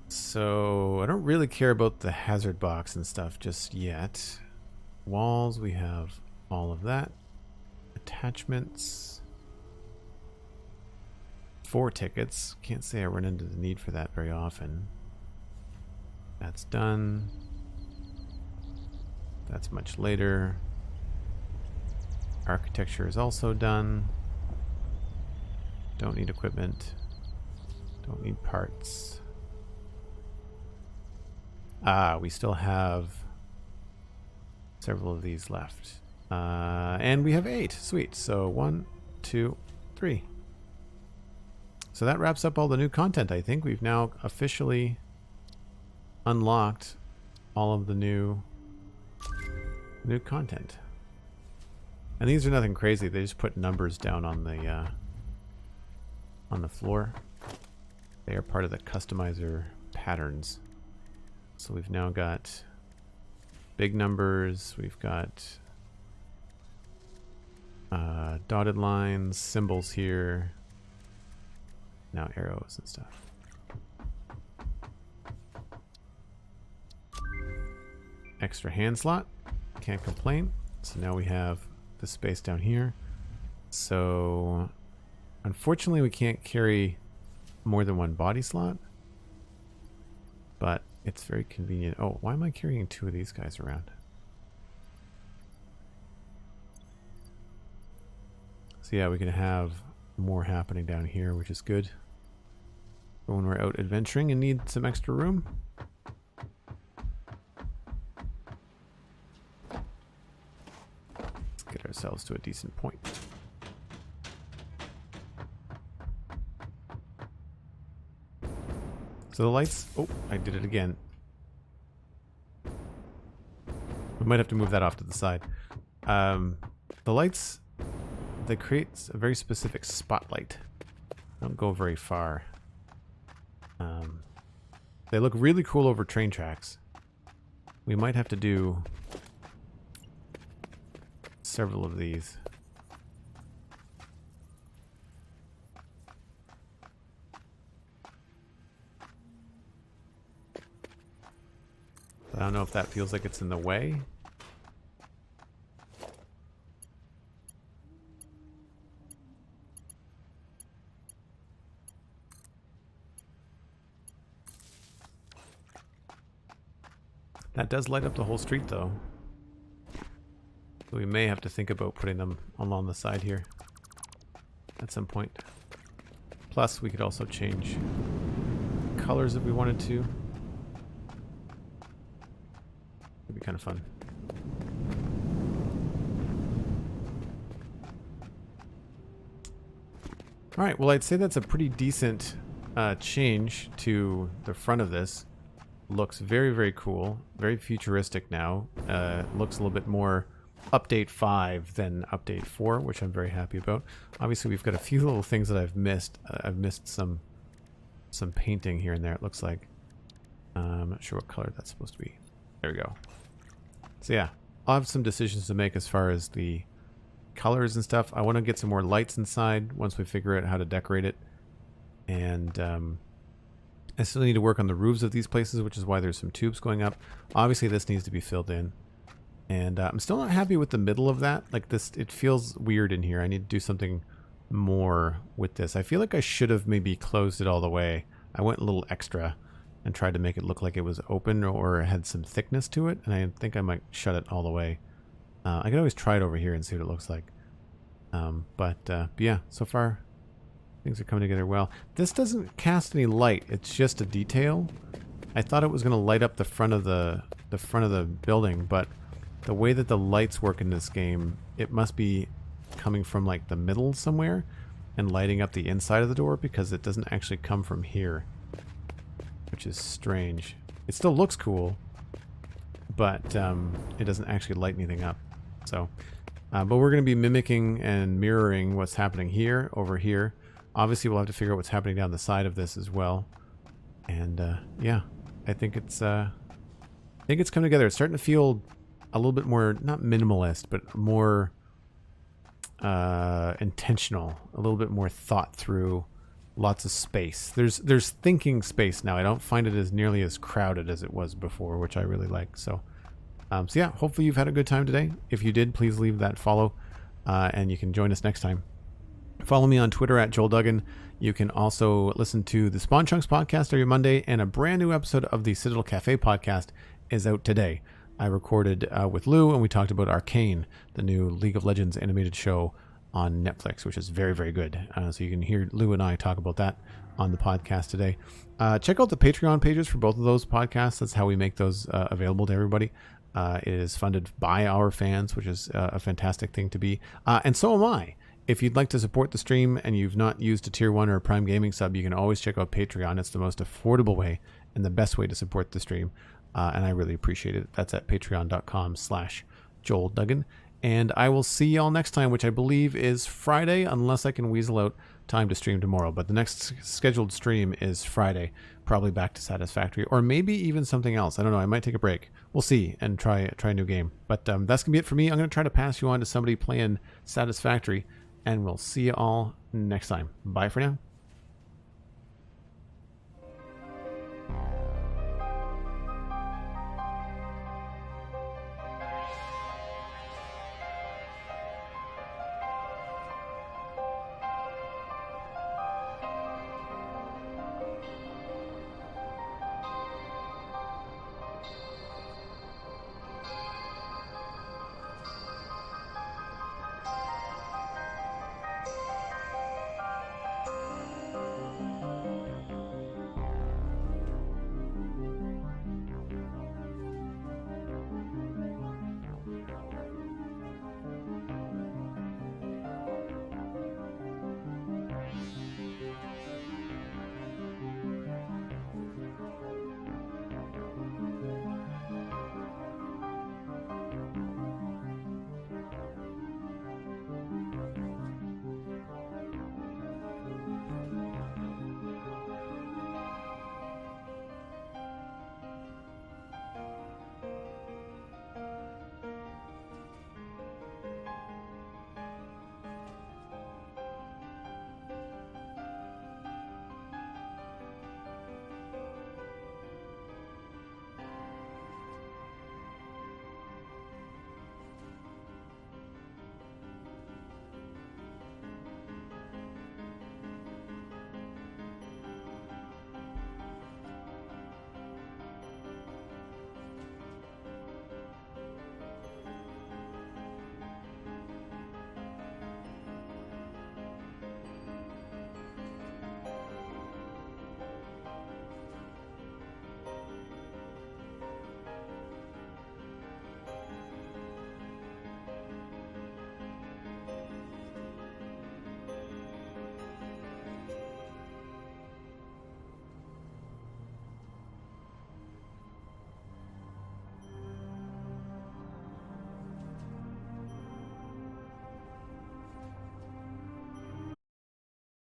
So I don't really care about the hazard box and stuff just yet. Walls, we have all of that. Attachments. 4 tickets. Can't say I run into the need for that very often. That's done. That's much later. Architecture is also done. Don't need equipment. Don't need parts. Ah, we still have several of these left. And we have 8. Sweet. So 1, 2, 3. So that wraps up all the new content, I think. We've now officially unlocked all of the new content. And these are nothing crazy. They just put numbers down on the floor. They are part of the customizer patterns. So we've now got big numbers. We've got dotted lines, symbols here. Now arrows and stuff. Extra hand slot. Can't complain. So now we have the space down here. So unfortunately we can't carry more than 1 body slot. But it's very convenient. Oh, why am I carrying 2 of these guys around? So yeah, we can have more happening down here, which is good for when we're out adventuring and need some extra room. Let's get ourselves to a decent point. So the lights, oh, I did it again. We might have to move that off to the side. The lights, they create a very specific spotlight. Don't go very far. They look really cool over train tracks. We might have to do several of these. I don't know if that feels like it's in the way. That does light up the whole street though. So we may have to think about putting them along the side here at some point. Plus we could also change colors if we wanted to. It'd be kind of fun. Alright, well I'd say that's a pretty decent change to the front of this. Looks very, very cool. Very futuristic now. Looks a little bit more update 5 than update 4, which I'm very happy about. Obviously, we've got a few little things that I've missed. I've missed some painting here and there, it looks like. I'm not sure what color that's supposed to be. There we go. So yeah, I'll have some decisions to make as far as the colors and stuff. I want to get some more lights inside once we figure out how to decorate it. And I still need to work on the roofs of these places, which is why there's some tubes going up. Obviously, this needs to be filled in. And I'm still not happy with the middle of that. Like this, it feels weird in here. I need to do something more with this. I feel like I should have maybe closed it all the way. I went a little extra and tried to make it look like it was open or had some thickness to it. And I think I might shut it all the way. I could always try it over here and see what it looks like. But yeah, so far Things are coming together well. This doesn't cast any light. It's just a detail. I thought it was going to light up the front of the building, but the way that the lights work in this game, it must be coming from like the middle somewhere and lighting up the inside of the door, because it doesn't actually come from here, which is strange. It still looks cool, but it doesn't actually light anything up. So, but we're going to be mimicking and mirroring what's happening here over here. Obviously, we'll have to figure out what's happening down the side of this as well. And yeah, I think it's coming together. It's starting to feel a little bit more, not minimalist, but more intentional, a little bit more thought through. Lots of space. There's thinking space now. I don't find it as nearly as crowded as it was before, which I really like. So yeah, hopefully you've had a good time today. If you did, please leave that follow, and you can join us next time. Follow me on Twitter at Joel Duggan. You can also listen to the Spawn Chunks podcast every Monday, and a brand new episode of the Citadel Cafe podcast is out today. I recorded with Lou, and we talked about Arcane, the new League of Legends animated show on Netflix, which is very, very good. So you can hear Lou and I talk about that on the podcast today. Check out the Patreon pages for both of those podcasts. That's how we make those available to everybody. It is funded by our fans, which is a fantastic thing to be. And so am I. If you'd like to support the stream and you've not used a Tier 1 or a Prime Gaming sub, you can always check out Patreon. It's the most affordable way and the best way to support the stream. And I really appreciate it. That's at patreon.com/Joel Duggan. And I will see y'all next time, which I believe is Friday, unless I can weasel out time to stream tomorrow. But the next scheduled stream is Friday, probably back to Satisfactory, or maybe even something else. I don't know. I might take a break. We'll see and try a new game. But that's going to be it for me. I'm going to try to pass you on to somebody playing Satisfactory, and we'll see you all next time. Bye for now.